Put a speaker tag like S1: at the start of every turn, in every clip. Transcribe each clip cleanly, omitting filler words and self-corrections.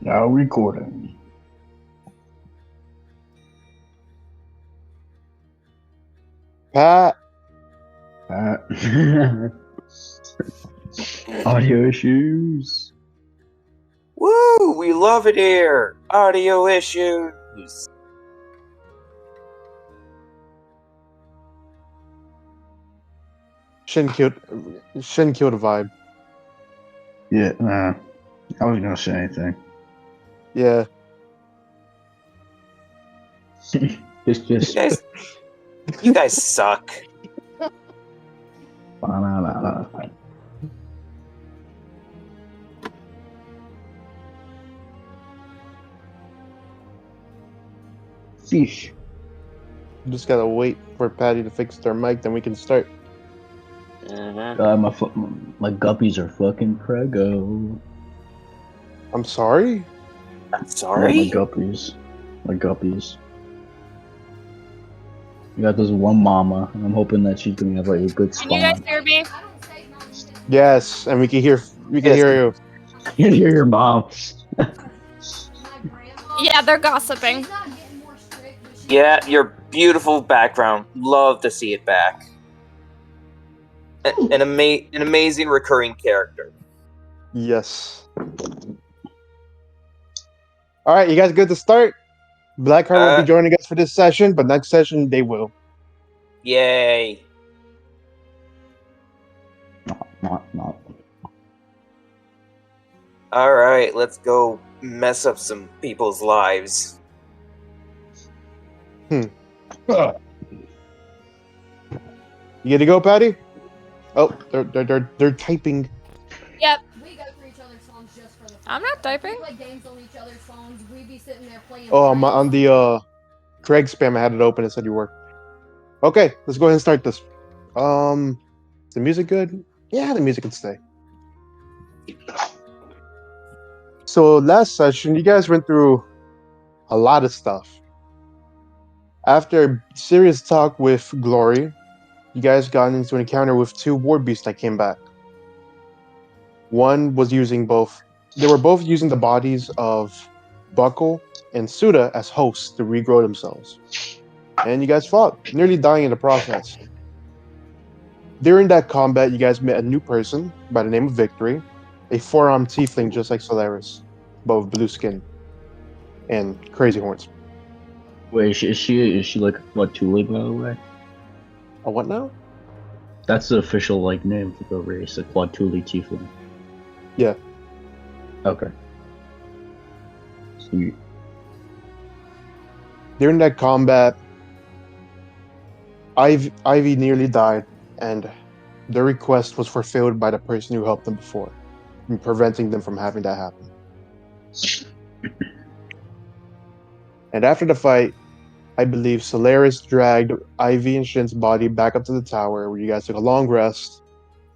S1: Now recording.
S2: Pat,
S1: Uh, audio issues.
S3: Woo! We love it here! Audio issues!
S2: shouldn't kill the vibe.
S1: Yeah, I wasn't gonna say anything.
S2: Yeah,
S1: just.
S3: You guys suck.
S1: Fish.
S2: just gotta wait for Patty to fix their mic, then we can start.
S1: My guppies are fucking prego.
S2: I'm sorry?
S3: I'm
S1: Yeah,
S3: sorry?
S1: my guppies. My guppies. You got this one mama, and I'm hoping that she's gonna have like a good
S4: Can you guys
S1: spawn.
S4: hear me?
S2: Yes, and we can hear
S3: Yes.
S2: you.
S1: You can hear your mom.
S4: Yeah, they're gossiping.
S3: Yeah, your beautiful background. Love to see it back. An amazing recurring character.
S2: Yes. All right, you guys good to start? Blackheart won't be joining us for this session, but next session they will.
S3: Yay.
S1: Not.
S3: Alright, let's go mess up some people's lives.
S2: You get to go, Patty? Oh, they're typing.
S4: Yep.
S5: We go through each other's songs just for the fun.
S4: I'm not typing.
S5: We play games on each other's songs. We be sitting there playing.
S2: Oh, on the Craig spam, I had it open. It said you were. Okay, let's go ahead and start this. Is the music good? Yeah, the music can stay. So last session, you guys went through a lot of stuff. After serious talk with Glory, you guys got into an encounter with two war beasts that came back. One was using both. They were both using the bodies of Buckle and Suda as hosts to regrow themselves. And you guys fought, nearly dying in the process. During that combat, you guys met a new person by the name of Victory, a four-armed tiefling just like Solaris, but with blue skin and crazy horns.
S1: Wait, is she like what Thule, by the way?
S2: A what now?
S1: That's the official like name for the race, the Quadtuli Tiefling.
S2: Yeah.
S1: Okay. Sweet.
S2: During that combat, Ivy nearly died, and their request was fulfilled by the person who helped them before, preventing them from having that happen. And after the fight, I believe Solaris dragged Ivy and Shin's body back up to the tower, where you guys took a long rest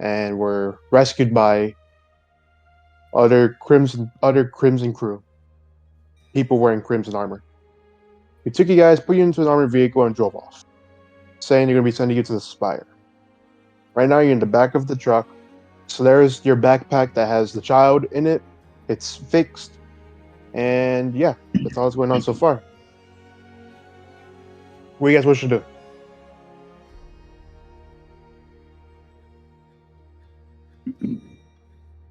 S2: and were rescued by other Crimson crew, people wearing Crimson armor. We took you guys, put you into an armored vehicle, and drove off, saying they're going to be sending you to the Spire. Right now, you're in the back of the truck. Solaris, your backpack that has the child in it, it's fixed. And yeah, that's all that's going on so far. What do you guys wish to do?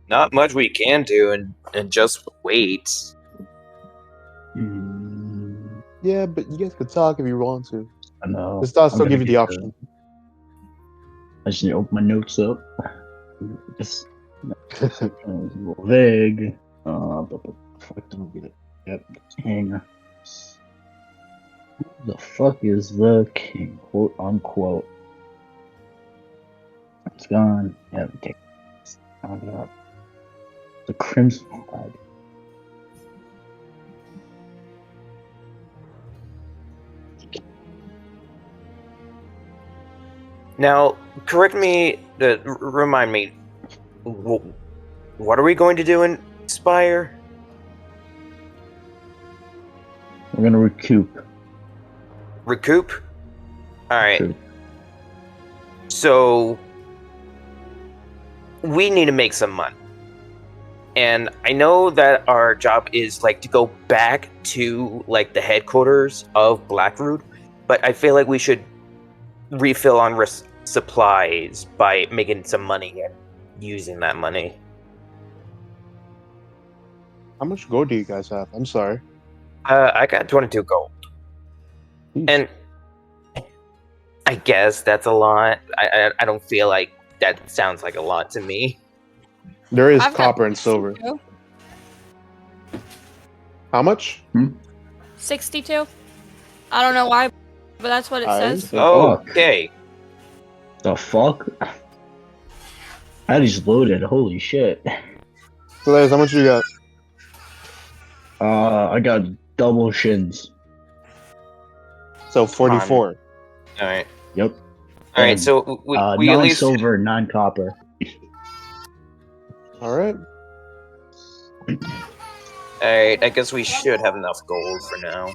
S3: Not much we can do and just wait.
S2: Yeah, but you guys could talk if you want to.
S1: I know.
S2: This does still give you the option.
S1: I just need to open my notes up. It's a little vague. Fuck, don't get it. Yep, king. Who the fuck is the king? Quote unquote. It's gone. Yep, okay. The Crimson Flag.
S3: Now, correct me, remind me, what are we going to do in Spire?
S1: We're gonna recoup.
S3: Recoup? Alright.
S1: Recoup.
S3: So, we need to make some money. And I know that our job is like to go back to like the headquarters of BlackRoot, but I feel like we should refill on supplies by making some money and using that money.
S2: How much gold do you guys have? I'm sorry.
S3: I got 22 gold.
S2: Jeez.
S3: And I guess that's a lot. I don't feel like that sounds like a lot to me.
S2: There is
S4: I've got
S2: copper and silver.
S4: 62.
S2: How much?
S4: 62. I don't know why, but that's what it
S2: Alright.
S4: says.
S3: Okay.
S1: The fuck? I just loaded. Holy shit.
S2: So there's how much you got?
S1: I got double shins.
S2: So 44.
S3: All right.
S1: Yep.
S3: All right.
S1: And,
S3: So we at
S1: nine
S3: least.
S1: silver, 9 copper.
S2: All right.
S3: All right. I guess we should have enough gold for now.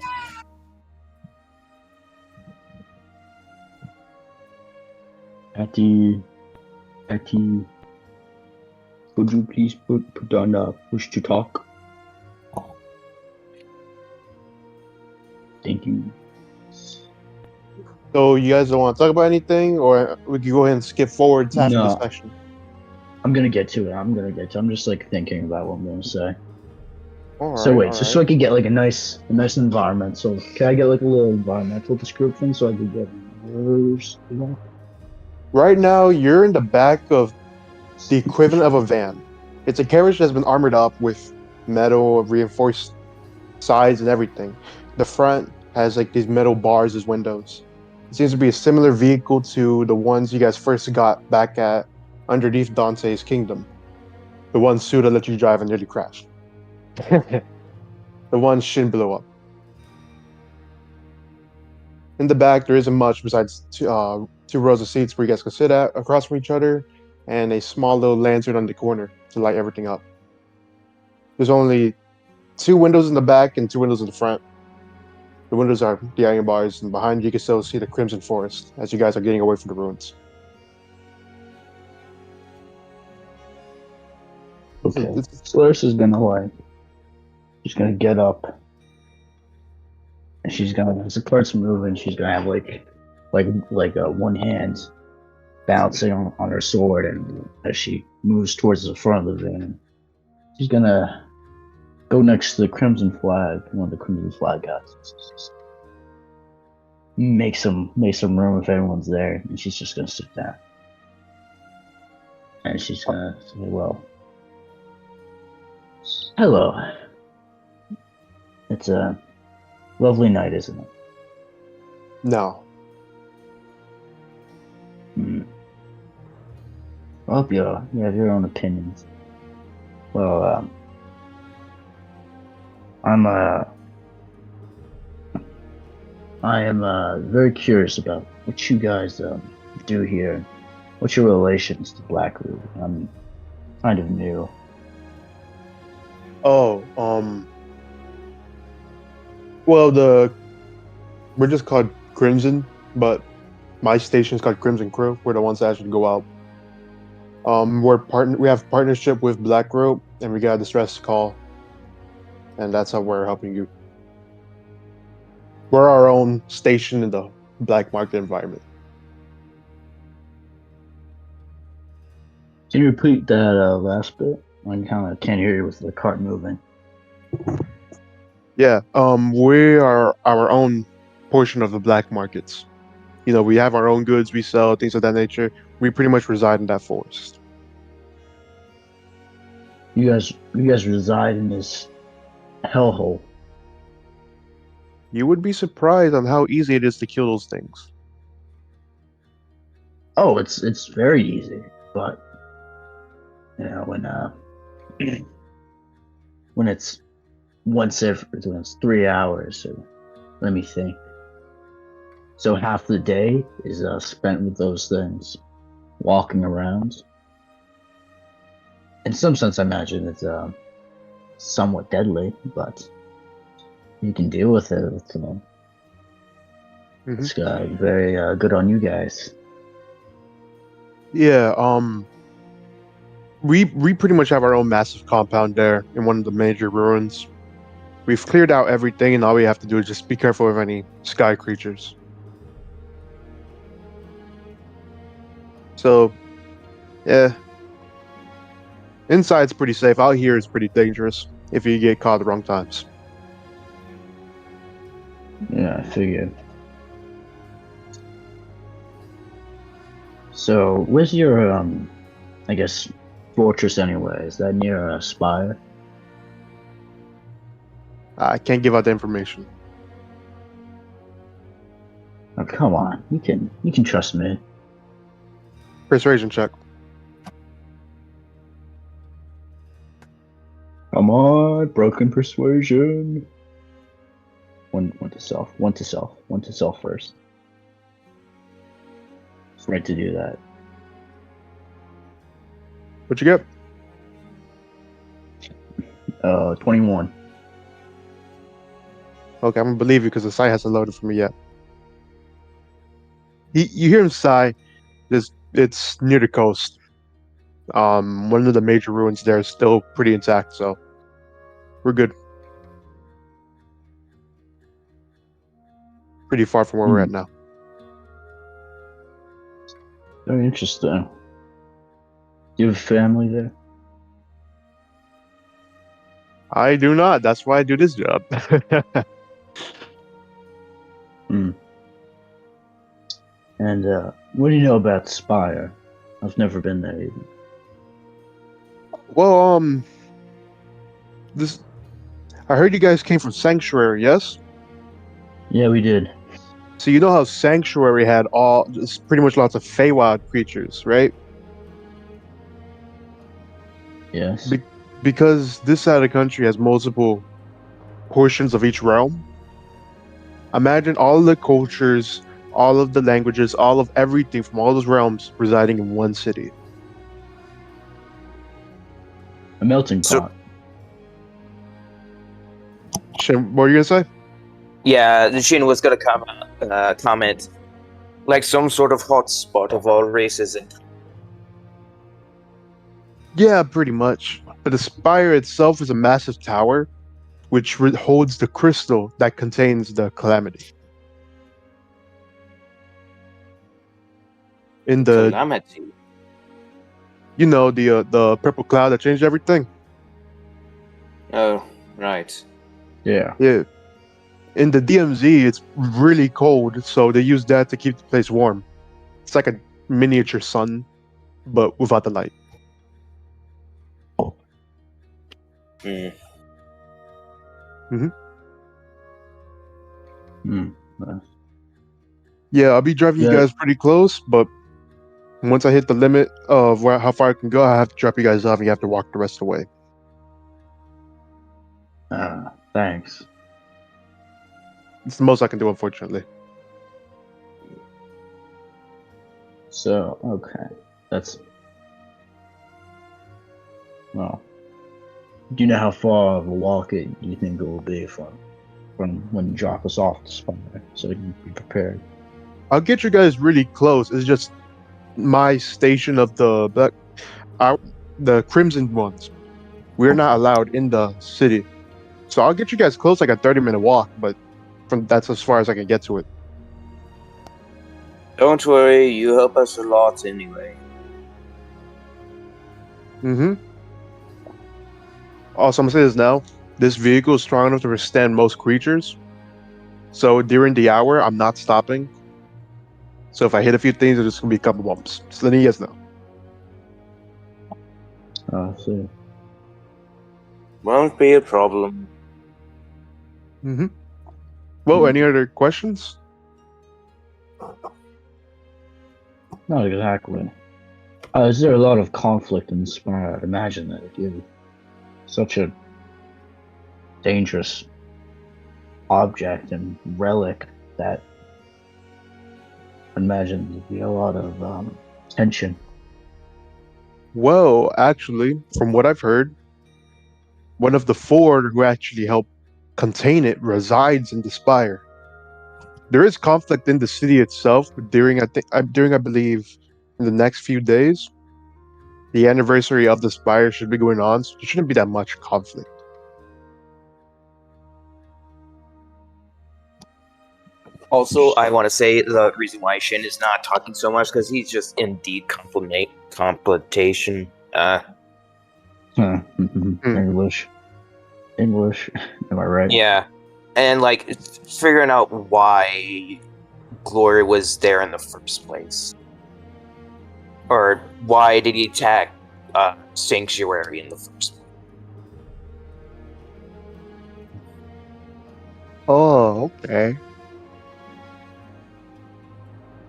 S1: Patty, could you please put on push to talk? Thank you.
S2: So you guys don't want to talk about anything, or we can go ahead and skip forward to after this
S1: No.
S2: section.
S1: I'm gonna get to it. I'm just like thinking about what I'm gonna say.
S2: All
S1: So
S2: right,
S1: wait,
S2: all
S1: so I could get like a nice environment. So can I get like a little environmental description so I could get words, you know?
S2: Right now, you're in the back of the equivalent of a van. It's a carriage that's been armored up with metal, reinforced sides, and everything. The front has like these metal bars as windows. It seems to be a similar vehicle to the ones you guys first got back at underneath Dante's kingdom. The one Suda let you drive and nearly crashed. The one Shin blew up. In the back, there isn't much besides two rows of seats where you guys can sit at across from each other, and a small little lantern on the corner to light everything up. There's only 2 windows in the back and 2 windows in the front. The windows are the iron bars, and behind you can still see the Crimson Forest as you guys are getting away from the ruins.
S1: Okay.
S2: It's-
S1: Solaris is gonna like, she's gonna get up, and she's gonna, as the cart's moving, she's gonna have like one hand balancing on her sword, and as she moves towards the front of the van, she's gonna go next to the crimson flag, one of the crimson flag guys. Make some room if everyone's there, and she's just gonna sit down, and she's gonna say, "Well, hello. It's a lovely night, isn't it?"
S2: No.
S1: I hope you have your own opinions. Well, I am very curious about what you guys do here. What's your relations to BlackRoot? I'm kind of new.
S2: Oh, well, we're just called Crimson, but my station's called Crimson Crew. We're the ones that actually go out. We have partnership with BlackRoot, and we got a distress call, and that's how we're helping you. We're our own station in the black market environment.
S1: Can you repeat that last bit? I kind of can't hear you with the cart moving.
S2: Yeah, we are our own portion of the black markets. You know, we have our own goods we sell, things of that nature. We pretty much reside in that forest.
S1: You guys reside in this hellhole.
S2: You would be surprised on how easy it is to kill those things.
S1: Oh, it's very easy, but you know when it's when it's 3 hours. So let me think. So half the day is spent with those things, walking around. In some sense, I imagine it's somewhat deadly, but you can deal with it. It's very good on you guys.
S2: Yeah, We pretty much have our own massive compound there in one of the major ruins. We've cleared out everything, and all we have to do is just be careful of any sky creatures. So, yeah. Inside's pretty safe. Out here is pretty dangerous if you get caught at the wrong times.
S1: Yeah, I figured. So, where's your, I guess, fortress anyway? Is that near a spire?
S2: I can't give out the information.
S1: Oh, come on. You can trust me.
S2: Persuasion check.
S1: Come on, broken persuasion. One to self first. It's right to do that.
S2: What you get?
S1: 21.
S2: Okay, I'm gonna believe you because the site hasn't loaded for me yet. You hear him sigh. It's near the coast. One of the major ruins there is still pretty intact, so we're good. Pretty far from where we're at now.
S1: Very interesting. Do you have a family there?
S2: I do not. That's why I do this job.
S1: And what do you know about Spire? I've never been there either.
S2: Well, I heard you guys came from Sanctuary, yes?
S1: Yeah, we did.
S2: So you know how Sanctuary had just pretty much lots of Feywild creatures, right?
S1: Yes.
S2: Because this side of the country has multiple portions of each realm. Imagine all the cultures, all of the languages, all of everything from all those realms residing in one city.
S1: A melting
S3: So-
S1: pot.
S2: Shin, what are you gonna say?
S3: Yeah, the Shin was gonna comment, like some sort of hotspot of all races.
S2: Yeah, pretty much. But the spire itself is a massive tower, which holds the crystal that contains the calamity. In the,
S3: Calamity.
S2: you know, the purple cloud that changed everything.
S3: Oh, right.
S1: Yeah.
S2: Yeah. In the DMZ, it's really cold, so they use that to keep the place warm. It's like a miniature sun, but without the light.
S3: Hmm.
S2: Yeah, I'll be driving you
S1: Yeah.
S2: guys pretty close, but once I hit the limit of how far I can go, I have to drop you guys off and you have to walk the rest of the way.
S1: Thanks.
S2: It's the most I can do, unfortunately.
S1: So, okay. That's... Well... Do you know how far of a walk you think it will be from when you drop us off the spire, so we can be prepared?
S2: I'll get you guys really close. It's just my station of the Crimson ones. We're not allowed in the city. So I'll get you guys close, like a 30-minute walk, but that's as far as I can get to it.
S3: Don't worry, you help us a lot anyway.
S2: Mm-hmm. Also, I'm gonna say this now. This vehicle is strong enough to withstand most creatures. So during the hour, I'm not stopping. So if I hit a few things, there's just gonna be a couple bumps. Just letting you guys know.
S1: I see.
S3: Won't be a problem.
S2: Mm-hmm. Well, any other questions?
S1: Not exactly. Is there a lot of conflict in the spire? I'd imagine that if you're such a dangerous object and relic, that I'd imagine there'd be a lot of tension.
S2: Well, actually, from what I've heard, one of the four who actually helped contain it resides in the spire. There is conflict in the city itself, but during I believe in the next few days, The anniversary of the Spire should be going on, so there shouldn't be that much conflict.
S3: Also, I want to say the reason why Shin is not talking so much because he's just indeed completation.
S1: English. Am I right?
S3: Yeah, and like figuring out why Glory was there in the first place, or why did he attack Sanctuary in the first place?
S2: Oh, okay.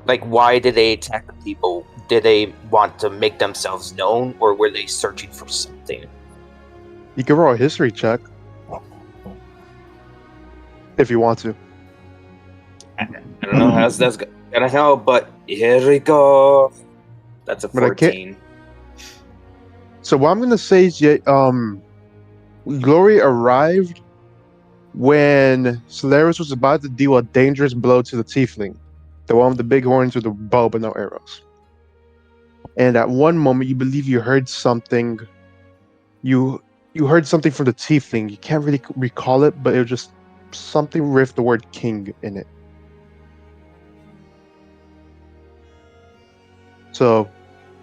S3: Like, why did they attack the people? Did they want to make themselves known, or were they searching for something?
S2: You can roll a history check if you want to.
S3: I don't know how that's gonna help, but here we go. That's a
S2: But I can't-
S3: 14.
S2: So what I'm gonna say is, Glory arrived when Solaris was about to deal a dangerous blow to the Tiefling, the one with the big horns with the bow but no arrows. And at one moment, you believe you heard something. You heard something from the Tiefling. You can't really recall it, but it was just something with the word "king" in it. So,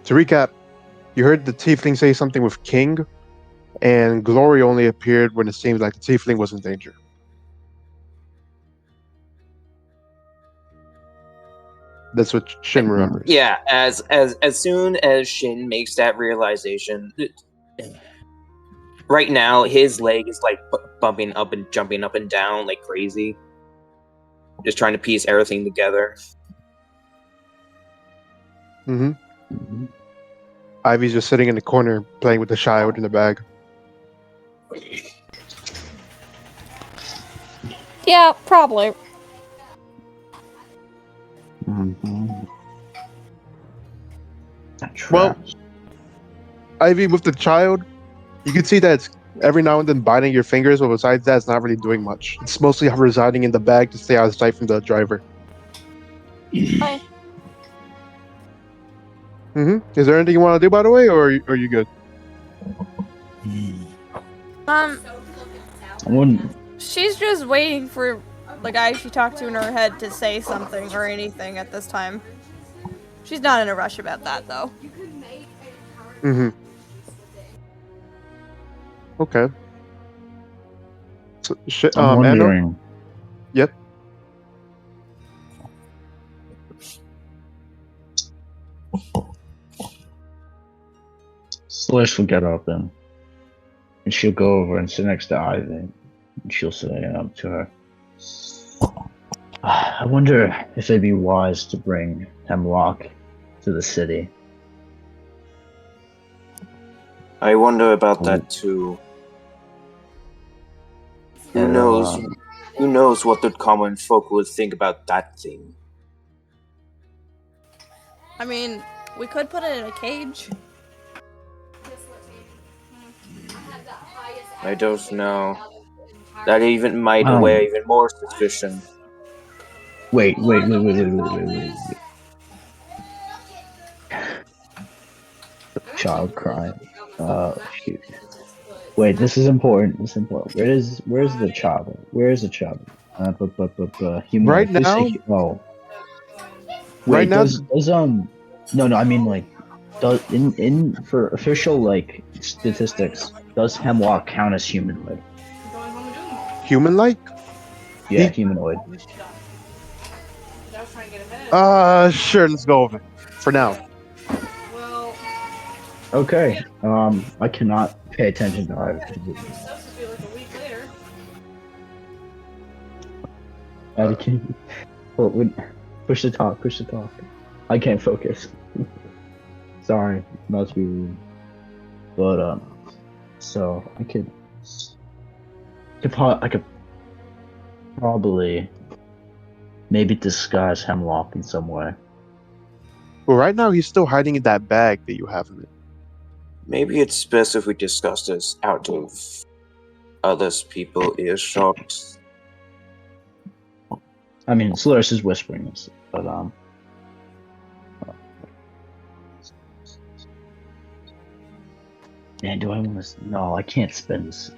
S2: to recap, you heard the Tiefling say something with "king," and Glory only appeared when it seemed like the Tiefling was in danger. That's what Shin remembers.
S3: Yeah, as soon as Shin makes that realization, right now his leg is like bumping up and jumping up and down like crazy, just trying to piece everything together.
S2: Mm-hmm. Ivy's just sitting in the corner playing with the child in the bag.
S4: Yeah, probably.
S2: Well, Ivy with the child, you can see that it's every now and then biting your fingers, but besides that, it's not really doing much. It's mostly residing in the bag to stay out of sight from the driver.
S4: Fine.
S2: Is there anything you want to do, by the way, or are you good?
S1: I wouldn't.
S4: She's just waiting for the guy she talked to in her head to say something or anything at this time. She's not in a rush about that, though.
S2: Okay. So,
S1: I'm
S2: Anno?
S1: wondering.
S2: Yep.
S1: Slish will get up and she'll go over and sit next to Ivy, and she'll say up to her. I wonder if it'd be wise to bring Hemlock to the city.
S3: I wonder about that too. Who knows? Who knows what the common folk would think about that thing?
S4: I mean, we could put it in a cage.
S3: I don't know. That even might
S1: Wow.
S3: weigh even more suspicion.
S1: Wait. Child crying. Shoot. Wait, this is important. This is important. Where's the child? Where is the child? Human.
S2: Right now?
S1: Oh.
S2: Right
S1: Wait,
S2: now-
S1: no, I mean like, does in for official like statistics, does Hemlock count as humanoid?
S2: Human-like?
S1: Yeah,
S2: He-
S1: humanoid.
S2: Sure, let's go over it. For now.
S1: Okay. I cannot pay attention to either. Push the talk. I can't focus. Sorry, not to be rude. But so I could probably maybe disguise Hemlock in some way.
S2: Well, right now he's still hiding in that bag that you have him in.
S3: Maybe it's best if we discuss this out of others people earshot.
S1: I mean, Solaris is whispering this, but Man, do I want to? No, I can't spend this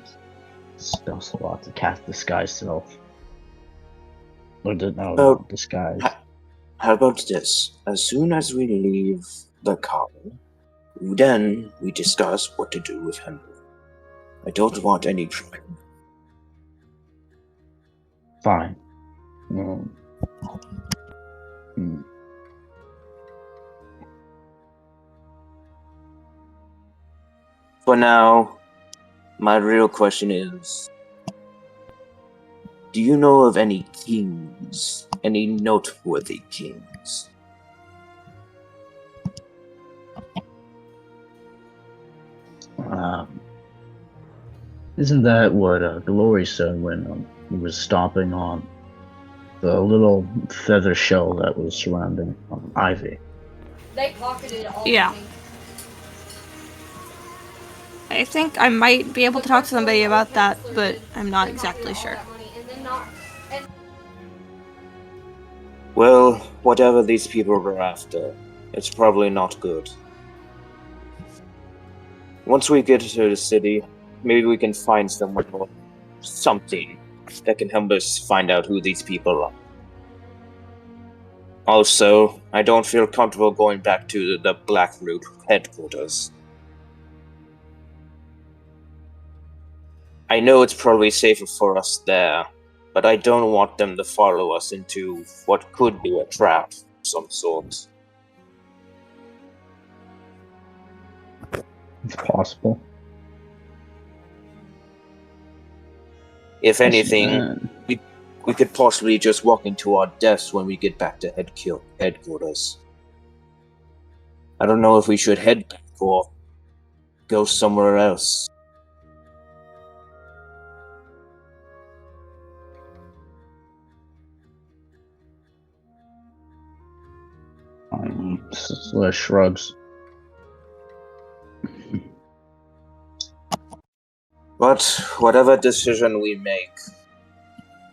S1: spell slot to cast Disguise Self. Or no, Disguise.
S6: How about this? As soon as we leave the car, then we discuss what to do with him. I don't want any trouble.
S1: Fine. Hmm.
S6: For now, my real question is, do you know of any kings? Any noteworthy kings?
S1: Isn't that what Glory said when he was stomping on the little feather shell that was surrounding Ivy?
S5: They pocketed all
S4: Yeah.
S5: the things.
S4: I think I might be able to talk to somebody about that, but I'm not exactly sure.
S6: Well, whatever these people were after, it's probably not good. Once we get to the city, maybe we can find someone or something that can help us find out who these people are. Also, I don't feel comfortable going back to the BlackRoot headquarters. I know it's probably safer for us there, but I don't want them to follow us into what could be a trap of some sort.
S1: It's possible.
S6: If anything,
S1: Man.
S6: we could possibly just walk into our deaths when we get back to headquarters. I don't know if we should head back or go somewhere else.
S1: Slash shrugs.
S6: But whatever decision we make,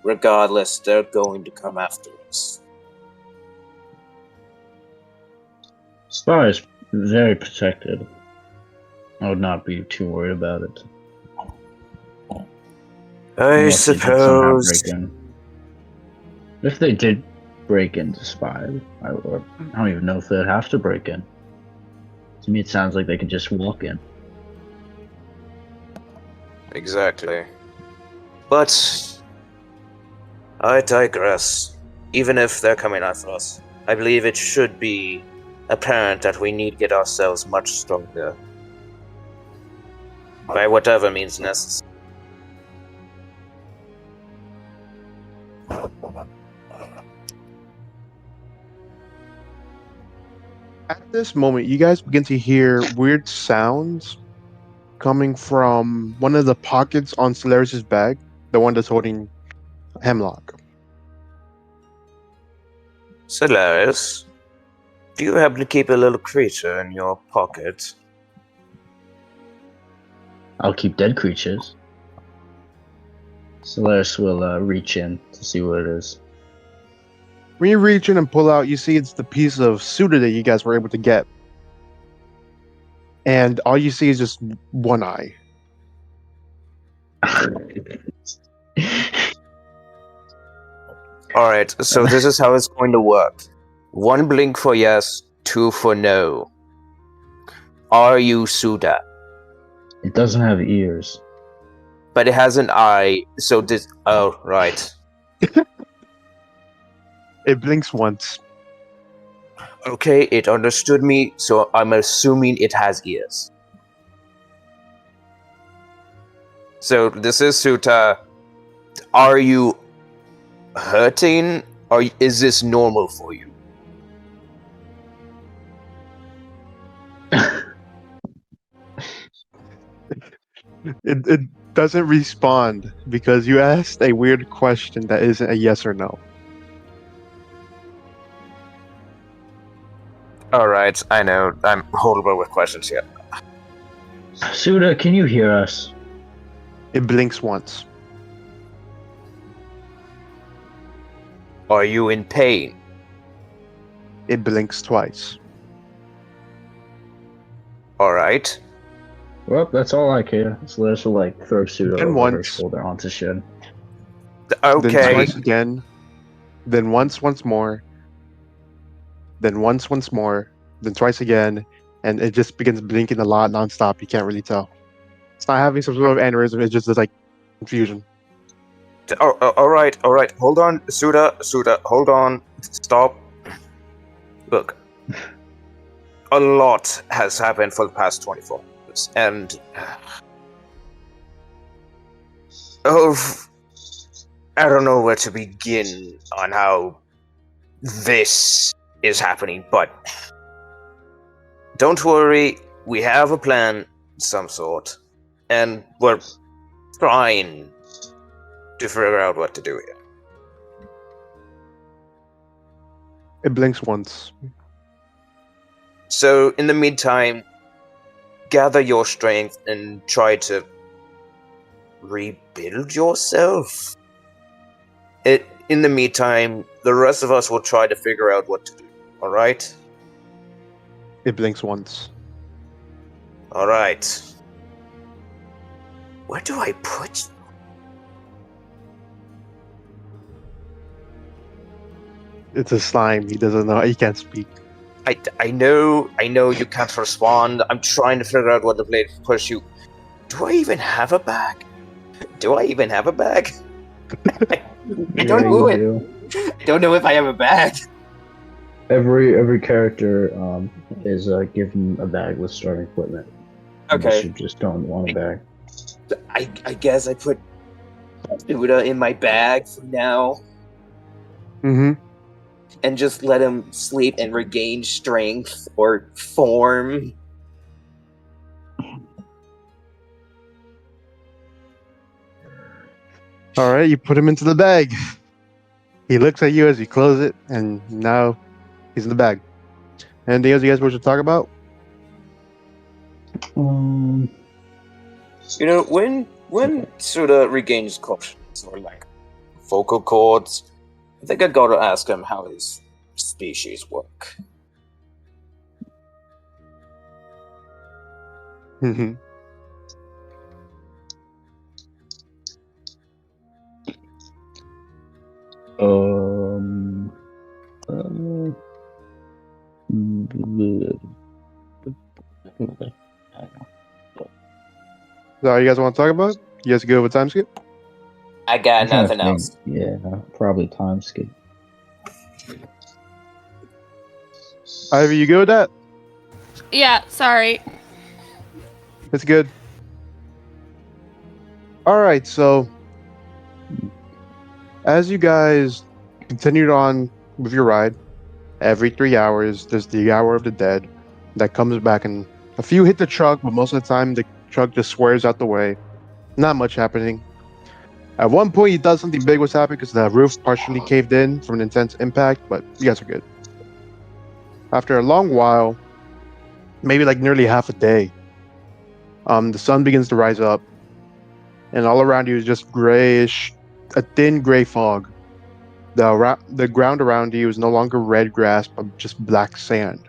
S6: regardless, they're going to come after us.
S1: Spar is very protected. I would not be too worried about it. Unless they did somehow break in. If they did break into Spy, I don't even know if they'd have to break in. To me, it sounds like they could just walk in.
S3: Exactly. But I digress. Even if they're coming after us, I believe it should be apparent that we need to get ourselves much stronger. By whatever means necessary.
S2: At this moment, you guys begin to hear weird sounds coming from one of the pockets on Solaris's bag, the one that's holding Hemlock.
S3: Solaris, do you happen to keep a little creature in your pocket?
S1: I'll keep dead creatures. Solaris will reach in to see what it is.
S2: When you reach in and pull out, you see it's the piece of suitor that you guys were able to get. And all you see is just one eye.
S3: Alright, so this is how it's going to work. 1 blink for yes, 2 for no. Are you Suda?
S1: It doesn't have ears.
S3: But it has an eye, so this. Oh, right.
S2: It blinks once.
S3: Okay, it understood me, so I'm assuming it has ears. So this is Suta. Are you hurting, or is this normal for you?
S2: It doesn't respond because you asked a weird question that isn't a yes or no.
S3: Alright, I know. I'm horrible with questions here.
S1: Suda, can you hear us?
S2: It blinks once.
S3: Are you in pain?
S2: It blinks twice.
S3: Alright.
S1: Well, that's all I care. Slash will like throw Suda
S2: Then
S1: over her
S2: once.
S1: shoulder onto Shin.
S2: Then
S3: Okay.
S2: twice again. Then once more. Then once more. Then twice again. And it just begins blinking a lot nonstop. You can't really tell. It's not having some sort of aneurysm. It's just like confusion.
S3: All right. Hold on, Suda. Hold on. Stop. Look, a lot has happened for the past 24 hours, and I don't know where to begin on how this is happening. But don't worry, we have a plan, some sort, and we're trying to figure out what to do here.
S2: It blinks once.
S3: So, in the meantime, gather your strength and try to rebuild yourself. In the meantime, the rest of us will try to figure out what to do. Alright?
S2: It blinks once.
S3: Alright. Where do I put you?
S2: It's a slime. He doesn't know. He can't speak.
S3: I know you can't respond. I'm trying to figure out what the blade push you. Do I even have a bag? I don't know it. I don't know if I have a bag.
S1: Every character is given a bag with starting equipment. Unless you just don't want a bag.
S3: I guess I put Buddha in my bag for now.
S2: Mm-hmm.
S3: And just let him sleep and regain strength or form.
S2: All right, you put him into the bag. He looks at you as you close it, and now he's in the bag. Anything else you guys wish to talk about?
S3: You know, when Suda regains consciousness or like vocal cords, I think I gotta ask him how his species work.
S2: Mm-hmm. Is that all you guys want to talk about? You guys good with time skip?
S3: I got
S1: I'm trying to
S3: nothing else.
S1: think. Yeah, probably time skip.
S2: Ivy, you good with that?
S4: Yeah, sorry.
S2: It's good. All right, so as you guys continued on with your ride, every 3 hours there's the hour of the dead that comes back, and a few hit the truck, but most of the time the truck just swears out the way. Not much happening. At one point, you thought something big was happening because the roof partially caved in from an intense impact, but you guys are good. After a long while, maybe like nearly half a day, the sun begins to rise up, and all around you is just grayish, a thin gray fog. The ground around you is no longer red grass, but just black sand.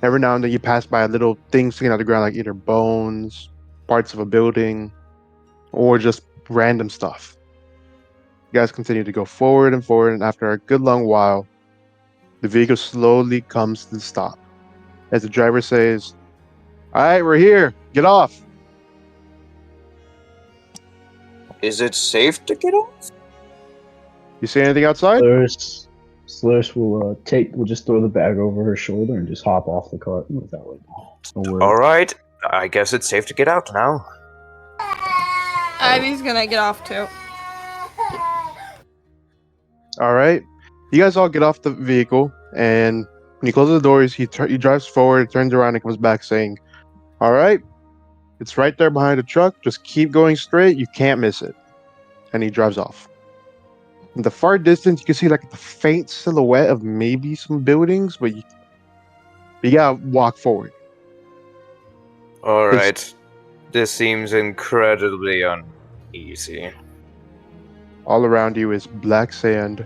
S2: Every now and then you pass by a little thing sticking out of the ground, like either bones, parts of a building, or just random stuff. You guys continue to go forward, and after a good long while, the vehicle slowly comes to the stop. As the driver says, "All right, we're here. Get off."
S3: Is it safe to get off?
S2: You see anything outside?
S1: Slurs will will just throw the bag over her shoulder and just hop off the cart without like a word.
S3: Alright, I guess it's safe to get out now.
S4: Ivy's gonna get off too.
S2: All right. You guys all get off the vehicle, and when he closes the doors, he drives forward, turns around, and comes back saying, "All right, it's right there behind the truck. Just keep going straight. You can't miss it." And he drives off. In the far distance, you can see like the faint silhouette of maybe some buildings, but you gotta walk forward.
S3: Alright. This seems incredibly uneasy.
S2: All around you is black sand,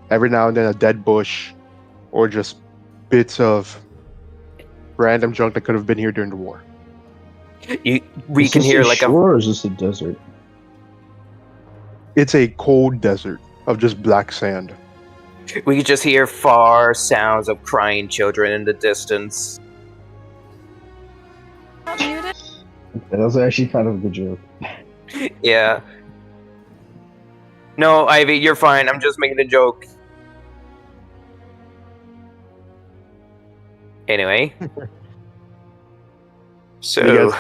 S2: every now and then a dead bush, or just bits of random junk that could have been here during the war.
S3: We
S1: Is
S3: can
S1: this
S3: hear
S1: a
S3: like
S1: shore or is this a desert?
S2: It's a cold desert of just black sand.
S3: we could just hear far sounds of crying children in the distance.
S4: Muted?
S1: Okay, that was actually kind of a good joke.
S3: Yeah. No, Ivy, you're fine. I'm just making a joke. Anyway. So,
S2: You guys-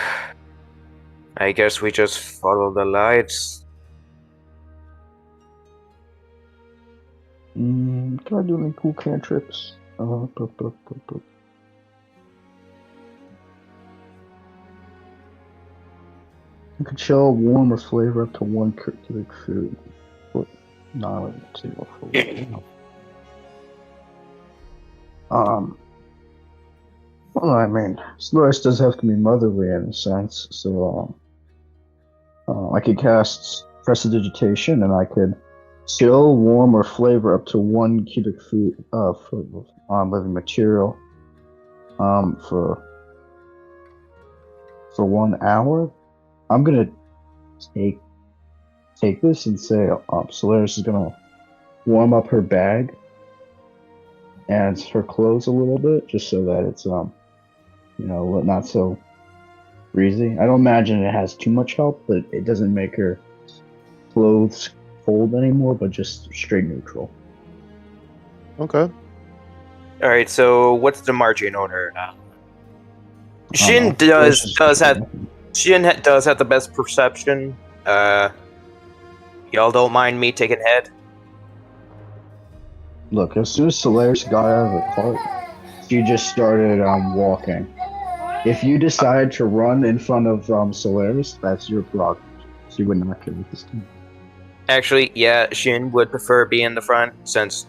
S3: I guess we just follow the lights.
S1: Can I do any cool cantrips? You can chill, warm, or flavor up to 1 cubic food. What? No, let's see what for. Well, I mean, Solaris does have to be motherly in a sense, so I could cast Prestidigitation, and I could chill, warm, or flavor up to 1 cubic foot of living material for 1 hour. I'm gonna take this and say Solaris is gonna warm up her bag and her clothes a little bit, just so that it's not so breezy. I don't imagine it has too much help, but it doesn't make her clothes cold anymore, but just straight neutral.
S2: Okay.
S3: All right. So, what's the margin on her now? Shin
S1: Let's
S3: does
S1: just-
S3: have does have the best perception. Y'all don't mind me taking head?
S1: Look, as soon as Solaris got out of the cart, she just started walking. If you decide to run in front of Solaris, that's your prerogative. She would not care with this team.
S3: Actually, yeah, Shin would prefer being in the front since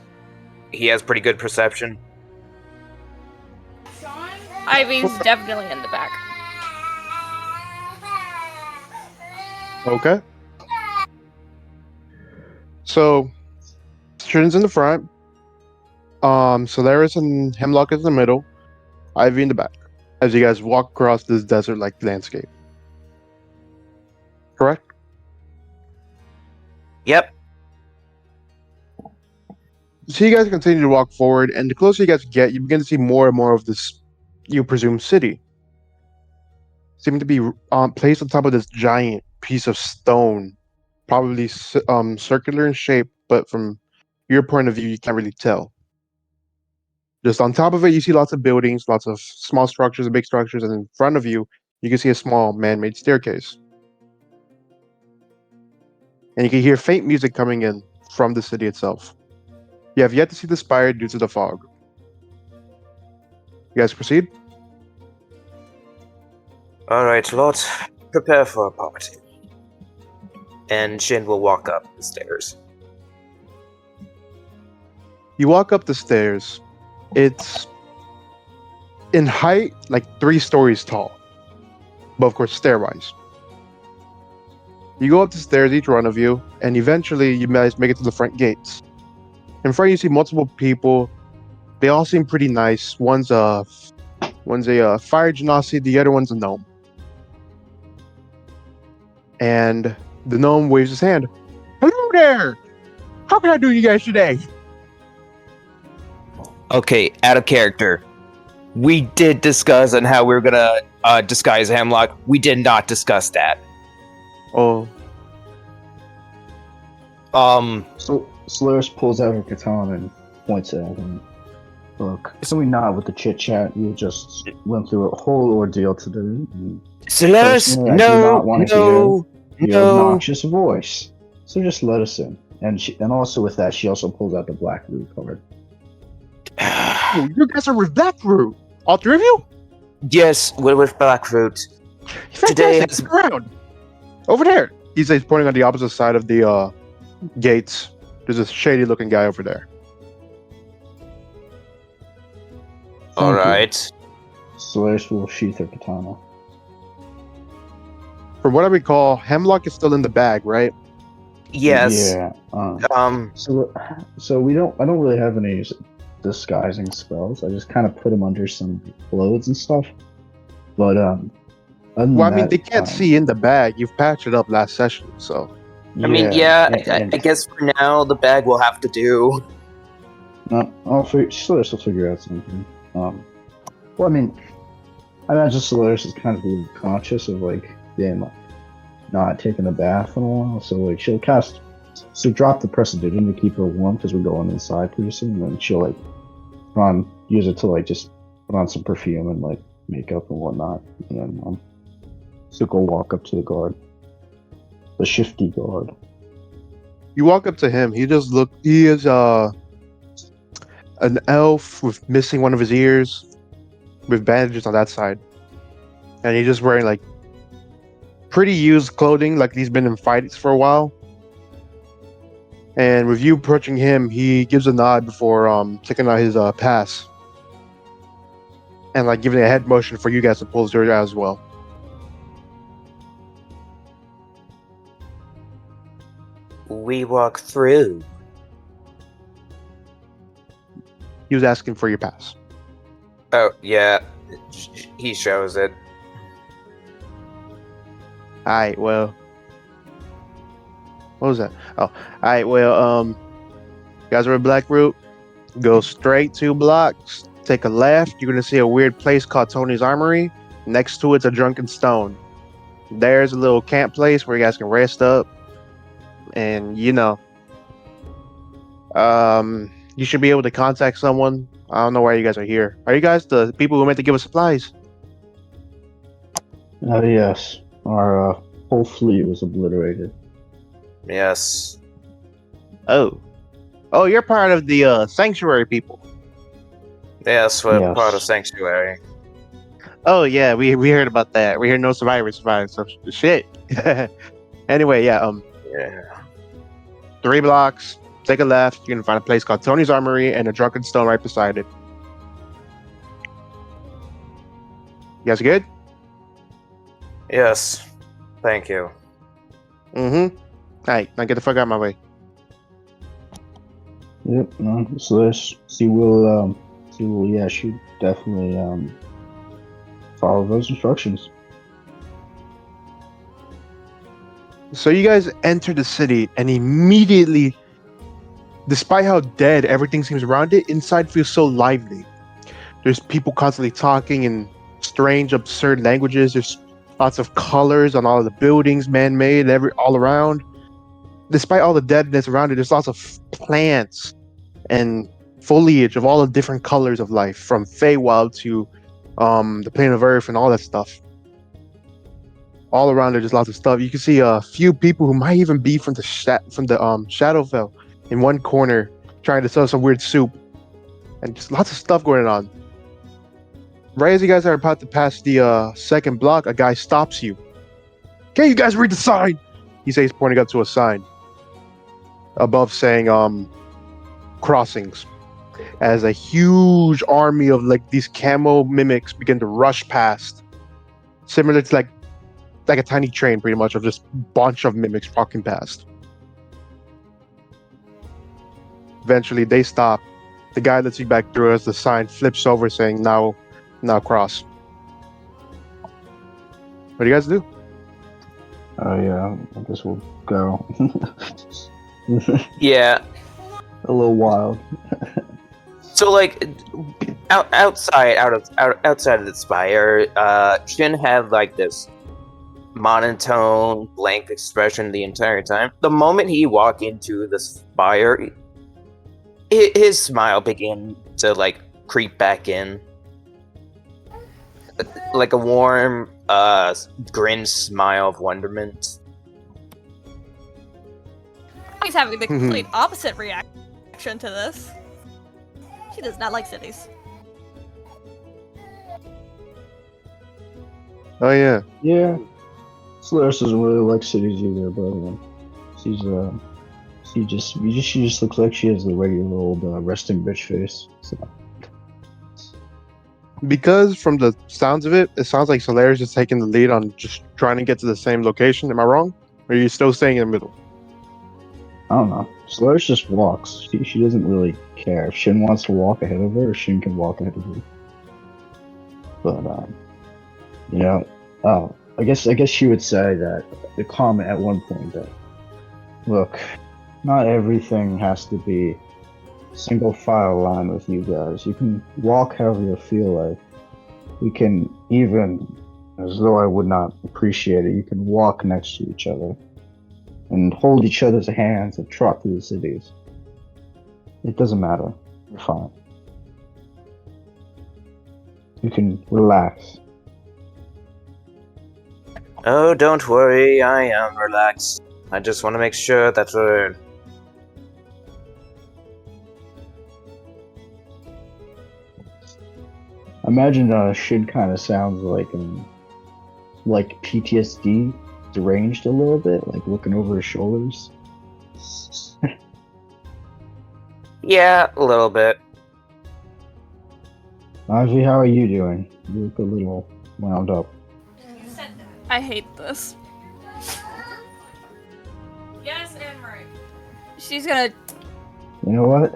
S3: he has pretty good perception.
S4: Ivy's definitely in the back.
S2: Okay. So, Shin's in the front. Solaris and Hemlock is in the middle. Ivy in the back. As you guys walk across this desert-like landscape. Correct?
S3: Yep.
S2: So you guys continue to walk forward, and the closer you guys get, you begin to see more and more of this, you presume, city. Seeming to be placed on top of this giant piece of stone, probably circular in shape, but from your point of view, you can't really tell. Just on top of it, you see lots of buildings, lots of small structures and big structures, and in front of you, you can see a small man-made staircase. And you can hear faint music coming in from the city itself. You have yet to see the spire due to the fog. You guys proceed?
S3: Alright, let's prepare for a party. And Shin will walk up the stairs.
S2: You walk up the stairs. It's in height like 3 stories tall, but of course stairwise. You go up the stairs, each one of you, and eventually you guys make it to the front gates. In front you see multiple people. They all seem pretty nice. One's a fire genasi, the other one's a gnome. And the gnome waves his hand. Hello there! How can I do you guys today?
S3: Okay, out of character. We did discuss on how we were gonna disguise Hemlock. We did not discuss that.
S2: Oh,
S1: So Solaris pulls out her katana and points at him. Look, so we not with the chit chat. You just went through a whole ordeal today. And
S3: Solaris,
S1: personally, I do not want to hear your
S3: no.
S1: obnoxious voice. So just let us in. And also with that, she also pulls out the BlackRoot card.
S2: oh, you guys are with BlackRoot. All 3 of you?
S3: Yes, we're with BlackRoot. Today
S2: Fantastic.
S3: has-
S2: Stick around. Over there. He's pointing on the opposite side of the gates. There's a shady-looking guy over there.
S1: Thank you.
S3: Alright.
S1: Solaris will sheath her katana.
S2: From what I recall, Hemlock is still in the bag, right?
S3: Yes.
S1: Yeah.
S3: So
S1: So we don't. I don't really have any disguising spells. I just kind of put them under some clothes and stuff. But Other than
S2: Well, I mean,
S1: that,
S2: they can't
S1: fine.
S2: see in the bag. You've patched it up last session, so.
S3: I mean, yeah,
S1: and
S3: I guess for now the bag will have to do.
S1: no, I'll figure. Solaris will figure out something. Well, I mean, I imagine Solaris is kind of a little conscious of like, damn, like, not taking a bath in a while, so like she'll drop the prestidigitation to keep her warm because we're going inside pretty soon, and then she'll like use it to like just put on some perfume and like makeup and whatnot, and then she'll go walk up to the guard, the shifty guard.
S2: You walk up to him. He is an elf with missing one of his ears, with bandages on that side, and he's just wearing like pretty used clothing, like he's been in fights for a while. And with you approaching him, he gives a nod before taking out his pass, and like giving a head motion for you guys to pull yours out as well.
S3: We walk through.
S2: He was asking for your pass.
S3: Oh, yeah. He shows it.
S2: Alright, well. What was that? Oh, alright, well, you guys are at BlackRoot. Go straight 2 blocks. Take a left. You're gonna see a weird place called Tony's Armory. Next to it's a drunken stone. There's a little camp place where you guys can rest up. And you should be able to contact someone. I don't know why you guys are here. Are you guys the people who meant to give us supplies?
S1: Yes, our whole fleet was obliterated.
S3: Yes.
S2: Oh, you're part of the sanctuary people.
S3: Yes, we're
S1: Yes.
S3: part of Sanctuary.
S2: Oh yeah, we heard about that. We heard no survivors survived. So shit. Anyway, yeah.
S3: Yeah.
S2: 3 blocks. Take a left. You're gonna find a place called Tony's Armory and a drunken stone right beside it. You guys good?
S3: Yes. Thank you.
S2: Mm-hmm. Alright, now get the fuck out of my way.
S1: Yep. No. So she will yeah, she definitely follow those instructions.
S2: So you guys enter the city, and immediately, despite how dead everything seems around it, inside feels so lively. There's people constantly talking in strange, absurd languages. There's lots of colors on all of the buildings, man-made, all around. Despite all the deadness around it, there's lots of plants and foliage of all the different colors of life, from Feywild to the plane of Earth and all that stuff. All around there's lots of stuff. You can see a few people who might even be from the Shadowfell in one corner trying to sell some weird soup, and just lots of stuff going on. Right as you guys are about to pass the second block, a guy stops you. "Can you guys read the sign?" He says, pointing up to a sign above saying crossings, as a huge army of like these camo mimics begin to rush past, similar to like a tiny train, pretty much, of just bunch of mimics walking past. Eventually they stop. The guy lets you back through as the sign flips over saying now cross. What do you guys do?
S1: Oh yeah, I guess we'll go.
S3: Yeah.
S1: A little wild.
S3: So, like, outside of the spire, Shin had like this monotone, blank expression the entire time. The moment he walked into the spire, his smile began to like creep back in, like a warm, grin smile of wonderment.
S4: He's having the complete opposite reaction to this. She does not like cities.
S2: Oh yeah.
S1: Yeah. Solaris doesn't really like cities either, but she just looks like she has the regular old resting bitch face. So.
S2: Because from the sounds of it, it sounds like Solaris is taking the lead on just trying to get to the same location. Am I wrong? Or are you still staying in the middle?
S1: I don't know. Solaris just walks. She doesn't really care. If Shin wants to walk ahead of her, Shin can walk ahead of her. But, I guess she would say that the comment at one point that, look, not everything has to be single file line with you guys. You can walk however you feel like. We can even, as though I would not appreciate it, you can walk next to each other and hold each other's hands and trot through the cities. It doesn't matter. You're fine. You can relax.
S3: Oh, don't worry, I am relaxed. I just want to make sure that we're...
S1: Imagine Shin kind of sounds like PTSD, deranged a little bit, like looking over his shoulders.
S3: Yeah, a little bit.
S1: Ivy, how are you doing? You look a little wound up.
S4: I hate this.
S5: Yes, Emery.
S4: She's gonna.
S1: You know what?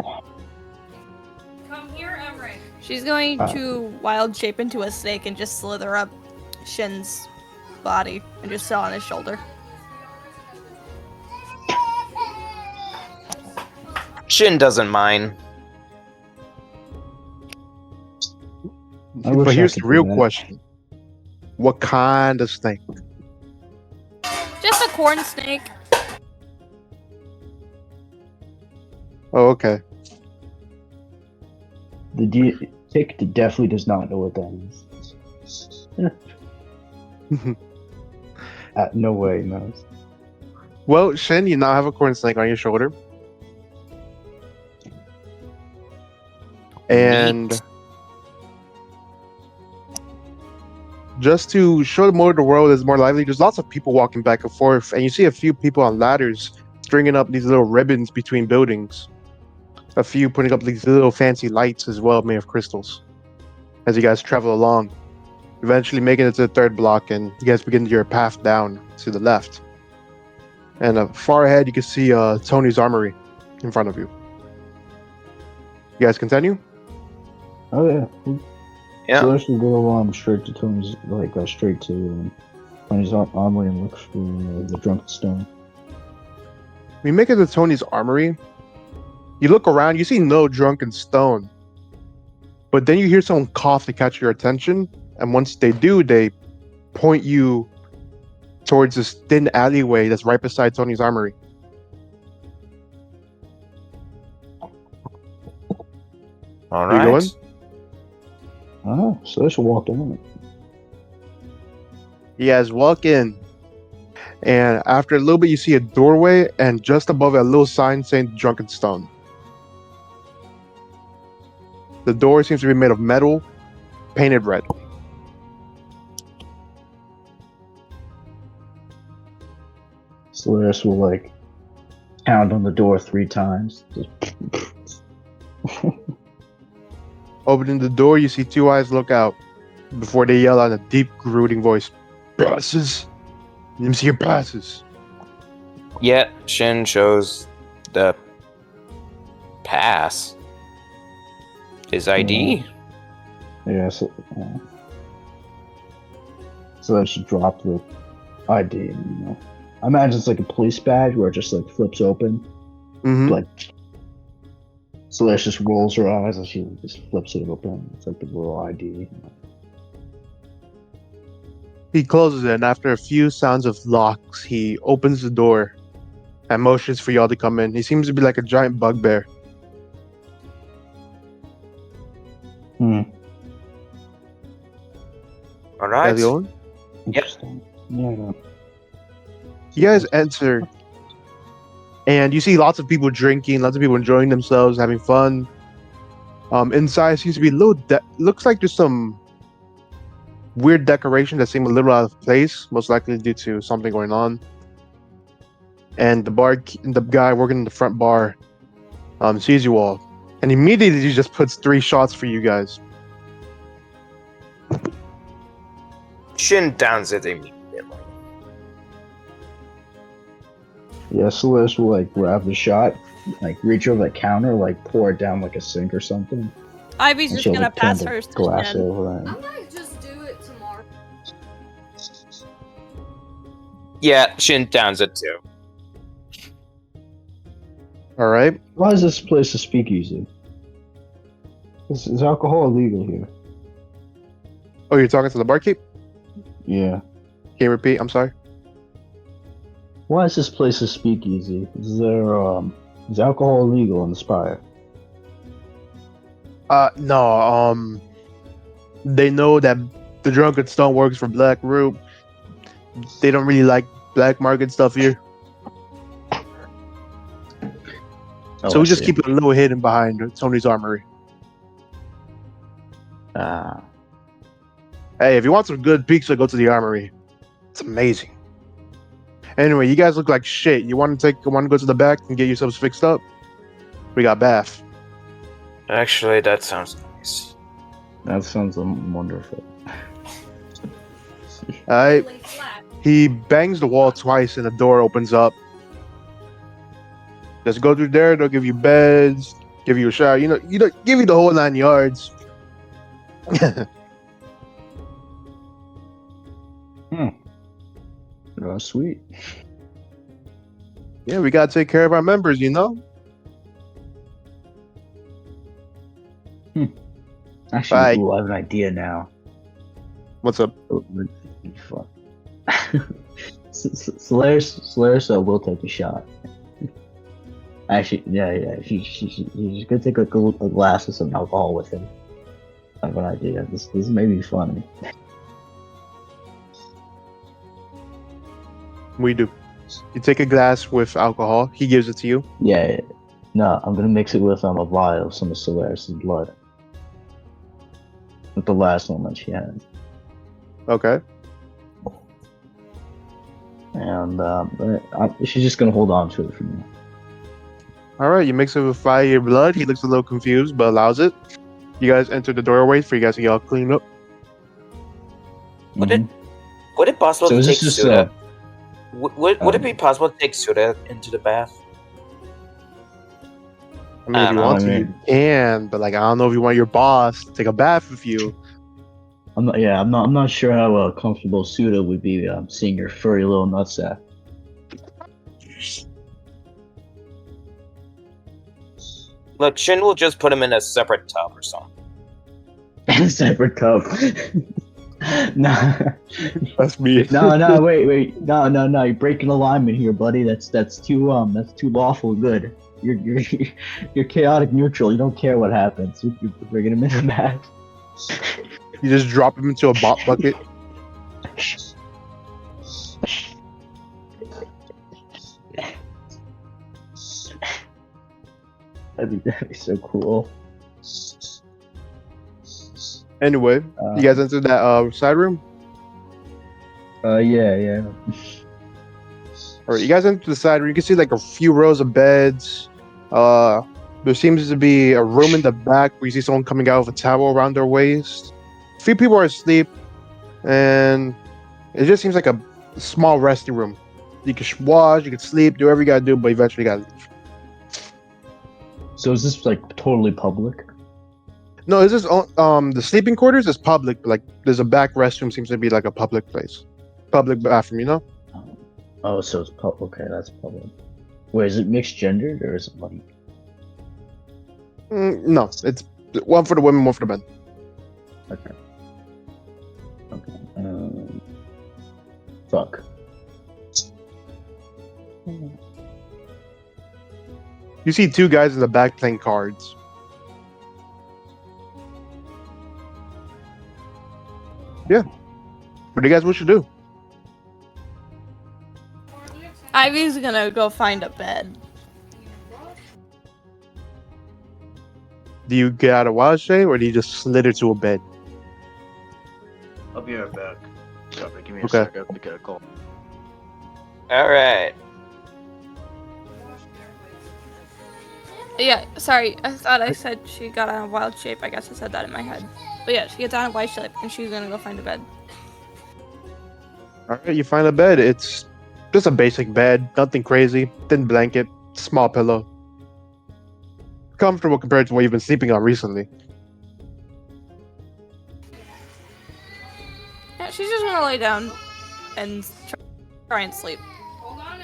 S5: Come here, Emery.
S4: She's going to wild shape into a snake and just slither up Shin's body and just sit on his shoulder.
S3: Shin doesn't mind.
S1: I wish
S2: But
S1: I
S2: here's
S1: could
S2: the
S1: do
S2: real
S1: that.
S2: question. What kind of snake?
S4: Just a corn snake.
S2: Oh, okay.
S1: The Tick definitely does not know what that is. No way he knows.
S2: Well, Shin, you now have a corn snake on your shoulder. And
S3: Neat.
S2: just to show more of the world is more lively, there's lots of people walking back and forth, and you see a few people on ladders stringing up these little ribbons between buildings. A few putting up these little fancy lights as well, made of crystals. As you guys travel along, eventually making it to the third block, and you guys begin your path down to the left. And far ahead, you can see Tony's armory in front of you. You guys continue?
S1: Oh yeah.
S3: Yeah.
S1: So let's just go along straight to Tony's, straight to Tony's armory and look for the drunken stone.
S2: When you make it to Tony's armory, you look around, you see no drunken stone. But then you hear someone cough to catch your attention, and once they do, they point you towards this thin alleyway that's right beside Tony's armory.
S3: All
S2: You
S3: right.
S2: going?
S1: Oh, so let's walk down it.
S2: You guys walk in, and after a little bit, you see a doorway, and just above it, a little sign saying Drunken Stone. The door seems to be made of metal, painted red.
S1: Solaris will pound on the door 3 times.
S2: Opening the door, you see 2 eyes look out before they yell out in a deep, brooding voice, "Passes! Let me see your passes."
S3: Yeah, Shin shows the pass. His ID.
S1: Yeah, so let's drop the ID. I imagine it's like a police badge where it just flips open.
S2: Mm-hmm.
S1: Celeste just rolls her eyes and she just flips it open. It's like the little ID.
S2: He closes it, and after a few sounds of locks, he opens the door and motions for y'all to come in. He seems to be like a giant bugbear.
S1: Hmm.
S3: All right.
S2: Guys going?
S1: Interesting. Yeah.
S2: You guys enter, and you see lots of people drinking, lots of people enjoying themselves, having fun. Inside seems to be a little. Looks like there's some weird decoration that seem a little out of place, most likely due to something going on. And the guy working in the front bar, sees you all, and immediately he just puts 3 shots for you guys.
S3: Shin downs it immediately.
S1: Yeah, Celeste will grab the shot, reach over the counter, pour it down like a sink or something.
S4: Ivy's
S1: And
S4: just
S1: she'll
S4: gonna
S1: turn
S4: pass
S1: the
S4: hers to
S1: glass
S4: Shin.
S1: over.
S5: I might just do it tomorrow.
S3: Yeah, Shin downs it too.
S2: All right.
S1: Why is this place a speakeasy? Is alcohol illegal here?
S2: Oh, you're talking to the barkeep?
S1: Yeah.
S2: Can you repeat? I'm sorry.
S1: Why is this place a speakeasy? Is alcohol illegal in the Spire?
S2: No. They know that the Drunken Stone works for BlackRoot. They don't really like black market stuff here. So we just keep it a little hidden behind Tony's armory. Hey, if you want some good pizza, go to the armory. It's amazing. Anyway, you guys look like shit. You want to go to the back and get yourselves fixed up? We got bath.
S3: Actually, that sounds nice.
S1: That sounds wonderful.
S2: Alright. He bangs the wall twice and the door opens up. Just go through there, they'll give you beds, give you a shower, give you the whole 9 yards.
S1: Oh, sweet.
S2: Yeah, we gotta take care of our members, you know?
S1: Actually,
S2: Right.
S1: ooh, I have an idea now.
S2: What's up?
S1: Oh, it'd be fun. Solaris will take a shot. Actually, yeah. She's gonna take a glass of some alcohol with him. I have an idea. This may be funny.
S2: We do. You take a glass with alcohol, he gives it to you.
S1: Yeah. No, I'm gonna mix it with a vial of some of Solaris' blood. With the last one that she had.
S2: Okay.
S1: And she's just gonna hold on to it for me.
S2: Alright, you mix it with fire blood. He looks a little confused, but allows it. You guys enter the doorway for you guys to get all cleaned up.
S3: Would it possible
S1: So
S3: to
S1: is
S3: take
S1: this just
S3: Suda? Would it be possible to take Suda into the bath?
S2: I mean, if you
S3: know,
S2: want
S1: I
S2: to, you can, but I don't know if you want your boss to take a bath with you.
S1: I'm not sure how comfortable Suda would be seeing your furry little nutsack.
S3: Look, Shin will just put him in a separate tub or something.
S1: Separate cup. No,
S2: That's me.
S1: no, wait, no, you're breaking alignment here, buddy. That's too lawful good. You're chaotic neutral. You don't care what happens. You're bringing him in the back.
S2: You just drop him into a bot bucket.
S1: That'd be so cool.
S2: Anyway, you guys enter that side room?
S1: Yeah.
S2: Alright, you guys enter the side room. You can see a few rows of beds. There seems to be a room in the back where you see someone coming out with a towel around their waist. A few people are asleep, and it just seems like a small resting room. You can wash, you can sleep, do whatever you gotta do, but eventually you gotta leave.
S1: So is this totally public?
S2: No, this is the sleeping quarters is public, but there's a back restroom seems to be a public place. Public bathroom, you know?
S1: Oh, so it's public. Okay, that's public. Wait, is it mixed gendered or is it
S2: No, it's one for the women, one for the men.
S1: Okay. Fuck.
S2: You see two guys in the back playing cards. Yeah. What do you guys wish to do?
S4: Ivy's gonna go find a bed.
S2: Do you get out of wild shape or do you just slither to a bed?
S7: I'll be right back. Give me a
S2: Okay.
S7: sec. I have to get a call.
S3: All right.
S4: Yeah, sorry, I thought I said she got out of wild shape. I guess I said that in my head. But yeah, she gets out of wild shape and she's gonna go find a bed.
S2: Alright, you find a bed. It's just a basic bed, nothing crazy. Thin blanket, small pillow. Comfortable compared to what you've been sleeping on recently.
S4: Yeah, she's just gonna lay down and Try and sleep.
S5: Hold on.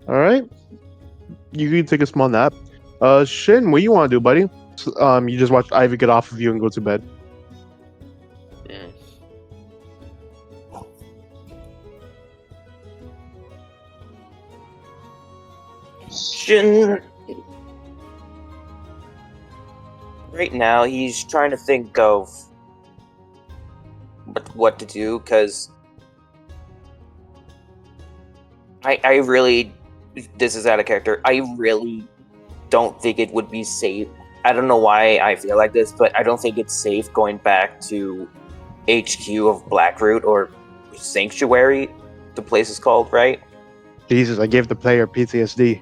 S2: All right. You can take a small nap. Shin, what do you want to do, buddy? You just watch Ivy get off of you and go to bed.
S3: Shin. Right now, he's trying to think of what to do, because I really, this is out of character, I really don't think it would be safe. I don't know why I feel like this, but I don't think it's safe going back to HQ of BlackRoot, or Sanctuary, the place is called, right?
S2: Jesus, I gave the player PTSD.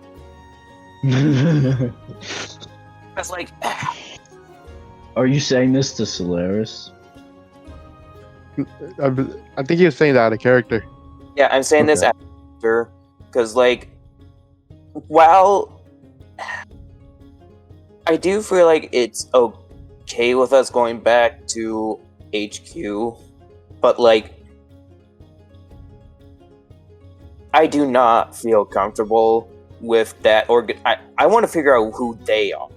S3: I was like,
S1: Are you saying this to Solaris?
S2: I think he was saying that out of character.
S3: yeah, I'm saying this
S1: Okay.
S3: after, because, like, while I do feel like it's okay with us going back to HQ, but, like, I do not feel comfortable with that. I want to figure out who they are,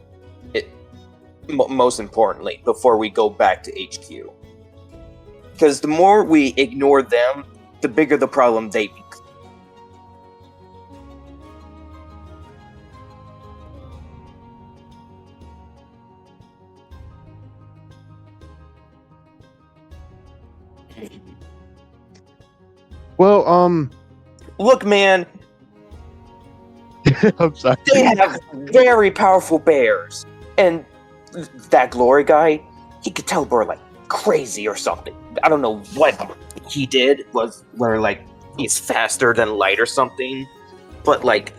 S3: most importantly, before we go back to HQ. Because the more we ignore them, the bigger the problem they become.
S2: Well,
S3: Look, man,
S2: I'm sorry.
S3: they have very powerful bears. And that glory guy, he could teleport like crazy or something. I don't know what he did, was where, like, he's faster than light or something. But, like,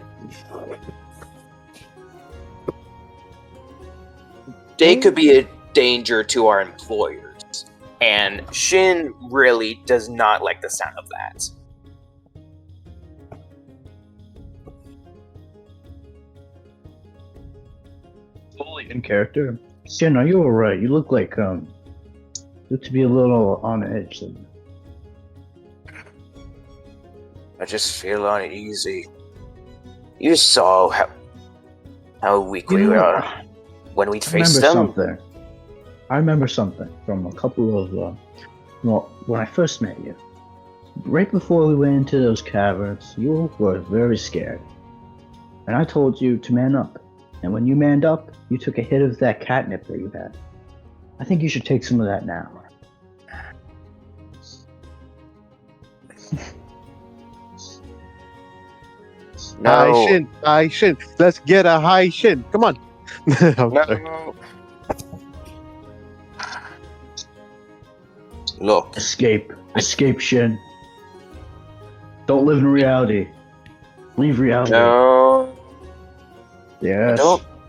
S3: they could be a danger to our employers. And Shin really does not like the sound of that.
S1: Fully in character. Shin, are you alright? You look like you look to be a little on edge.
S3: I just feel uneasy. You saw how weak we were when we faced them.
S1: I remember something from a couple of well, when I first met you. Right before we went into those caverns, you were very scared. And I told you to man up. And when you manned up, you took a hit of that catnip that you had. I think you should take some of that now.
S3: No,
S2: High shin. Let's get a high shin. Come on. I'm sorry.
S3: no. Look,
S1: Escape, Shin. Don't live in reality. Leave reality.
S3: no.
S1: Yes.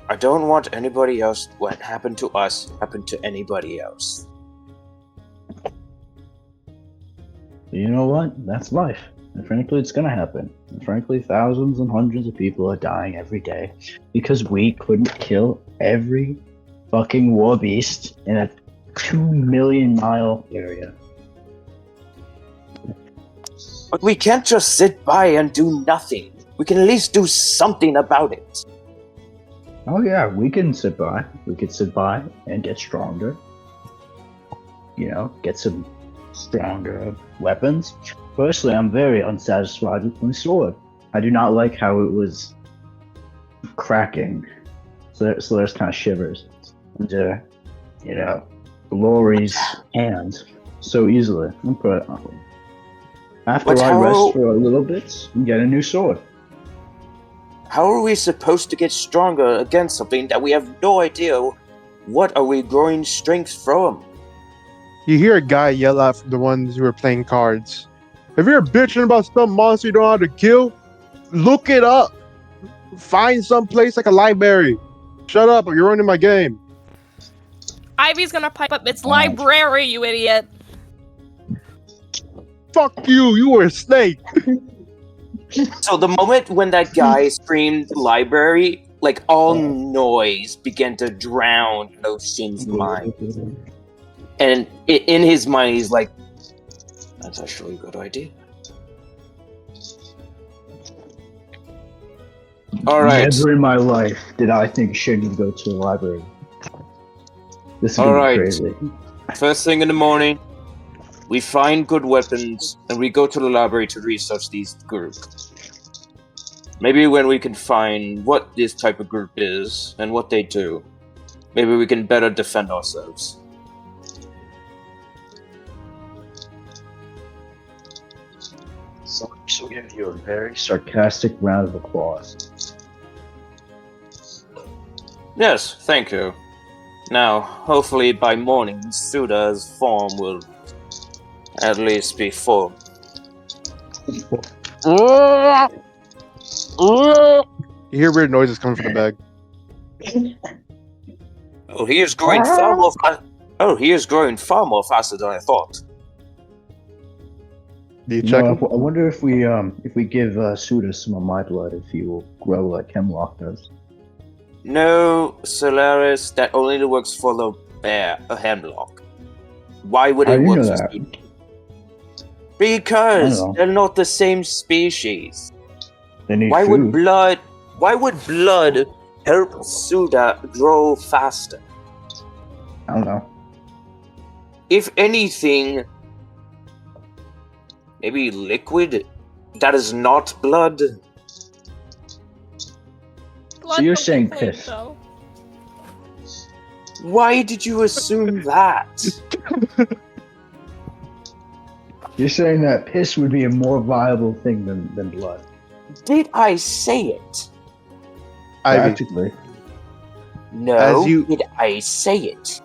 S3: I don't want anybody else. What happened to us happen to anybody else.
S1: You know what? That's life. And frankly, it's gonna happen. And frankly, thousands and hundreds of people are dying every day because we couldn't kill every fucking war beast in a 2 million mile area.
S3: But we can't just sit by and do nothing. We can at least do something about it.
S1: Oh yeah, we can sit by. We could sit by and get stronger. You know, get some stronger weapons. Personally, I'm very unsatisfied with my sword. I do not like how it was cracking. So there's kind of shivers under, you know, Glory's hands so easily. But after I rest for a little bit, we get a new sword.
S3: How are we supposed to get stronger against something that we have no idea what are we growing strength from?
S2: You hear a guy yell out from the ones who are playing cards. If you're bitching about some monster you don't know how to kill, look it up. Find some place like a library. Shut up or you're ruining my game.
S4: Ivy's gonna pipe up. It's library, you idiot.
S2: Fuck you, you were a snake.
S3: So the moment when that guy screamed library, like all noise began to drown Shin's mind. And in his mind, he's like, that's actually a good idea.
S6: All right.
S1: Never in my life did I think Shin would go to the library. This is
S6: All
S1: gonna be
S6: right.
S1: crazy.
S6: First thing in the morning, we find good weapons and we go to the library to research these groups. Maybe when we can find what this type of group is and what they do, maybe we can better defend ourselves.
S1: So we'll give you a very sarcastic round of applause.
S6: Yes, thank you. Now, hopefully by morning, Suda's form will at least be full.
S2: You hear weird noises coming from the bag.
S6: Oh, he is growing far more. He is growing far more faster than I thought.
S2: Do you
S1: You
S2: check
S1: know,
S2: him?
S1: I wonder if we give Suda some of my blood, if he will grow like Hemlock does.
S6: No, Solaris, that only works for the bear, a hemlock. Why would
S1: How
S6: it
S1: do you
S6: work
S1: know
S6: for
S1: that?
S6: Suda? Because
S1: I don't know.
S6: they're not the same species.
S1: They need
S6: Why
S1: food.
S6: would blood help Suda grow faster?
S1: I don't know.
S6: If anything, maybe liquid that is not blood.
S4: Blood
S1: you're
S4: don't
S1: saying
S4: get paid,
S1: piss.
S4: though.
S6: Why did you assume that?
S1: You're saying that piss would be a more viable thing than blood.
S6: Did I say it?
S2: Ivy,
S1: Practically.
S6: No.
S2: As you-
S6: Did I say it?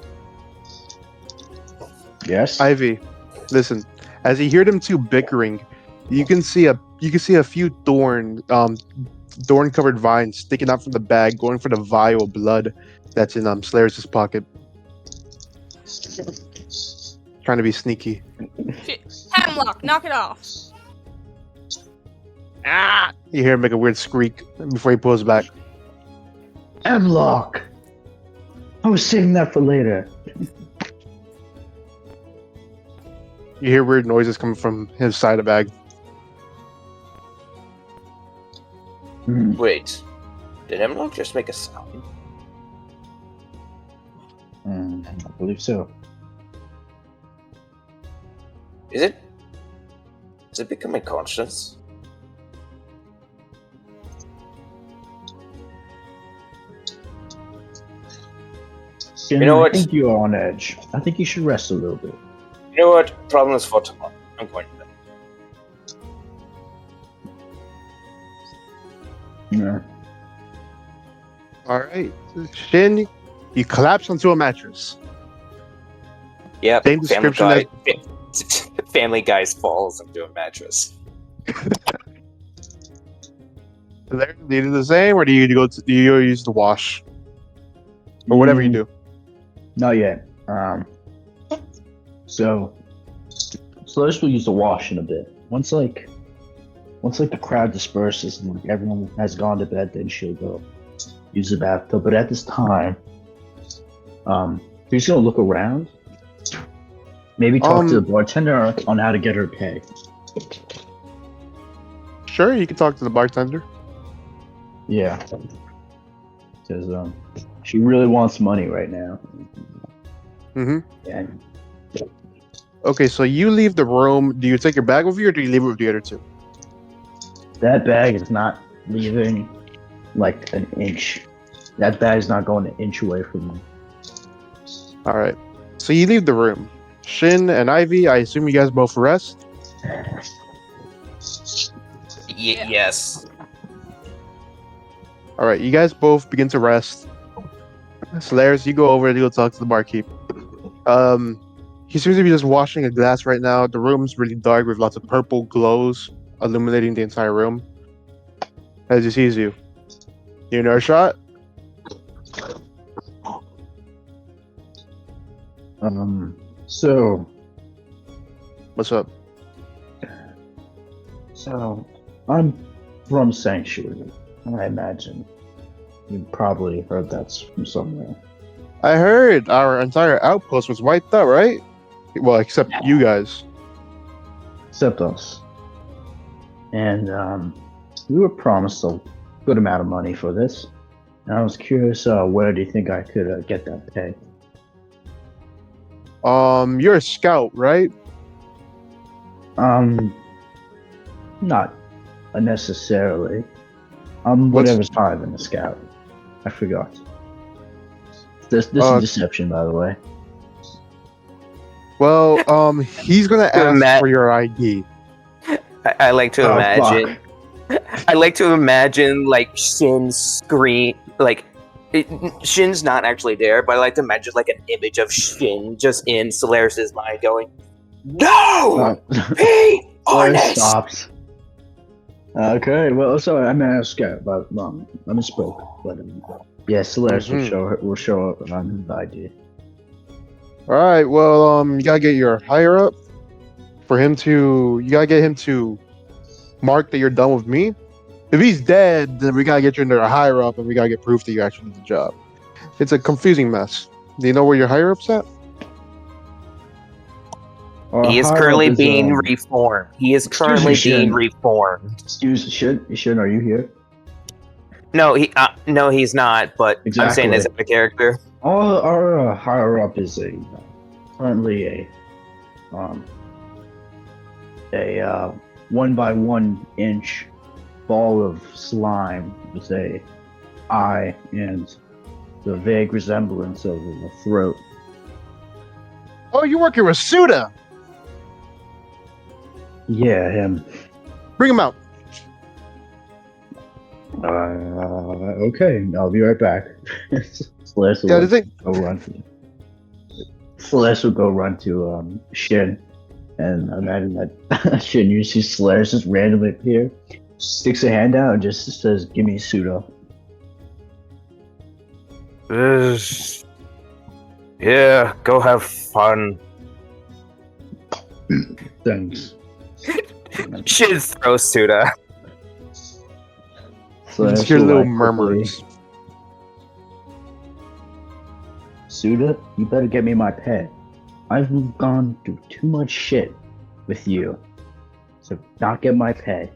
S1: Yes.
S2: Ivy, listen. As you hear them two bickering, you can see a few thorn-covered vines sticking out from the bag, going for the vial of blood that's in Slayer's pocket. Trying to be sneaky.
S4: Hemlock, knock it off.
S2: You hear him make a weird squeak before he pulls back.
S1: Hemlock! I was saving that for later.
S2: You hear weird noises coming from his side of the bag.
S6: Wait. Did Hemlock just make a sound?
S1: I believe so.
S6: Is it? Is it becoming conscious?
S1: You
S6: know what?
S1: I think you are on edge. I think you should rest a little bit.
S6: You know what? Problems for tomorrow. I'm going to bed.
S1: Yeah.
S2: All right, Shin, you collapse onto a mattress.
S6: Yep.
S2: Same description
S6: Family Guy's falls into a mattress.
S2: Do you do the same, or do you use the wash, or whatever you do?
S1: Not yet. So let's use the wash in a bit. Once the crowd disperses and everyone has gone to bed, then she'll go use the bathtub. But at this time, she's gonna look around. Maybe talk to the bartender on how to get her pay.
S2: Sure, you can talk to the bartender.
S1: Yeah. Because she really wants money right now.
S2: Mm-hmm.
S1: And
S2: Okay, so you leave the room. Do you take your bag with you, or do you leave it with the other two?
S1: that bag is not leaving like an inch. That bag is not going an inch away from me.
S2: All right. So you leave the room. Shin and Ivy, I assume you guys both rest.
S3: Yes.
S2: All right, you guys both begin to rest. Slayers, you go over to go talk to the barkeep. He seems to be just washing a glass right now. The room's really dark with lots of purple glows illuminating the entire room. As he sees you. You know a shot?
S1: So
S2: What's up?
S1: I'm from Sanctuary. I imagine you probably heard that from somewhere.
S2: I heard our entire outpost was wiped out, right? Well, except you guys.
S1: Except us. And we were promised a good amount of money for this. And I was curious, where do you think I could get that pay?
S2: You're a scout, right?
S1: Not necessarily.
S2: What's-
S1: Whatever's higher than a scout. I forgot. This is deception, by the way.
S2: Well, he's gonna ask
S3: Matt-
S2: for your ID.
S3: I like to
S1: Oh,
S3: imagine.
S1: fuck.
S3: I like to imagine like Shin's screen, like Shin's not actually there, but I like to imagine like an image of Shin just in Solaris's mind, going, "No, be honest."
S1: Stops. Okay, well, sorry, I meant a scout, but I misspoke. But yeah, Solaris will show up on his ID.
S2: All right. Well, you gotta get your higher up for him to. You gotta get him to mark that you're done with me. If he's dead, then we gotta get you into a higher up, and we gotta get proof that you actually did the job. It's a confusing mess. Do you know where your higher up's at?
S3: He is
S1: Higher
S3: currently
S1: up is,
S3: being reformed. He is
S1: excuse
S3: currently
S1: me, Shin.
S3: being reformed.
S1: Excuse Shin, are you here?
S3: No, he's not. But I'm saying this as a character.
S1: Our higher up is currently a 1 by 1 inch ball of slime with a eye and the vague resemblance of a throat.
S2: Oh, you're working with Suda.
S1: Yeah, him.
S2: Bring him out.
S1: Okay, I'll be right back. Celeste
S2: Yeah,
S1: will
S2: the thing.
S1: go run for Celeste will go run to Shin, and imagine that Shin you see Celeste just randomly appear, sticks a hand out and just says, "Give me pseudo."
S3: Yeah, go have fun.
S1: Thanks.
S3: Shin throws Suda.
S2: You just hear little murmurs.
S1: Suda, you better get me my pet. I've gone through too much shit with you. So not get my pet.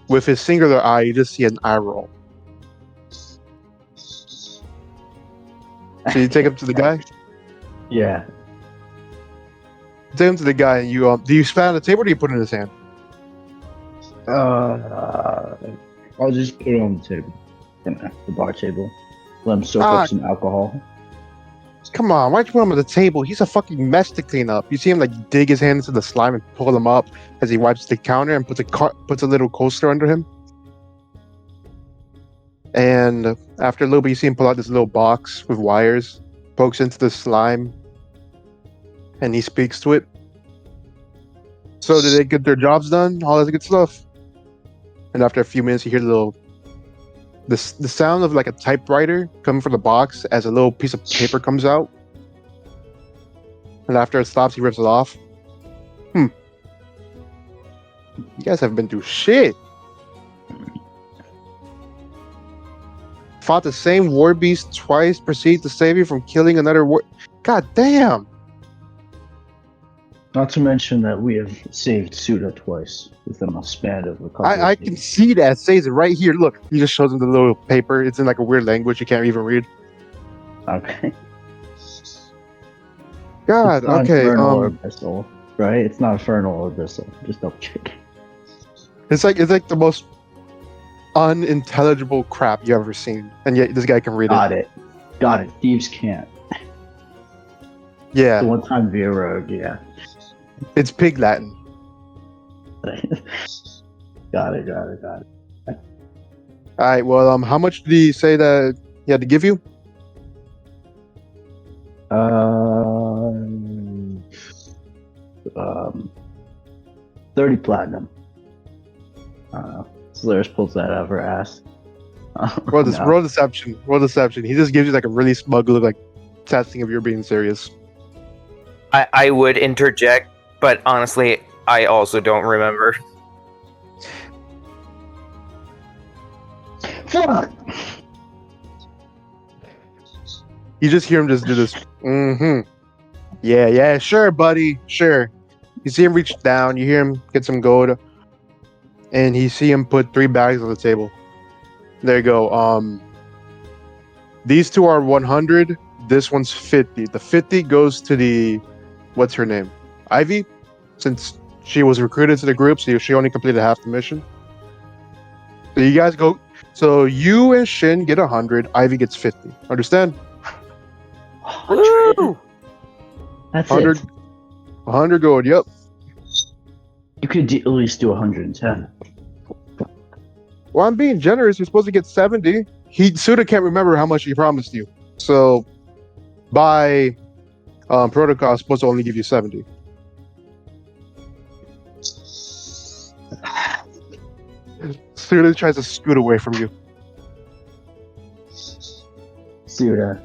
S2: With his singular eye, you just see an eye roll. So you take him to the guy?
S1: Yeah.
S2: Take him to the guy, and you do you spat on the table or do you put it in his hand?
S1: I'll just put it on the table. The bar table. Let him soak
S2: Ah.
S1: up some alcohol.
S2: Come on, why'd you put him on the table? He's a fucking mess to clean up. You see him like dig his hand into the slime and pull him up as he wipes the counter and puts a little coaster under him. And after a little bit, you see him pull out this little box with wires, pokes into the slime, and he speaks to it. So did they get their jobs done? All that good stuff. And after a few minutes, you hear the sound of like a typewriter coming from the box as a little piece of paper comes out. And after it stops, he rips it off. You guys haven't been through shit. Fought the same war beast twice, proceed to save you from killing another war. God damn!
S1: Not to mention that we have saved Suda twice within a span of a couple
S2: I
S1: of
S2: can
S1: days.
S2: see that. It says it right here. Look, he just shows him the little paper. It's in like a weird language you can't even read.
S1: Okay.
S2: God,
S1: It's not
S2: okay.
S1: Infernal or Abyssal, right? It's not Infernal or Abyssal. Just double check.
S2: It's like the most unintelligible crap you ever seen, and yet this guy can read it.
S1: Got it. Thieves can't.
S2: Yeah,
S1: The one time via rogue, yeah.
S2: it's pig Latin.
S1: Got it.
S2: All right. Well, how much did he say that he had to give you?
S1: 30 platinum. Solaris pulls that out of her ass.
S2: Roll
S1: No.
S2: roll deception. Roll deception. He just gives you like a really smug look, like testing if you're being serious.
S3: I would interject, but honestly, I also don't remember.
S1: Fuck!
S2: You just hear him just do this. Yeah, sure, buddy, sure. You see him reach down. You hear him get some gold, and you see him put 3 bags on the table. There you go. These two are 100. This one's 50. The 50 goes to the, what's her name? Ivy, since she was recruited to the group, so she only completed half the mission. So you guys go. So you and Shin get 100. Ivy gets 50. Understand?
S3: Woo!
S1: That's
S2: 100.
S1: it.
S2: 100 gold. Yep.
S1: You could at least do 110.
S2: Well, I'm being generous. You're supposed to get 70. Suda can't remember how much he promised you. So by protocol, I'm supposed to only give you 70. Suda tries to scoot away from you.
S1: Suda.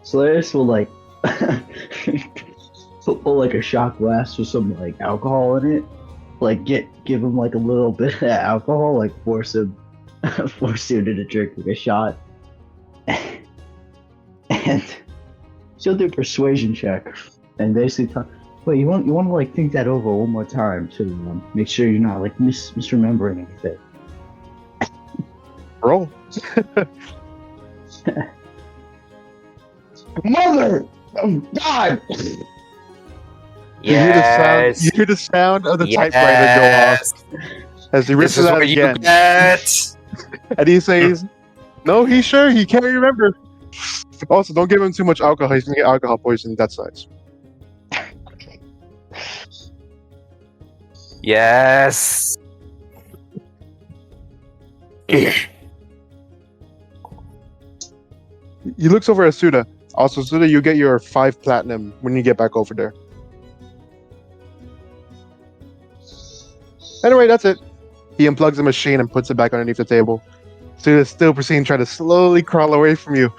S1: Solaris will like put like a shot glass with some like alcohol in it. Like give him like a little bit of alcohol, like force Suda to drink like a shot. And she'll do a persuasion check and basically talk. Wait, you want to like think that over one more time to make sure you're not like misremembering anything.
S2: Roll.
S1: Mother of God!
S3: Yes.
S2: You hear the sound of the typewriter go off as he rips
S3: This is
S2: it out
S3: what you
S2: again.
S3: get.
S2: And he says, "No, he's sure he can't remember." Also, don't give him too much alcohol. He's gonna get alcohol poisoning that size.
S3: Yes.
S2: He looks over at Suda. Also, Suda, you get your 5 platinum when you get back over there. Anyway, that's it. He unplugs the machine and puts it back underneath the table. Suda's still proceeding to try to slowly crawl away from you.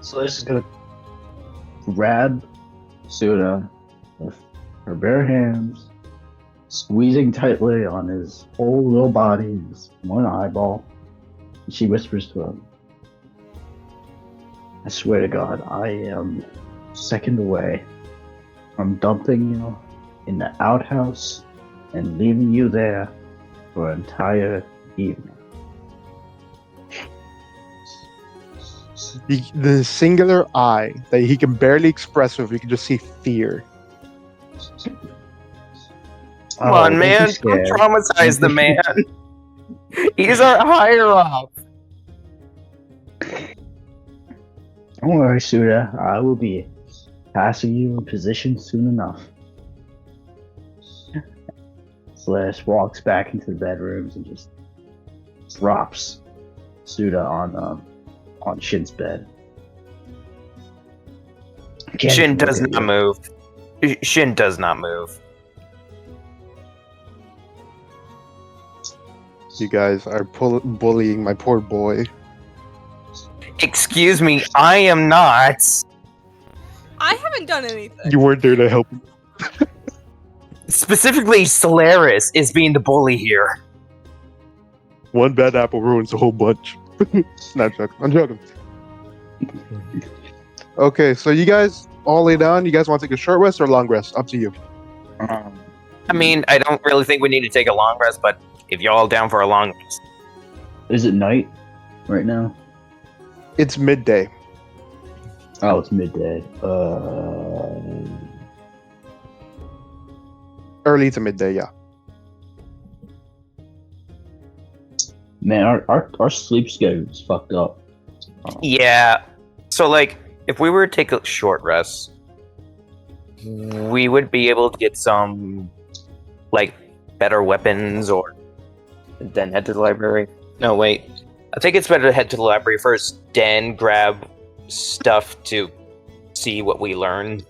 S1: So this is gonna grab Suda with her bare hands, squeezing tightly on his whole little body, his one eyeball. And she whispers to him, "I swear to God, I am a second away from dumping you in the outhouse and leaving you there for an entire evening."
S2: The singular eye that he can barely express with, you can just see fear.
S3: Come on, man. Don't traumatize the man. He's our higher up.
S1: Don't worry, Suda. I will be passing you in position soon enough. Slash walks back into the bedrooms and just drops Suda on Shin's bed.
S3: Shin does not move. Shin does not move.
S2: You guys are bullying my poor boy.
S3: Excuse me, I am not.
S4: I haven't done anything.
S2: You weren't there to help him.
S3: Specifically, Solaris is being the bully here.
S2: One bad apple ruins a whole bunch. Not joking. I'm joking. Okay, so you guys all lay down. You guys want to take a short rest or a long rest? Up to you.
S3: I mean, I don't really think we need to take a long rest, but if you're all down for a long rest.
S1: Is it night right now?
S2: It's midday.
S1: Oh, it's midday.
S2: Early to midday, yeah.
S1: Man, our sleep schedule is fucked up.
S3: Yeah. So, like, if we were to take a short rest, we would be able to get some, like, better weapons or then head to the library. No, wait. I think it's better to head to the library first, then grab stuff to see what we learn.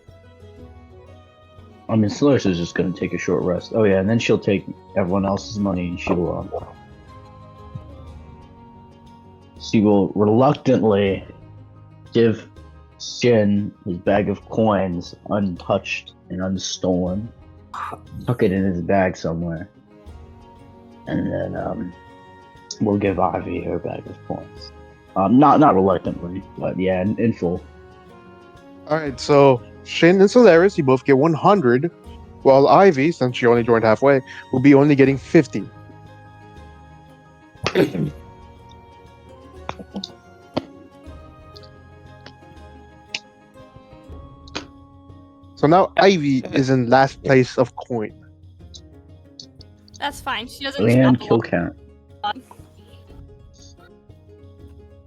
S1: I mean, Solaris is just gonna take a short rest. Oh yeah, and then she'll take everyone else's money and she will reluctantly give Shin his bag of coins untouched and unstolen, tuck it in his bag somewhere, and then we'll give Ivy her bag of coins. Not reluctantly, but yeah, in full.
S2: Alright, so Shin and Solaris, you both get 100. While Ivy, since she only joined halfway, will be only getting 50. So now Ivy is in last place of coin.
S4: That's fine. She doesn't
S1: And
S4: travel.
S1: kill count.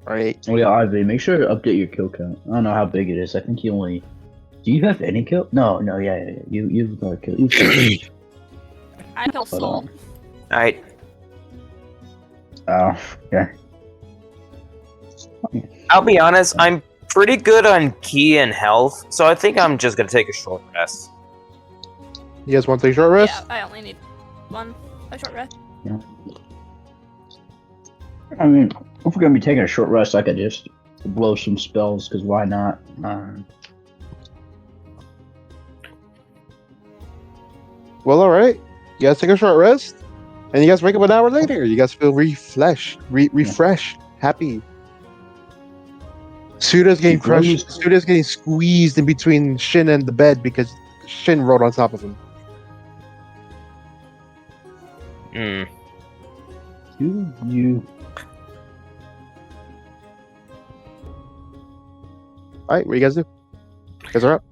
S2: Right?
S1: Oh yeah, Ivy, make sure to update your kill count. I don't know how big it is. I think you only. Do you have any kill? No, yeah. You've got a kill.
S4: I kill Soul.
S3: Alright.
S1: Oh, yeah.
S3: I'll be honest, I'm pretty good on ki and health, so I think I'm just gonna take a short rest.
S2: You guys want to take a short rest?
S4: Yeah, I only need a short rest.
S1: I mean, if we're gonna be taking a short rest, I could just blow some spells, because why not?
S2: Well, alright. You guys take a short rest, and you guys wake up an hour later. You guys feel refreshed, happy. Suda's getting crushed. Suda's getting squeezed in between Shin and the bed because Shin rolled on top of him.
S1: You.
S2: Alright, what do you guys do? You guys are up.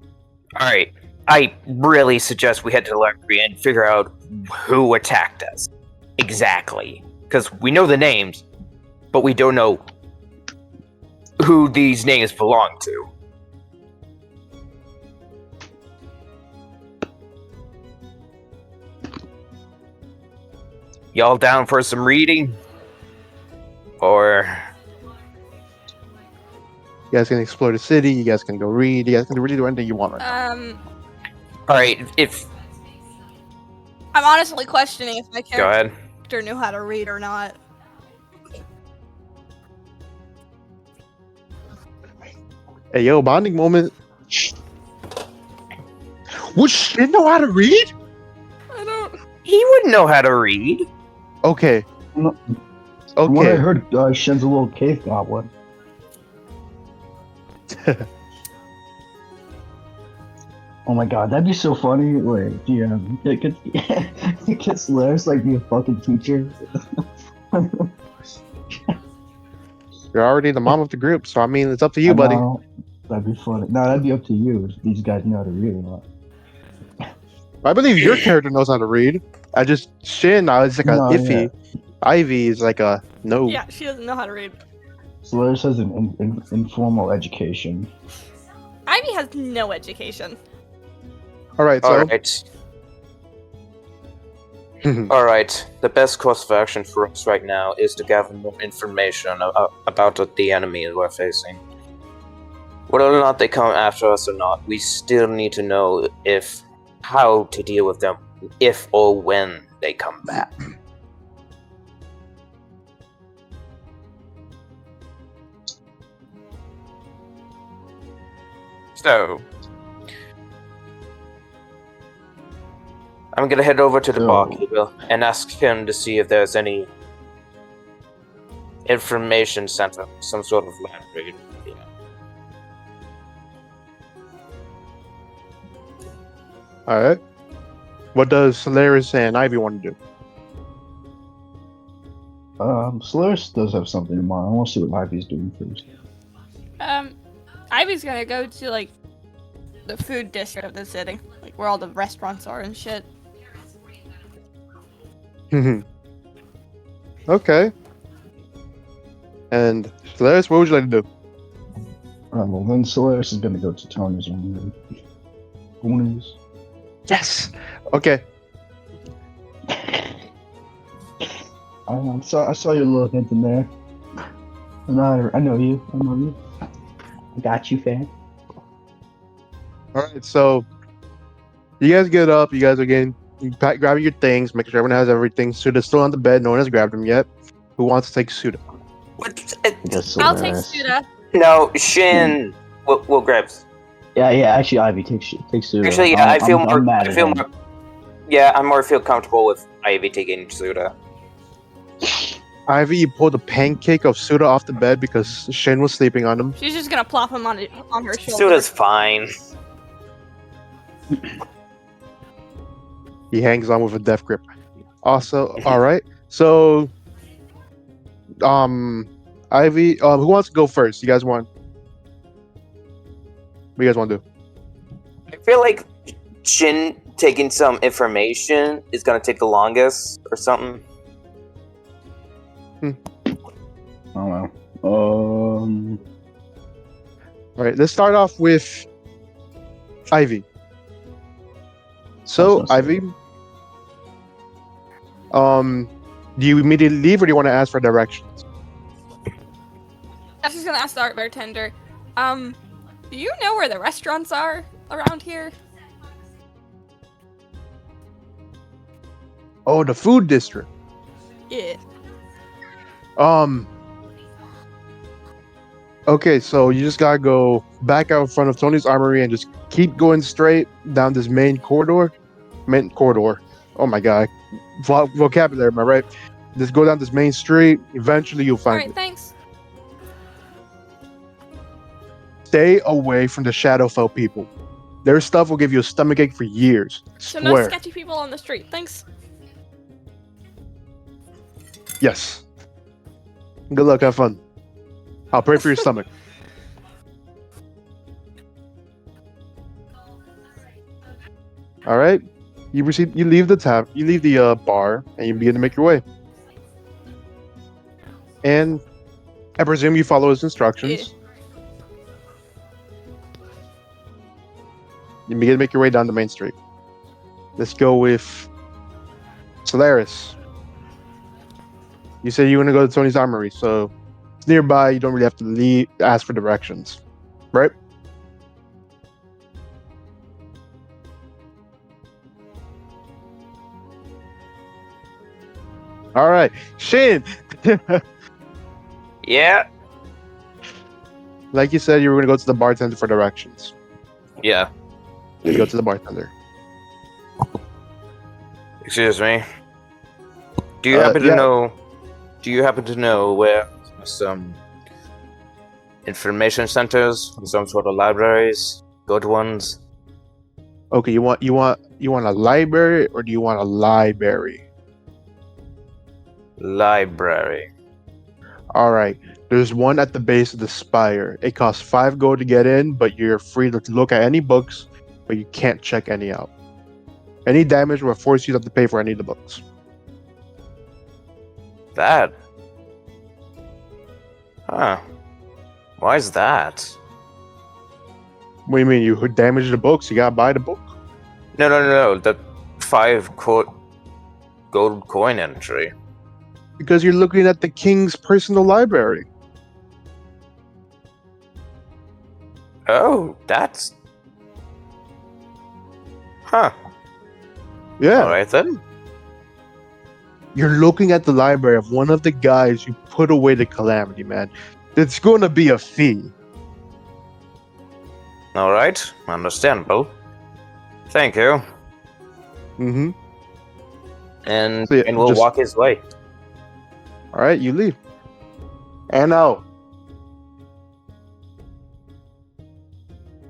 S3: Alright. I really suggest we head to the library and figure out who attacked us. Exactly. Because we know the names, but we don't know who these names belong to. Y'all down for some reading? Or...
S2: You guys can explore the city. You guys can go read. You guys can really do anything you want right now.
S3: Alright, if...
S4: I'm honestly questioning if my
S3: Go ahead.
S4: character knew how to read or not.
S2: Hey, yo, bonding moment. Would Shin know how to read?
S4: I don't.
S3: He wouldn't know how to read.
S2: Okay.
S1: No. From what I
S2: Okay.
S1: heard, Shin's a little cave goblin. Oh my god, that'd be so funny. Wait, could Solaris like be a fucking teacher?
S2: You're already the mom of the group, so I mean, it's up to you, buddy.
S1: That'd be funny. No, that'd be up to you if these guys know how to read or not.
S2: I believe your character knows how to read. I just Shin, I was like a iffy. Yeah. Ivy is like a no.
S4: Yeah, she doesn't know how to read.
S1: Solaris has an informal education.
S4: Ivy has no education.
S2: All right, so.
S3: Alright. Alright, the best course of action for us right now is to gather more information about the enemy we're facing. Whether or not they come after us or not, we still need to know how to deal with them, if or when they come back. So, I'm gonna head over to the barkeeper and ask him to see if there's any information center, some sort of library. Yeah.
S2: All right. What does Solaris and Ivy want to do?
S1: Solaris does have something in mind. I want to see what Ivy's doing first.
S4: Ivy's gonna go to like the food district of the city, like where all the restaurants are and shit.
S2: Okay. And Solaris, what would you like to do?
S1: Well, then Solaris is gonna go to Tony's room. Tony's.
S2: Yes. Okay.
S1: I saw your little hint in there. I know you. I got you, fam.
S2: All right. So you guys get up. You guys are grabbing your things, making sure everyone has everything. Suda's still on the bed. No one has grabbed him yet. Who wants to take Suda?
S4: I'll take Suda.
S3: No, Shin will grab.
S1: Yeah. Actually, Ivy takes Suda.
S3: Actually, yeah, I feel more comfortable with Ivy taking Suda.
S2: Ivy, you pulled a pancake of Suda off the bed because Shin was sleeping on him.
S4: She's just gonna plop him on her shoulder.
S3: Suda's fine.
S2: He hangs on with a death grip. Also, all right. So, Ivy, who wants to go first? You guys want? What do you guys want to do?
S3: I feel like Shin taking some information is gonna take the longest or something.
S1: I don't know.
S2: All right, let's start off with Ivy. So,
S1: Sounds
S2: Ivy, do you immediately leave or do you want to ask for directions?
S4: I was just gonna ask the art bartender. Do you know where the restaurants are around here?
S2: Oh, the food district.
S4: Yeah.
S2: Okay, so you just gotta go back out in front of Tony's Armory and just keep going straight down this main corridor. Oh my god, vocabulary, am I right? Just go down this main street. Eventually, you'll find
S4: Alright,
S2: it.
S4: thanks.
S2: Stay away from the Shadowfell people. Their stuff will give you a stomachache for years.
S4: So no
S2: Swear.
S4: sketchy people on the street. Thanks.
S2: Yes. Good luck. Have fun. I'll pray for your stomach. All right. You leave the bar, and you begin to make your way. And I presume you follow his instructions. You begin to make your way down the main street. Let's go with Solaris. You said you want to go to Tony's Armory, so it's nearby. You don't really have to ask for directions, right? All right, Shane.
S3: Yeah.
S2: Like you said, you were going to go to the bartender for directions.
S3: Yeah.
S2: You go to the bartender.
S3: Excuse me. Do you happen to
S2: yeah.
S3: know? Do you happen to know where some information centers, some sort of libraries, good ones?
S2: Okay, you want a library or do you want a library?
S3: Library.
S2: All right. There's one at the base of the spire. It costs 5 gold to get in, but you're free to look at any books, but you can't check any out. Any damage will force you to have to pay for any of the books.
S3: That. Huh. Why is that?
S2: What do you mean? You damage the books? You gotta buy the book?
S3: No. The 5 gold coin entry.
S2: Because you're looking at the king's personal library.
S3: Oh, that's. Huh.
S2: Yeah.
S3: Alright then.
S2: You're looking at the library of one of the guys who put away the calamity, man. It's gonna be a fee.
S3: Alright, understandable. Thank you.
S2: Mm-hmm.
S3: And
S2: So, yeah,
S3: and we'll
S2: just-
S3: walk his way.
S2: All right, you leave. Anno.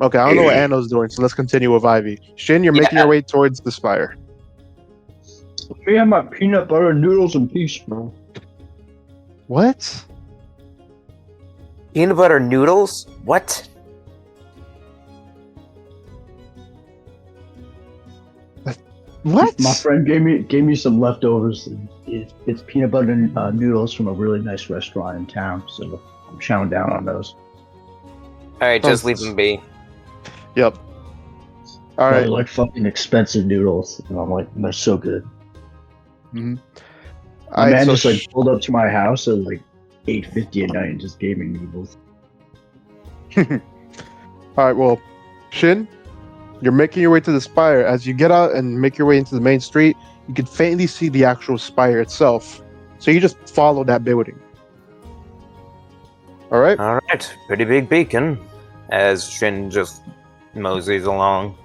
S2: Okay, I don't know what Anno's doing, so let's continue with Ivy. Shin, you're making your way towards the spire.
S1: Me and my peanut butter noodles in peace, bro.
S2: What?
S3: Peanut butter noodles? What?
S2: What?
S1: My friend gave me some leftovers. It's peanut butter noodles from a really nice restaurant in town, so I'm chowing down on those.
S3: Alright, just leave him be.
S2: Yep. All
S1: They're
S2: right.
S1: like fucking expensive noodles, and I'm like, they're so good.
S2: Mm-hmm.
S1: My man just like pulled up to my house at like 8:50 at night and just gave me noodles.
S2: All right. Well, Shin, you're making your way to the spire. As you get out and make your way into the main street, you can faintly see the actual spire itself. So you just follow that building. All right.
S3: Alright, pretty big beacon. As Shin just moseys along.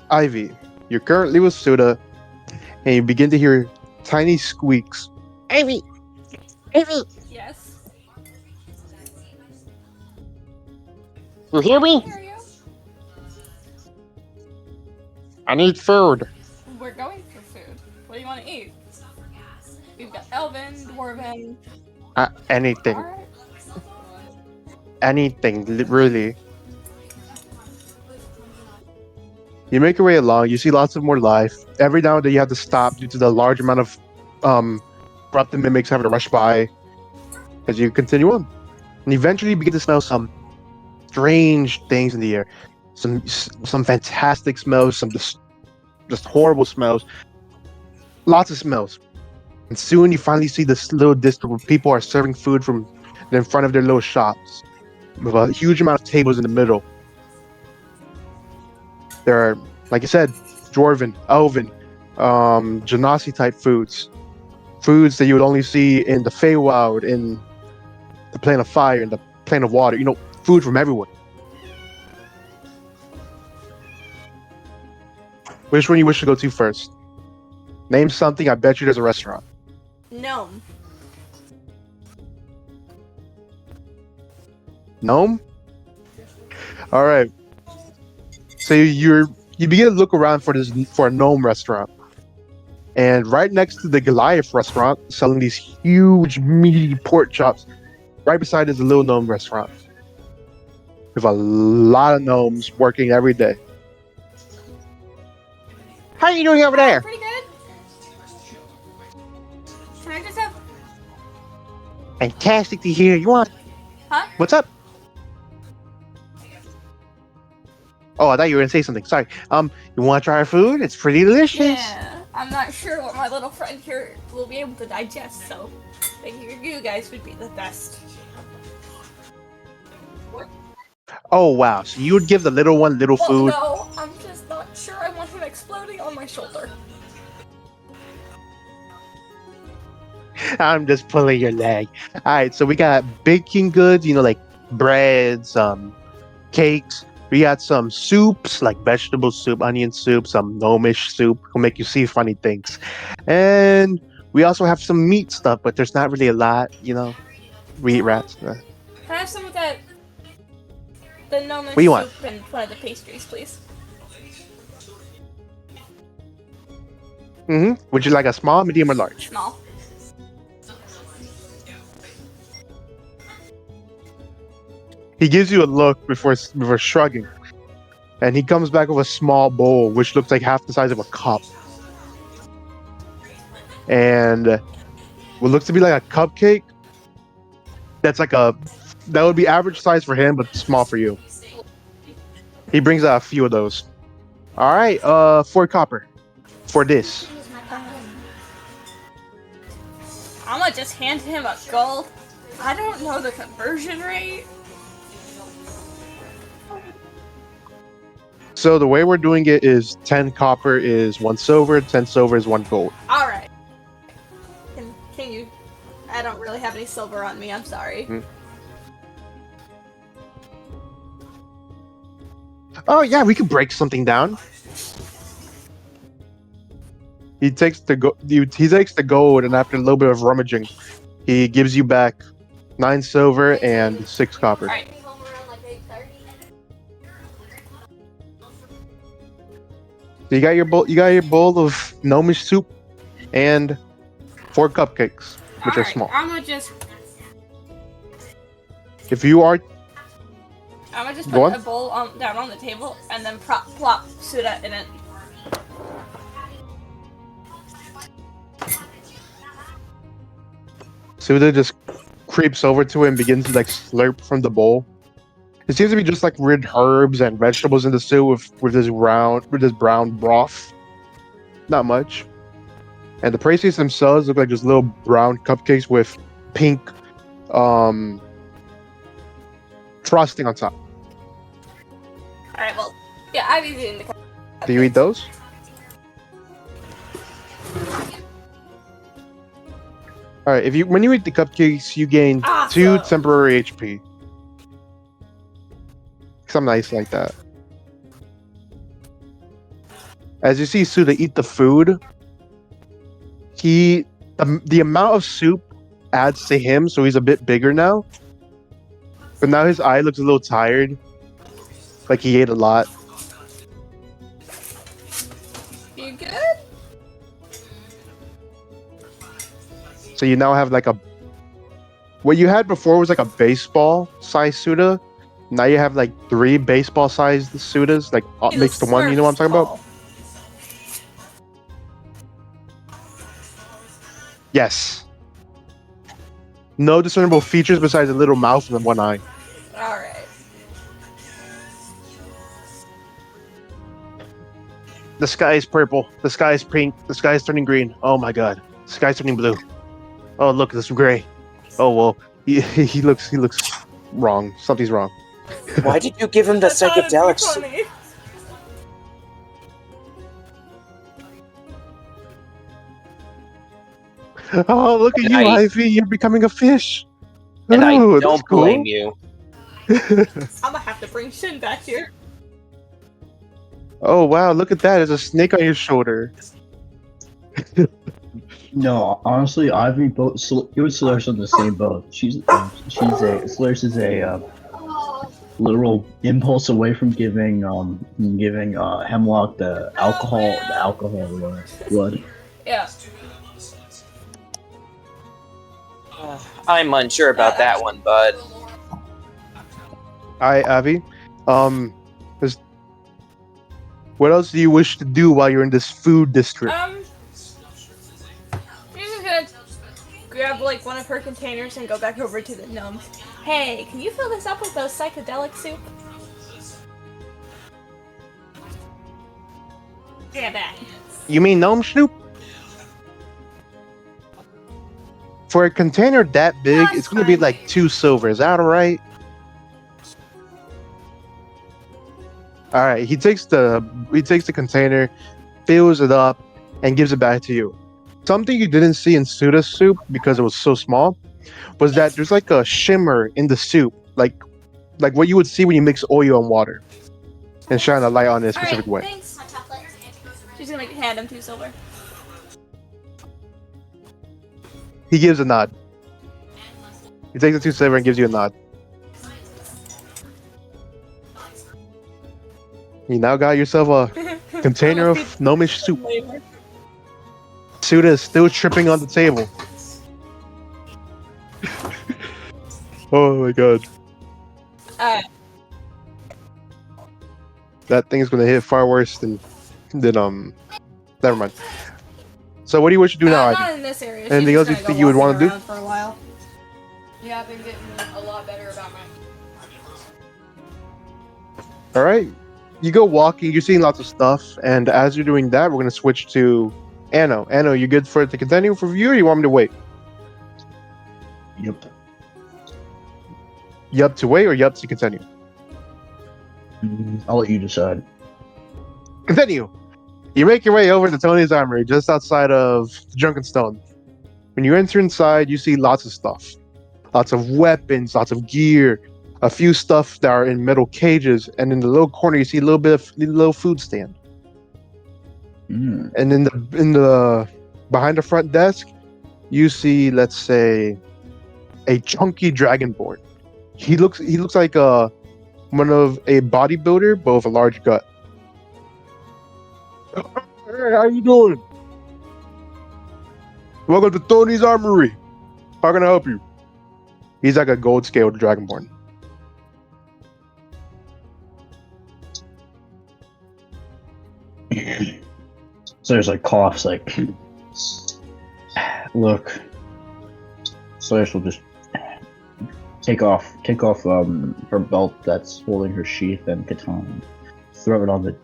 S2: Ivy, you're currently with Suda, and you begin to hear tiny squeaks. Ivy! Ivy!
S4: Yes.
S2: You hear me?
S4: Hear you?
S2: I need food.
S4: we're going for food. What do you want to eat? We've got Elven, Dwarven.
S2: Anything.
S4: Alright.
S2: Anything, really. You make your way along, you see lots of more life. Every now and then you have to stop due to the large amount of corrupted mimics having to rush by as you continue on. And eventually you begin to smell some strange things in the air. Some fantastic smells, some just horrible smells. Lots of smells. And soon you finally see this little district where people are serving food from in front of their little shops, with a huge amount of tables in the middle. There are, like I said, Dwarven, Elven, Genasi type foods. Foods that you would only see in the Feywild, in the Plane of Fire, in the Plane of Water. You know, food from everywhere. Which one you wish to go to first? Name something, I bet you there's a restaurant.
S4: Gnome.
S2: Gnome? Alright. So you begin to look around for a gnome restaurant. And right next to the Goliath restaurant, selling these huge meaty pork chops, right beside is a little gnome restaurant. With a lot of gnomes working every day. How are you doing over there?
S4: Pretty good. Can I just have...
S2: Fantastic to hear. You want?
S4: Huh?
S2: What's up? Oh, I thought you were gonna say something. Sorry. You want to try our food? It's pretty delicious.
S4: Yeah. I'm not sure what my little friend here will be able to digest, so I figured you guys would be the best.
S2: Oh wow! So you would give the little one little
S4: Well,
S2: food?
S4: no, I'm just not sure I want him exploding on my shoulder.
S2: I'm just pulling your leg. All right. So we got baking goods. You know, like breads, cakes. We got some soups, like vegetable soup, onion soup, some gnomish soup. Will make you see funny things. And we also have some meat stuff, but there's not really a lot. You know, we eat rats.
S4: Can I have some of that? The gnomish
S2: What do you want?
S4: soup and one of the pastries, please.
S2: Would you like a small, medium, or large?
S4: Small.
S2: He gives you a look before shrugging, and he comes back with a small bowl, which looks like half the size of a cup, and what looks to be like a cupcake. That would be average size for him, but small for you. He brings out a few of those. All right, 4 copper for this.
S4: I'm gonna just hand him a gold. I don't know the conversion rate.
S2: So the way we're doing it is 10 copper is 1 silver, 10 silver is 1 gold.
S4: Alright. Can you... I don't really have any silver on me, I'm sorry.
S2: Oh yeah, we could break something down. He takes the gold, and after a little bit of rummaging, he gives you back 9 silver and 6 copper.
S4: Alright.
S2: So you got your bowl of gnomish soup and 4 cupcakes, which are small.
S4: I'm gonna just
S2: Go on.
S4: put a bowl down on the table and then plop Suda in it.
S2: Suda just creeps over to it and begins to like slurp from the bowl. It seems to be just like weird herbs and vegetables in the soup with this brown broth. Not much. And the pastries themselves look like just little brown cupcakes with pink frosting on top.
S4: Alright, well, yeah, I've eaten the cupcakes.
S2: Do you eat those? Alright, when you eat the cupcakes, you gain 2
S4: Awesome.
S2: temporary HP. Something nice like that. As you see Suda eat the food, the amount of soup adds to him, so he's a bit bigger now. But now his eye looks a little tired, like he ate a lot.
S4: You good?
S2: So you now have like a. What you had before was like a baseball-sized Suda. Now you have like 3 baseball-sized Sudas, like
S4: He's a
S2: mixed to one. You know what I'm talking about?
S4: Smurf
S2: Yes. No discernible features besides a little mouth and 1 eye.
S4: All right.
S2: The sky is purple. The sky is pink. The sky is turning green. Oh my god. The sky is turning blue. Oh look, this gray. Oh well, he looks wrong. Something's wrong.
S3: Why did you give him the psychedelic soup?
S4: Funny.
S2: Oh look at
S3: And
S2: you,
S3: I-
S2: Ivy. You're becoming a fish.
S3: And I
S2: Oh, that's
S3: don't
S2: cool.
S3: blame you.
S4: I'm gonna have to bring Shin back here.
S2: Oh wow, look at that. There's a snake on your shoulder.
S1: No, honestly, Ivy both. You and Solaris on the same boat. Solaris is a literal impulse away from giving Hemlock the alcohol blood.
S4: Yeah.
S3: I'm unsure about that one, bud.
S2: Alright, Ivy. What else do you wish to do while you're in this food district?
S4: She's just gonna grab like one of her containers and go back over to the gnomes. Hey, can you fill this up with those psychedelic soup? Yeah, that.
S2: You mean gnome snoop? For a container that big,
S4: That's
S2: it's gonna be
S4: fine.
S2: like 2 silver. Is that alright? Alright, he takes the container, fills it up, and gives it back to you. Something you didn't see in Suda's soup because it was so small was that there's like a shimmer in the soup, like what you would see when you mix oil and water and shine a light on it a specific way.
S4: Thanks. She's gonna hand him 2 silver.
S2: He gives a nod. He takes the 2 silver and gives you a nod. You now got yourself a container of gnomish soup. Suda is still tripping on the table. Oh my god. That thing is gonna hit far worse than never mind. So what do you wish to do now, Ivy?
S4: Not in this area.
S2: Anything
S4: She's
S2: else
S4: just
S2: you
S4: gonna
S2: think
S4: go
S2: you would
S4: walking
S2: wanna do?
S4: around for a while.
S5: Yeah, I've been getting a lot better about my.
S2: Alright. You go walking, you're seeing lots of stuff, and as you're doing that, we're gonna switch to Anno. Anno, you good for it to continue for review, or you want me to wait?
S1: Yep.
S2: You up to wait or you up to continue?
S1: I'll let you decide.
S2: Continue. You make your way over to Tony's Armory, just outside of the Drunken Stone. When you enter inside, you see lots of stuff. Lots of weapons, lots of gear, a few stuff that are in metal cages, and in the little corner you see a little bit of little food stand.
S1: Mm.
S2: And in the behind the front desk, you see, let's say, a chunky dragonborn. He looks like one of a bodybuilder, but with a large gut. Hey, how you doing? Welcome to Tony's Armory. How can I help you? He's like a gold scaled dragonborn.
S1: So there's like coughs, like, look. Solaris will just take off her belt that's holding her sheath and katana, throw it on the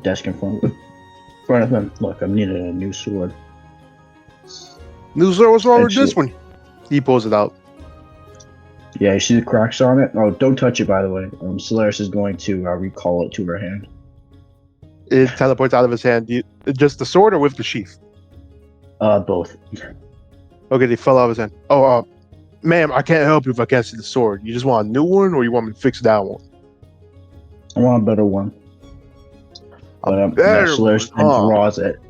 S1: desk in front of him. Look, I'm needing a new sword.
S2: New sword, what's wrong with
S1: And
S2: this
S1: she-
S2: one? He pulls it out.
S1: Yeah, you see the cracks on it? Oh, don't touch it, by the way. Solaris is going to recall it to her hand.
S2: It teleports out of his hand. Just the sword or with the sheath?
S1: Both.
S2: Okay, they fell out of his hand. Oh, ma'am, I can't help you if I can't see the sword. You just want a new one, or you want me to fix that one?
S1: I want a better one. But
S2: better
S1: Solaris
S2: one, huh?
S1: draws it,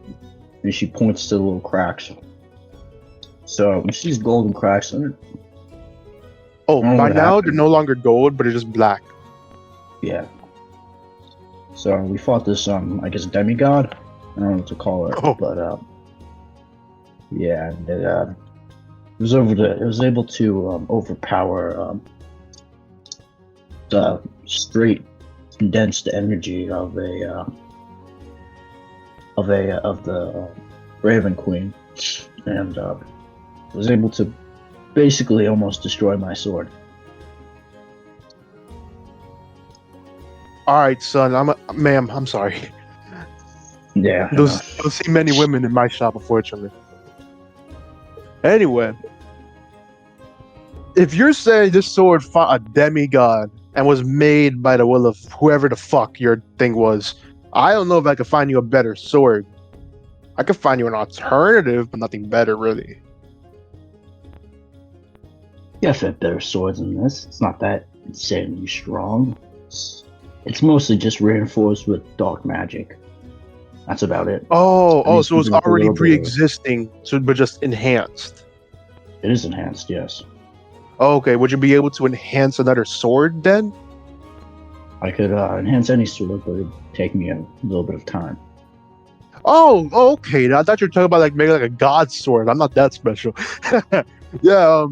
S1: and she points to the little cracks. So you see these golden cracks in it.
S2: Oh,
S1: I don't know
S2: by
S1: what
S2: now
S1: happened.
S2: they're no longer gold, but they're just black.
S1: Yeah. So we fought this I guess demigod. I don't know what to call her,
S2: Oh.
S1: but Yeah, and it was it was able to overpower the straight condensed energy of the Raven Queen, and was able to basically almost destroy my sword.
S2: All right, son. Ma'am. I'm sorry.
S1: Yeah, I
S2: Don't
S1: know.
S2: see many women in my shop, unfortunately. Anyway, if you're saying this sword fought a demigod and was made by the will of whoever the fuck your thing was, I don't know if I could find you a better sword. I could find you an alternative, but nothing better, really.
S1: Yeah, I've had better swords than this. It's not that insanely strong. It's mostly just reinforced with dark magic. That's about it.
S2: Oh, so it was
S1: Like a
S2: already
S1: little bit of-
S2: pre-existing, but just enhanced.
S1: It is enhanced, yes.
S2: Okay, would you be able to enhance another sword then?
S1: I could enhance any sword, but it'd take me a little bit of time.
S2: Oh, okay. I thought you were talking about like making like a god sword. I'm not that special. Yeah.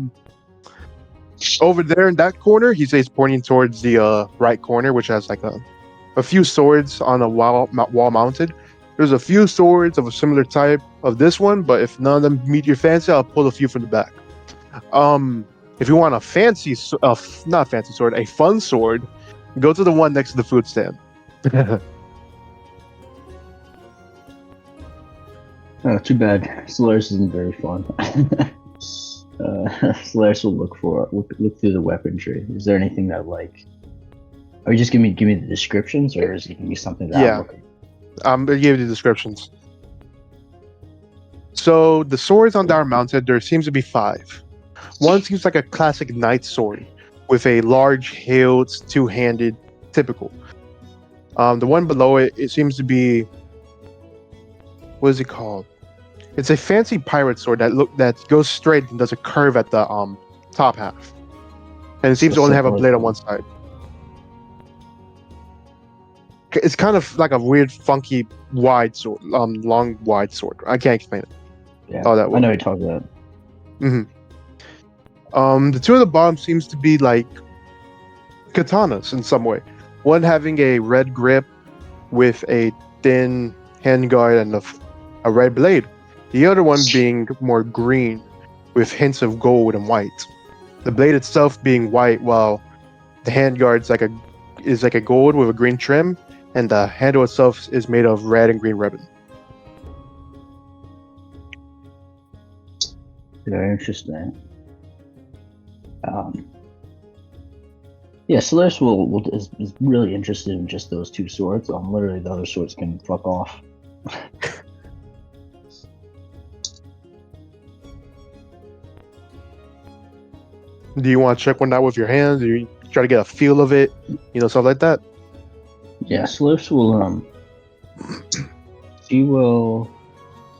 S2: Over there in that corner, he says, pointing towards the right corner, which has like a few swords on a wall mounted. There's a few swords of a similar type of this one, but if none of them meet your fancy, I'll pull a few from the back. If you want a fancy, not fancy sword, a fun sword, go to the one next to the food stand.
S1: Oh, too bad. Solaris isn't very fun. Solaris will look through the weaponry. Is there anything that like? Are you just give me the descriptions, or is it giving me something that
S2: Yeah.
S1: I'm looking?
S2: I gave you the descriptions. So the swords on that are mounted, there seems to be 5. One seems like a classic knight sword with a large hilt, two-handed, typical. The one below it seems to be, what is it called? It's a fancy pirate sword that goes straight and does a curve at the top half, and it seems to only have a blade on one side. It's kind of like a weird, funky, wide sword, long, wide sword. I can't explain it.
S1: Yeah,
S2: Oh, that
S1: I
S2: one.
S1: know you're talking about.
S2: The two at the bottom seems to be like katanas in some way. One having a red grip with a thin handguard and a red blade. The other one being more green with hints of gold and white. The blade itself being white, while the handguard's is like a gold with a green trim, and the handle itself is made of red and green ribbon.
S1: Very interesting. Yeah, Solaris is really interested in just those 2 swords. Literally, the other swords can fuck off.
S2: Do you want to check one out with your hands? Do you try to get a feel of it? Stuff like that?
S1: Yeah, Solaris will she will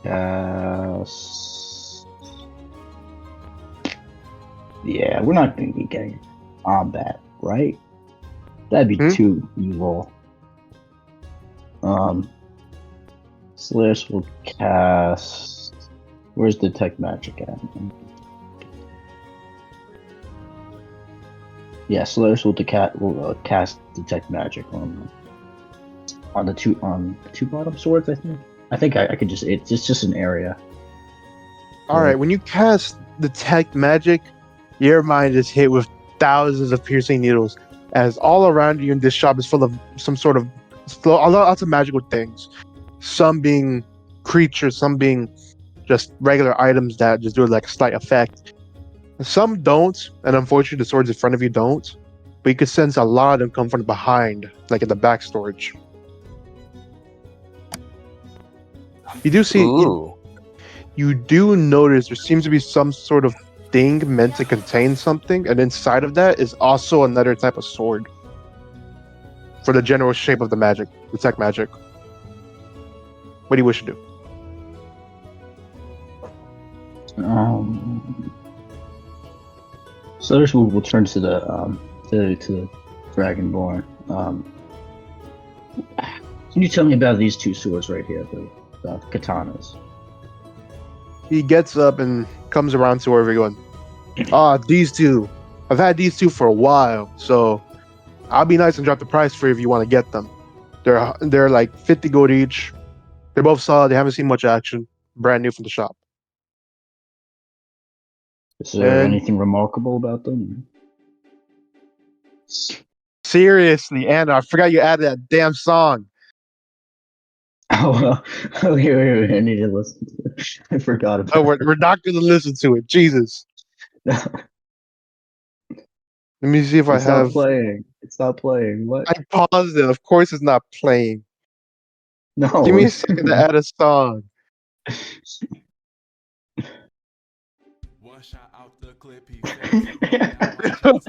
S1: cast. Yeah, we're not going to be getting combat, right? That'd be too evil. Solaris will cast. Where's Detect Magic at? Yeah, Solaris will cast Detect Magic on the two bottom swords. I think I could just. It's just an area.
S2: All right. When you cast Detect Magic, your mind is hit with thousands of piercing needles, as all around you in this shop is full of some sort of lots of magical things. Some being creatures, some being just regular items that just do like a slight effect. Some don't, and unfortunately the swords in front of you don't. But you could sense a lot of them come from behind, like in the back storage. You do see. You do notice there seems to be some sort of thing meant to contain something, and inside of that is also another type of sword for the general shape of the magic, Detect Magic. What do you wish to do?
S1: Solaris will turn to the Dragonborn. Can you tell me about these 2 swords right here, the katanas?
S2: He gets up and comes around to everyone. These two. I've had these two for a while, so I'll be nice and drop the price for you if you want to get them. They're like 50 gold each. They're both solid. They haven't seen much action. Brand new from the shop.
S1: Is there
S2: And
S1: anything remarkable about them?
S2: seriously, Anna, I forgot you added that damn song.
S1: Oh, wait, I need to listen to it. I forgot about
S2: Oh, we're not going to listen to it. Jesus.
S1: it.
S2: Let me see if I
S1: It's not
S2: have.
S1: playing. It's not playing. What?
S2: I paused it. Of course, it's not playing.
S1: No.
S2: Give me a second to add a song.
S8: One shot out the clip, he fell.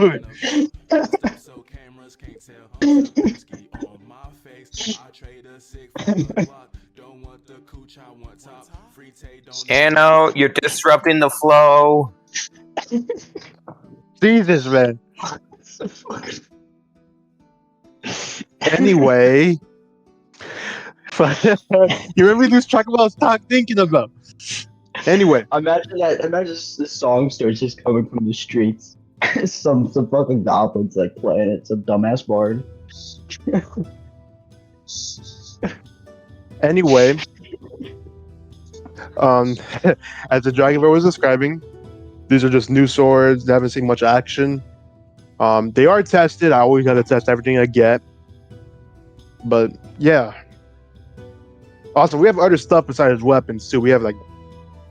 S8: So cameras can't tell. Whiskey on my face. I trade a sick for the block. Don't want the cooch, I want top. Free tay don't.
S3: Anno, you're disrupting the flow.
S2: Jesus, man. Anyway, you remember this track I was thinking about? Anyway,
S1: Imagine that. Imagine this song starts just coming from the streets. some fucking goblins like playing it. Some dumbass bard.
S2: anyway, as the Dragonbear was describing, these are just new swords. They haven't seen much action. They are tested. I always gotta test everything I get. But yeah. Also, we have other stuff besides weapons too. We have like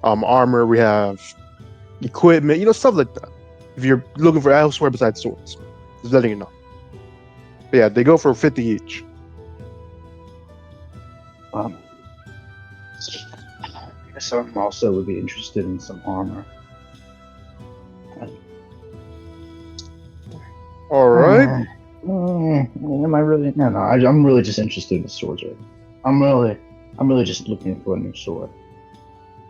S2: armor. We have equipment. Stuff like that. If you're looking for elsewhere besides swords, just letting you know. But yeah, they go for 50 each.
S1: I guess I also would be interested in some armor.
S2: All right.
S1: Am I really? No. I'm really just interested in the swords right now. I'm really just looking for a new sword.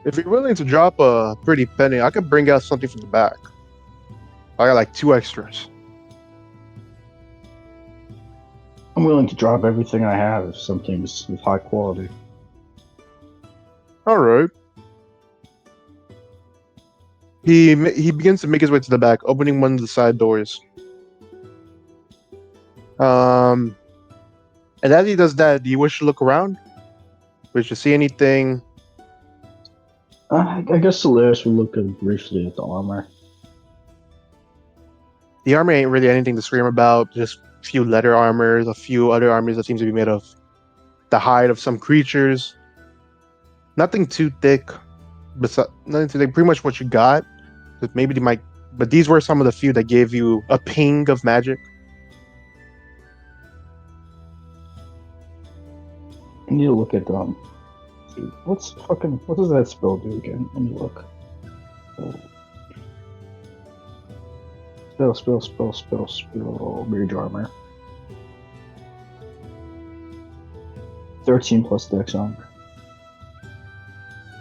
S2: If you're willing to drop a pretty penny, I could bring out something from the back. I got like 2 extras.
S1: I'm willing to drop everything I have if something's with high quality.
S2: All right. He begins to make his way to the back, opening one of the side doors. And as he does that, do you wish to look around? Wish to see anything?
S1: I guess Solaris will look briefly at the armor.
S2: The armor ain't really anything to scream about. Just a few leather armors, a few other armors that seem to be made of the hide of some creatures. Nothing too thick. Nothing too thick. Pretty much what you got. But maybe they might. But these were some of the few that gave you a ping of magic.
S1: I need to look at them. What does that spell do again? Let me look. Spell. Mage armor. 13 plus dex armor.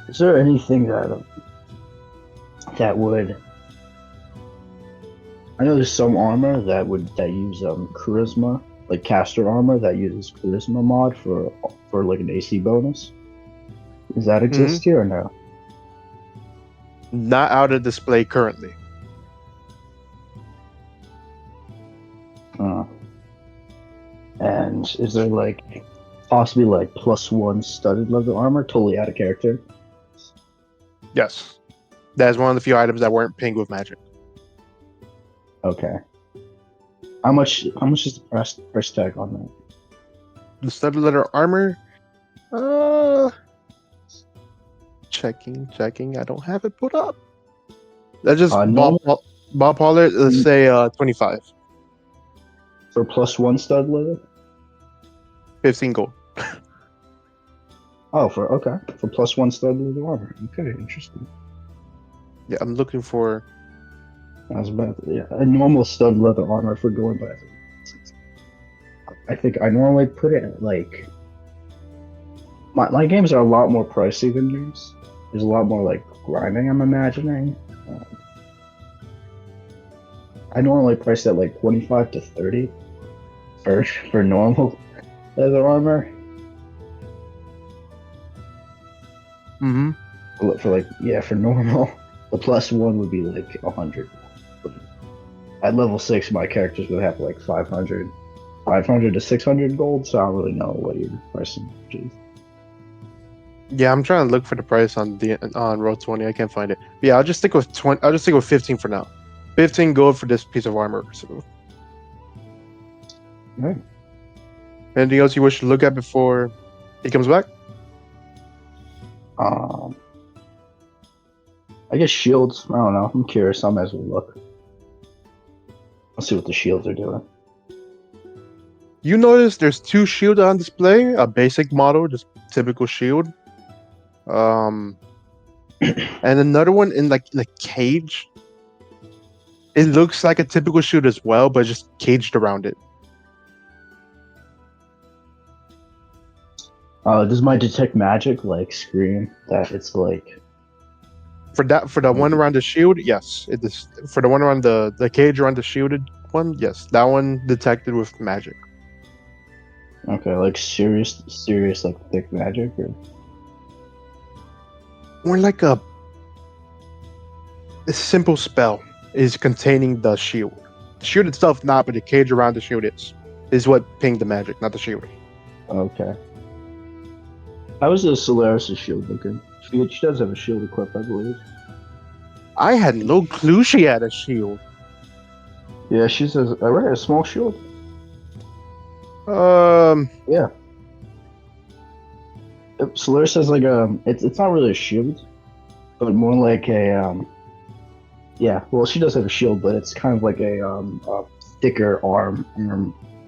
S1: Is there anything that would? I know there's some armor that use charisma, like caster armor that uses charisma mod for like an AC bonus. Does that exist here or no?
S2: Not out of display currently.
S1: And is there like possibly like +1 studded leather armor? Totally out of character.
S2: Yes. That is one of the few items that weren't pinged with magic.
S1: Okay. How much is the price tag on that?
S2: The studded leather armor? Checking. I don't have it put up. That's just Bob Pollard. Let's say 25.
S1: For +1 stud leather?
S2: 15 gold.
S1: Oh, for +1 stud leather armor. Okay, interesting.
S2: Yeah, I'm looking for.
S1: I was about a normal stud leather armor for going by. I think I normally put it at like. My games are a lot more pricey than yours. There's a lot more like grinding. I'm imagining. I normally price at like 25 to 30 for normal leather armor.
S2: Mm-hmm.
S1: For like, yeah, for normal, the +1 would be like 100. At level 6, my characters would have like 500 to 600 gold, so I don't really know what your pricing is.
S2: Yeah, I'm trying to look for the price on Roll20. I can't find it. But yeah, I'll just stick with 20. I'll just stick with 15 for now. 15 gold for this piece of armor. So,
S1: Alright.
S2: anything else you wish to look at before he comes back?
S1: I guess shields. I don't know. I'm curious. I might as well look. Let's see what the shields are doing.
S2: You notice there's 2 shields on display. A basic model, just typical shield. And another one in like the cage. It looks like a typical shield as well, but just caged around it.
S1: Does my detect magic like scream that it's like
S2: For the one around the shield, yes. It is for the one around the cage around the shielded one, yes. That one detected with magic.
S1: okay, like serious like thick magic or
S2: More like a simple spell is containing the shield. The shield itself not, but the cage around the shield is what pinged the magic, not the shield.
S1: okay. How is the Solaris' shield looking? She does have a shield equipped, I believe.
S2: I had no clue she had a shield.
S1: Yeah, she says a small shield.
S2: Yeah.
S1: Solaris has like it's not really a shield, but more like a yeah. Well, she does have a shield, but it's kind of like a thicker arm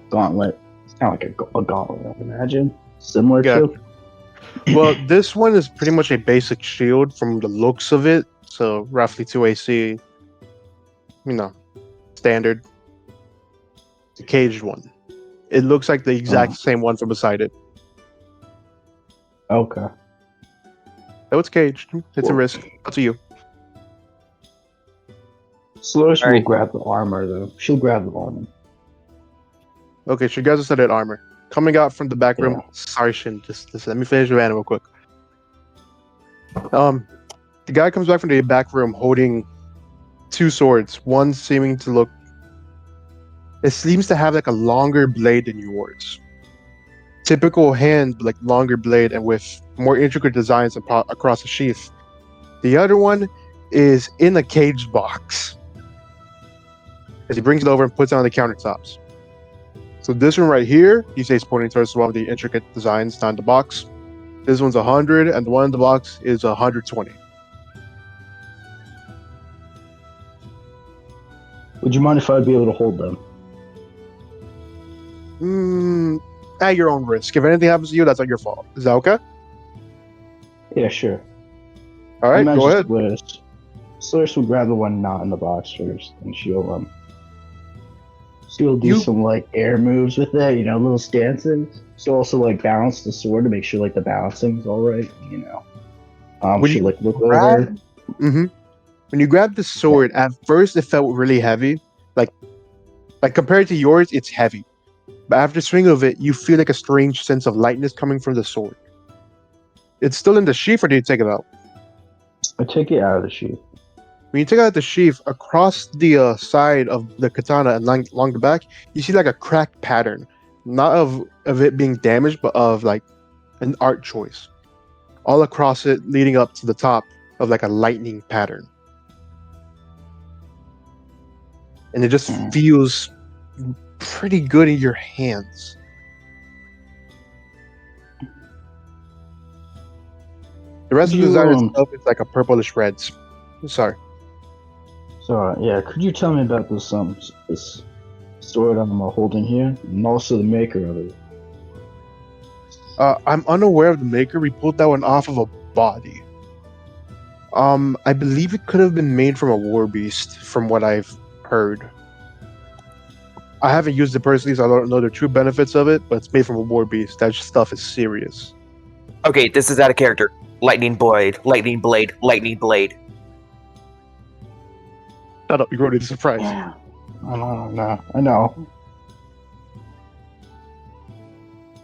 S1: gauntlet. It's kind of like a gauntlet, I imagine, similar to.
S2: Well, this one is pretty much a basic shield from the looks of it. So roughly 2 AC. Standard. The caged one. It looks like the exact same one from beside it.
S1: Okay.
S2: Oh, it's caged. It's a risk. Up to you.
S1: Solaris will grab the armor, though. She'll grab the armor.
S2: Okay, she grabs a that armor. Coming out from the back room. Sorry, Shin. Just let me finish your man real quick. The guy comes back from the back room holding 2 swords. One seeming to look. It seems to have like a longer blade than yours. Typical hand, like longer blade, and with more intricate designs across the sheath. The other one is in a caged box. As he brings it over and puts it on the countertops. So this one right here, he says pointing towards one of the intricate designs down the box. This one's 100, and the one in the box is 120.
S1: Would you mind if I'd be able to hold them?
S2: At your own risk. If anything happens to you, that's not your fault. Is that okay?
S1: Yeah, sure.
S2: All right, go ahead.
S1: Solaris will grab the one not in the box first, and she'll do some like air moves with it, little stances. She'll also like balance the sword to make sure like the balancing's all right, She'll like look over.
S2: When you grab the sword, at first it felt really heavy. Like compared to yours, it's heavy. But after swing of it, you feel like a strange sense of lightness coming from the sword. It's still in the sheath, or do you take it out?
S1: I take it out of the sheath.
S2: When you take out the sheath, across the side of the katana and along the back, you see like a cracked pattern. Not of it being damaged, but of like an art choice. All across it, leading up to the top of like a lightning pattern. And it just feels pretty good in your hands. The rest of the design itself is like a purplish red. Sorry.
S1: So yeah, could you tell me about this sword I'm holding here, and also the maker of it?
S2: I'm unaware of the maker. We pulled that one off of a body. I believe it could have been made from a war beast, from what I've heard. I haven't used it personally, so I don't know the true benefits of it, but it's made from a war beast. That stuff is serious.
S3: Okay, this is out of character. Lightning blade, lightning blade, lightning blade.
S2: Shut up, you wrote it a surprise.
S1: Yeah. I know.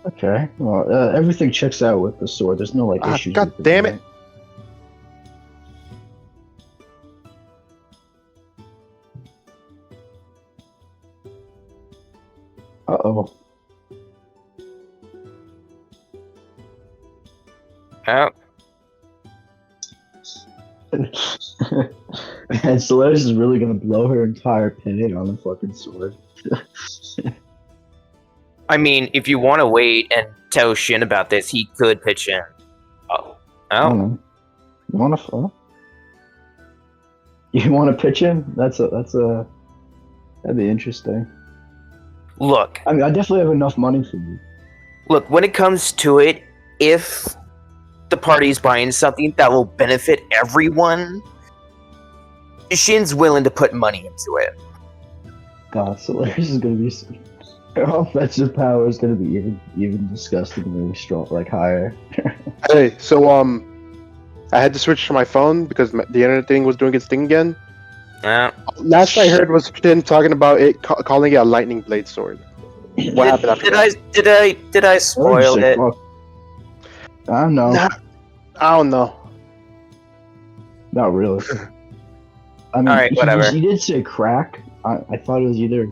S1: Okay. Well, everything checks out with the sword. There's no issues.
S2: God damn it!
S1: Uh-oh.
S3: Oh,
S1: And Solaris is really gonna blow her entire pay on the fucking sword.
S3: I mean, if you want to wait and tell Shin about this, he could pitch in. Oh,
S1: I don't
S3: oh,
S1: know. You wanna You wanna pitch in? That'd be interesting.
S3: look,
S1: I mean, I definitely have enough money for you.
S3: look. When it comes to it, if the party's buying something that will benefit everyone, Shin's willing to put money into it.
S1: God, Solaris is gonna be. Her offensive power is gonna be even disgustingly strong, like higher.
S2: Hey, so I had to switch to my phone because the internet thing was doing its thing again. Last I heard was Shin talking about it, calling it a lightning blade sword. What happened after that?
S3: Did I spoil it?
S1: Fuck. I don't know.
S2: Nah, I don't know.
S1: Not really. I mean,
S3: Alright, whatever.
S1: He did say crack. I thought it was either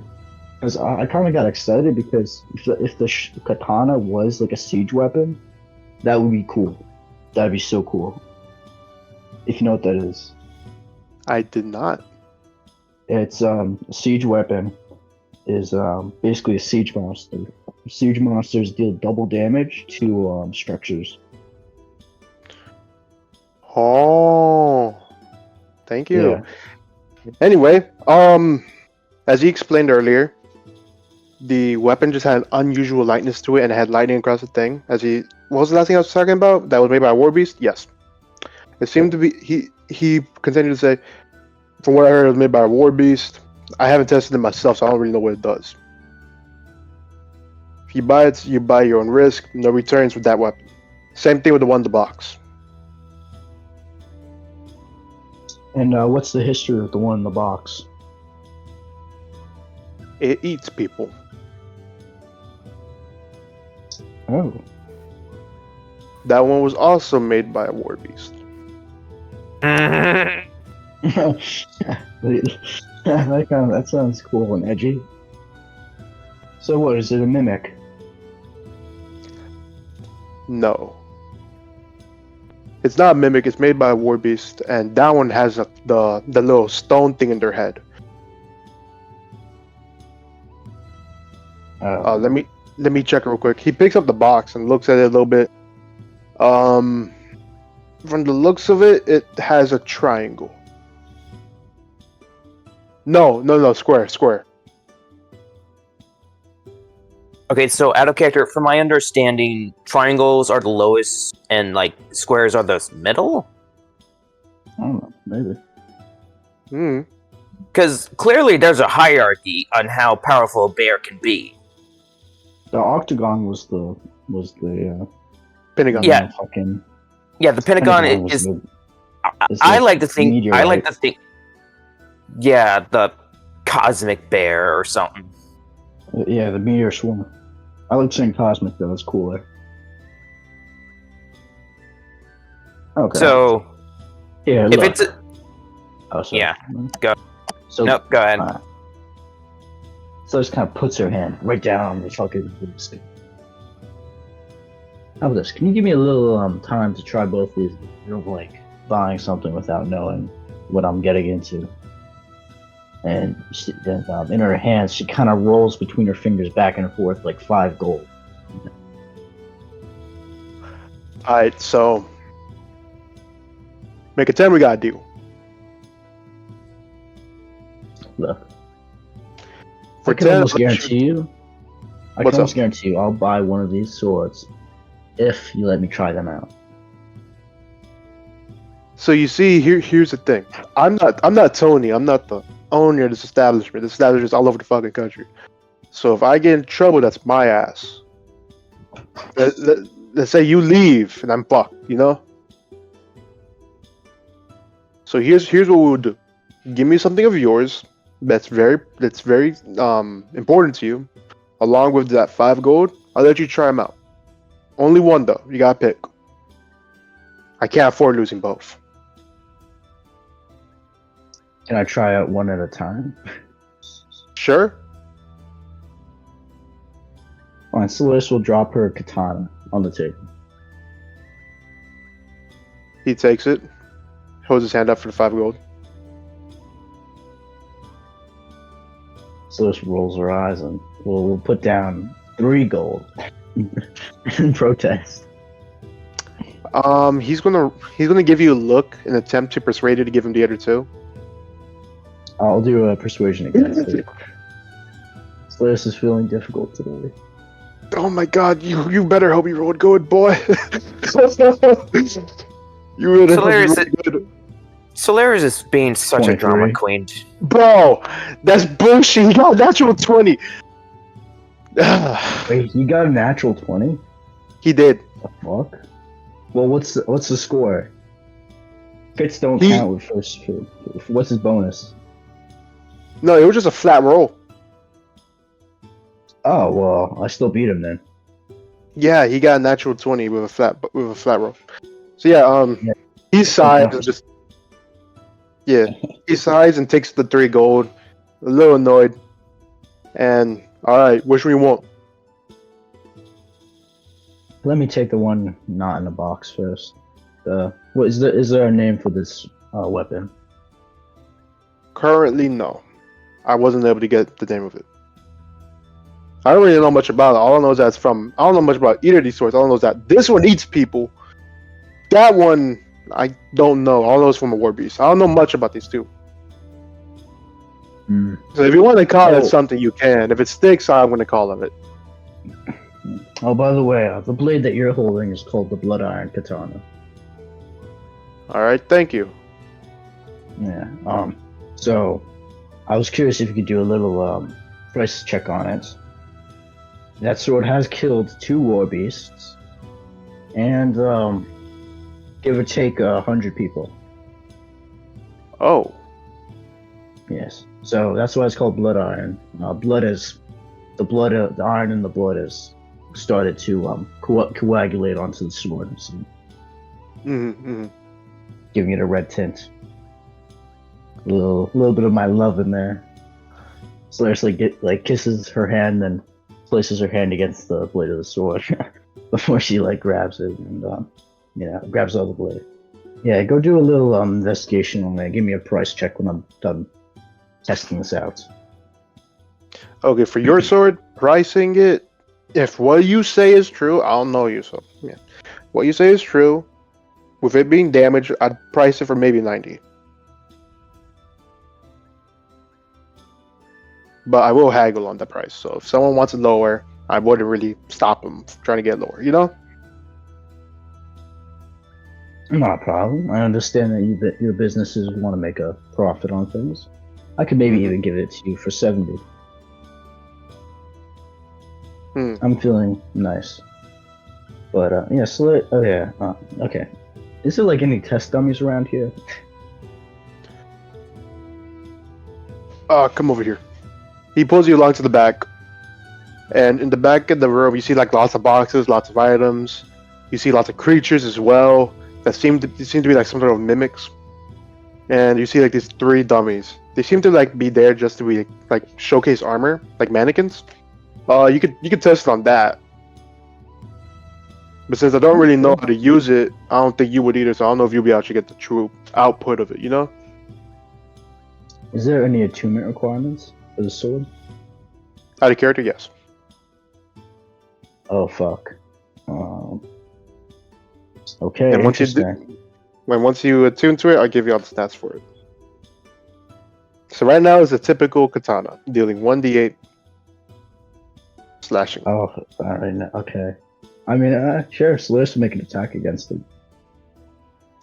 S1: because I kind of got excited because if the katana was like a siege weapon, that would be cool. That'd be so cool. If you know what that is,
S2: I did not.
S1: it's a siege weapon is basically a siege monster. Siege monsters deal double damage to structures.
S2: Oh, thank you.
S1: Yeah.
S2: Anyway, as he explained earlier, the weapon just had an unusual lightness to it, and it had lightning across the thing. What was the last thing I was talking about? That was made by a war beast. Yes, it seemed to be. He continued to say, from what I heard, it was made by a war beast. I haven't tested it myself, so I don't really know what it does. If you buy it, you buy your own risk. No returns with that weapon. Same thing with the one in the box.
S1: And what's the history of the one in the box?
S2: It eats people.
S1: Oh.
S2: That one was also made by a war beast.
S1: That sounds cool and edgy. So what, is it a mimic?
S2: No. It's not a mimic, it's made by a war beast, and that one has the little stone thing in their head. Let me check real quick. He picks up the box and looks at it a little bit. From the looks of it, it has a triangle. No, square.
S3: Okay, so out of character, from my understanding, triangles are the lowest and like squares are the middle?
S1: I don't know, maybe.
S3: Because clearly there's a hierarchy on how powerful a bear can be.
S1: The octagon was the
S2: Pentagon.
S3: Yeah.
S1: Fucking
S3: Yeah, the Pentagon
S1: was
S3: is.
S1: the- it's
S3: I
S1: like
S3: like to think. I like
S1: meteorite.
S3: to think. Yeah, the cosmic bear or something.
S1: Yeah, the meteor swarm. I like saying cosmic though, it's cooler. Okay.
S3: So
S1: yeah,
S3: if
S1: look.
S3: it's a,
S1: Oh, sorry.
S3: yeah, go.
S1: So
S3: Nope, go ahead.
S1: So just kind of puts her hand right down on the fucking stick. How about this? Can you give me a little time to try both these? You know, like buying something without knowing what I'm getting into. And in her hands, she kind of rolls between her fingers back and forth like 5 gold.
S2: Alright, so make a 10, we got a deal.
S1: Look,
S2: For
S1: I can
S2: 10,
S1: almost guarantee you. I
S2: What's
S1: can almost
S2: up?
S1: guarantee you, I'll buy one of these swords if you let me try them out.
S2: So you see, here's the thing. I'm not Tony. I'm not the owner of this establishment. This establishment's all over the fucking country. So if I get in trouble, that's my ass. Let's say you leave and I'm fucked, you know? So here's what we'll do. Give me something of yours that's very important to you, along with that 5 gold. I'll let you try them out. Only one though. You gotta pick. I can't afford losing both.
S1: Can I try out one at a time?
S2: Sure.
S1: Fine, Solaris will drop her katana on the table.
S2: He takes it, holds his hand up for the 5 gold.
S1: Solaris rolls her eyes and will put down 3 gold in protest.
S2: He's gonna give you a look and attempt to persuade you to give him the other 2.
S1: I'll do a persuasion again. Solaris is feeling difficult today.
S2: Oh my god, you better hope you rolled good, boy. You better hope you rolled good.
S3: Solaris is being such a
S1: 23.
S3: drama queen.
S2: Bro, that's bullshit. He got a natural 20.
S1: Wait, you got a natural 20?
S2: He did.
S1: The fuck? Well, what's the score? Fits don't
S2: He-
S1: count with first. What's his bonus?
S2: No, it was just a flat roll.
S1: Oh well, I still beat him then.
S2: Yeah, he got a natural 20 with a flat roll. So yeah,
S1: Yeah.
S2: he sighs and just he sighs and takes the 3 gold, a little annoyed, and all right, which one you want?
S1: Let me take the one not in the box first. What is there a name for this weapon?
S2: Currently, no. I wasn't able to get the name of it. I don't really know much about it. All I know is that I don't know much about either of these swords. All I know is that this one eats people. That one, I don't know. All I know is from a war beast. I don't know much about these 2.
S1: Hmm.
S2: So if you want to call it
S1: Oh.
S2: something, you can. If it sticks, I'm going to call it.
S1: Oh, by the way, the blade that you're holding is called the Blood Iron Katana.
S2: All right, thank you.
S1: Yeah. So, I was curious if you could do a little price check on it. That sword has killed 2 war beasts, and give or take 100 people.
S2: Oh,
S1: Yes. So that's why it's called Blood Iron. The iron in the blood has started to coagulate onto the sword, so giving it a red tint. A little bit of my love in there. Solaris kisses her hand, then places her hand against the blade of the sword before she grabs it and grabs all the blade. Yeah, go do a little investigation on that. Give me a price check when I'm done testing this out.
S2: okay. For your sword, pricing it. If what you say is true, I'll know you. So yeah, what you say is true. With it being damaged, I'd price it for maybe 90. But I will haggle on the price. So if someone wants it lower, I wouldn't really stop them from trying to get lower. You know?
S1: Not a problem. I understand that your businesses want to make a profit on things. I could maybe even give it to you for 70. I'm feeling nice. But yeah, okay. Is there any test dummies around here?
S2: Come over here. He pulls you along to the back. And in the back of the room, you see lots of boxes, lots of items. You see lots of creatures as well that seem to be some sort of mimics. And you see these 3 dummies. They seem to be there just to be showcase armor, like mannequins. You could test it on that. But since I don't really know how to use it, I don't think you would either. So I don't know if you'll be able to get the true output of it. You know?
S1: Is there any attunement requirements for the sword?
S2: Out of character, yes.
S1: Oh fuck. Okay.
S2: And once
S1: interesting.
S2: once you attune to it, I'll give you all the stats for it. So right now is a typical katana, dealing 1d8 slashing.
S1: Oh, alright. Okay. I mean, sure. Solaris will make an attack against it.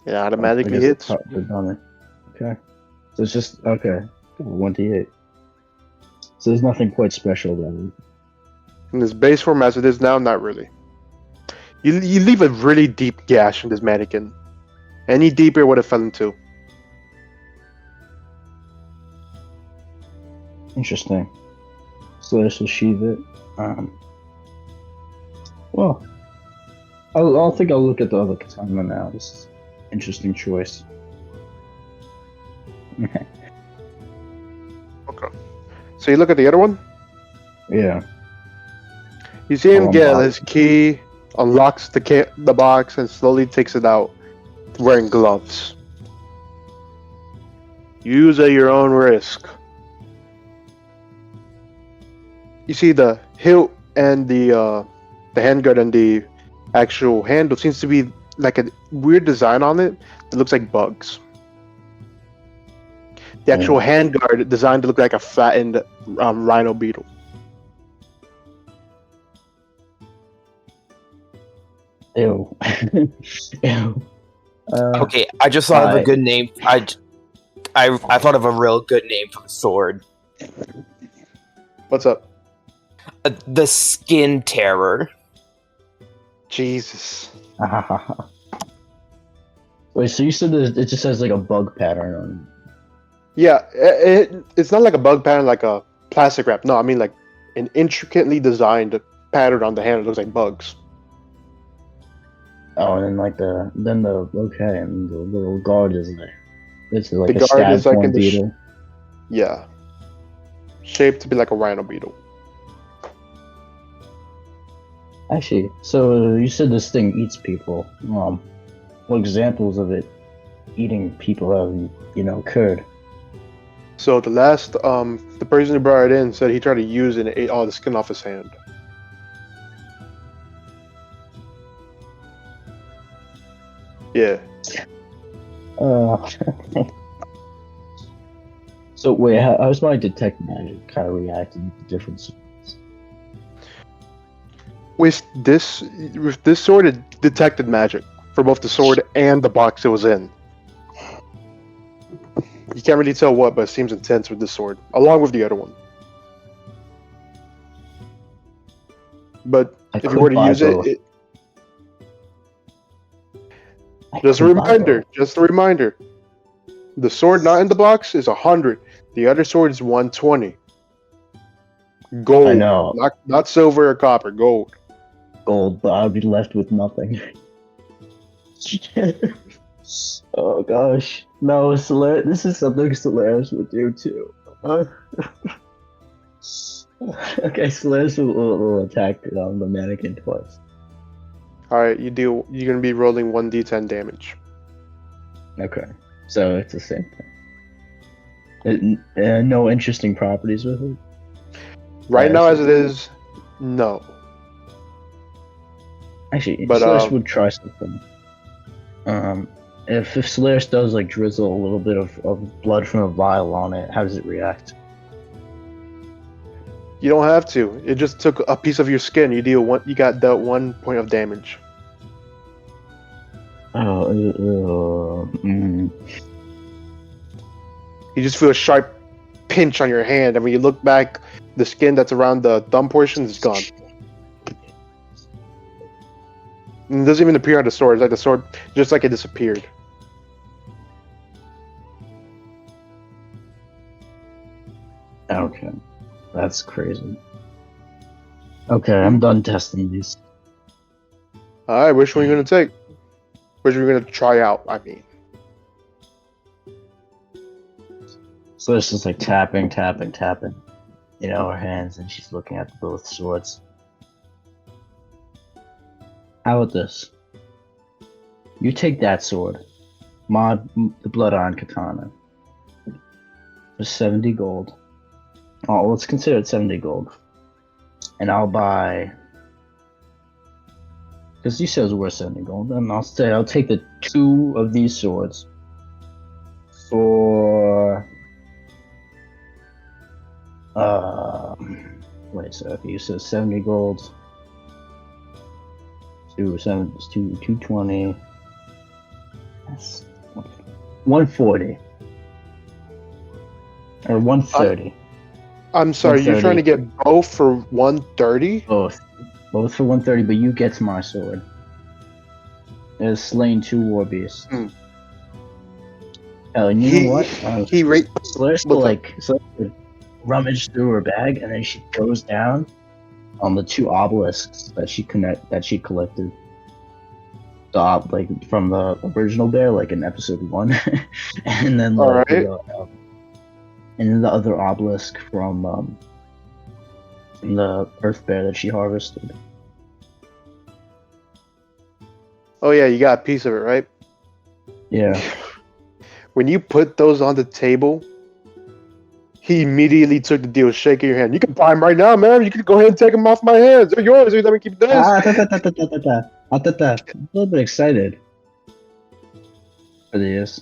S2: It automatically
S1: I guess
S2: hits.
S1: it's on it. Okay. So it's just 1d8. So there's nothing quite special about it.
S2: In this base form as it is now, not really. You leave a really deep gash in this mannequin. Any deeper would have fell into.
S1: Interesting. Solaris will sheathe it. Well, I'll think I'll look at the other katana now. This is an interesting choice.
S2: Okay. So you look at the other one.
S1: Yeah.
S2: You see him
S1: Oh,
S2: get
S1: unbox.
S2: his key, unlocks the box, and slowly takes it out, wearing gloves. Use at your own risk. You see the hilt and the handguard and the actual handle seems to be like a weird design on it that looks like bugs. The actual handguard designed to look like a flattened rhino beetle.
S1: Ew. Ew.
S3: Okay, I just thought of a
S1: Alright.
S3: good name. I thought of a real good name for the sword.
S2: What's up?
S3: The Skin Terror.
S2: Jesus.
S1: Wait, so you said it just has like a bug pattern on
S2: Yeah, it's not like a bug pattern like a plastic wrap. No, I mean like an intricately designed pattern on the hand. It looks like bugs.
S1: Oh, and then okay, and the little guard is there. It's like
S2: The
S1: a
S2: guard
S1: stab
S2: is like
S1: form
S2: in the
S1: beetle.
S2: Yeah. Shaped to be like a rhino beetle.
S1: Actually, so you said this thing eats people. What examples of it eating people have occurred?
S2: So the last the person who brought it in said he tried to use it and ate all the skin off his hand. Yeah.
S1: So wait, how's my detect magic kind of reacting to different swords?
S2: With this sword, it detected magic for both the sword and the box it was in. You can't really tell what, but it seems intense with this sword, along with the other one. But if you were to use it, just a reminder. The sword not in the box is 100. The other sword is 120. Gold.
S1: I know.
S2: Not silver or copper. Gold.
S1: Gold, but I'd be left with nothing. Oh gosh, no, this is something Solaris would do too. Okay, Solaris will attack the mannequin twice.
S2: All right, you're gonna be rolling 1d10 damage.
S1: Okay, so it's the same thing. No interesting properties with it.
S2: Right now, as it is, no.
S1: Actually,
S2: But,
S1: Solaris would try something. If Solaris does like drizzle a little bit of blood from a vial on it, how does it react?
S2: You don't have to. It just took a piece of your skin. You got dealt 1 point of damage.
S1: You
S2: You just feel a sharp pinch on your hand, and when you look back, the skin that's around the thumb portion is gone. And it doesn't even appear on the sword. It's like the sword, just like it disappeared.
S1: Okay, that's crazy. Okay, I'm done testing these.
S2: All right, which one are you gonna take? Which one are you gonna try out? I mean,
S1: So it's just like tapping, her hands, and she's looking at both swords. How about this? You take that sword, the Blood Iron Katana, for 70 gold. Oh, let's consider it 70 gold. And I'll buy... Because you said it was worth 70 gold, then I'll take the 2 of these swords for... Wait, so if you said 70 gold... 220. That's 140. Or 130.
S2: I'm sorry, you're
S1: 130.
S2: trying to get both for 130?
S1: Both for 130, but you get my sword. It has slain 2 war beasts.
S2: Hmm.
S1: Oh, and you know what? Solaris will rummage through her bag, and then she goes down on the 2 obelisks that she collected. From the original bear, like in episode 1, and then and then the other obelisk from from the earth bear that she harvested.
S2: Oh yeah, you got a piece of it, right?
S1: Yeah.
S2: When you put those on the table, he immediately took the deal, shaking your hand. You can buy them right now, man. You can go ahead and take them off my hands. They're yours. Let me keep this.
S1: I'm a little bit excited for this.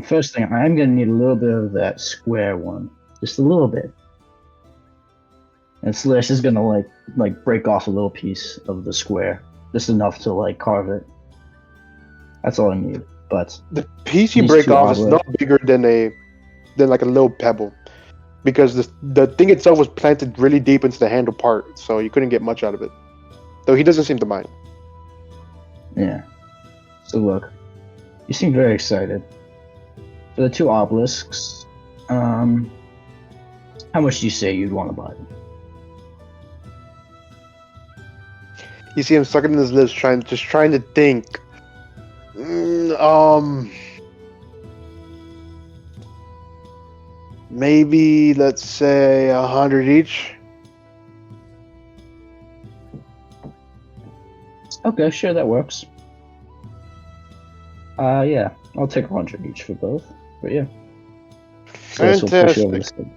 S1: First thing, I'm gonna need a little bit of that square one, just a little bit. And Slash is gonna like break off a little piece of the square, just enough to like carve it. That's all I need. But
S2: The piece you
S1: these
S2: break
S1: two
S2: off is no
S1: obelisks-
S2: bigger than like a little pebble, because the thing itself was planted really deep into the handle part, so you couldn't get much out of it. Though he doesn't seem to mind.
S1: Yeah. So look, you seem very excited. For the two obelisks, how much do you say you'd want to buy them?
S2: You see him sucking in his lips, trying to think. Maybe let's say 100 each.
S1: Okay, sure, that works. Yeah, I'll take 100 each for both. But yeah. So this will push you over the
S2: Fantastic.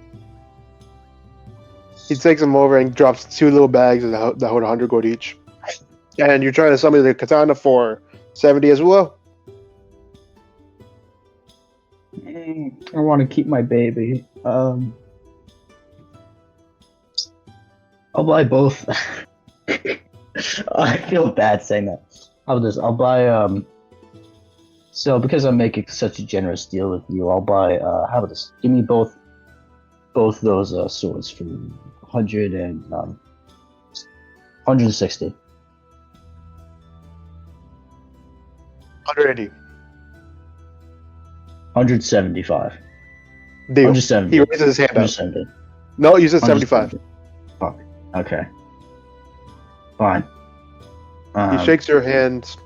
S2: He takes them over and drops 2 little bags that hold 100 gold each. And you're trying to summon the katana for 70 as well.
S1: I want to keep my baby. I'll buy both. I feel bad saying that. I'll buy so because I'm making such a generous deal with you, I'll buy how about this? Give me both those swords for 100 and 160.
S2: 180.
S1: 175.
S2: Deal.
S1: 170.
S2: He raises his hand up.
S1: 170.
S2: No, you said 75.
S1: Fuck. Okay. Fine.
S2: He shakes your hand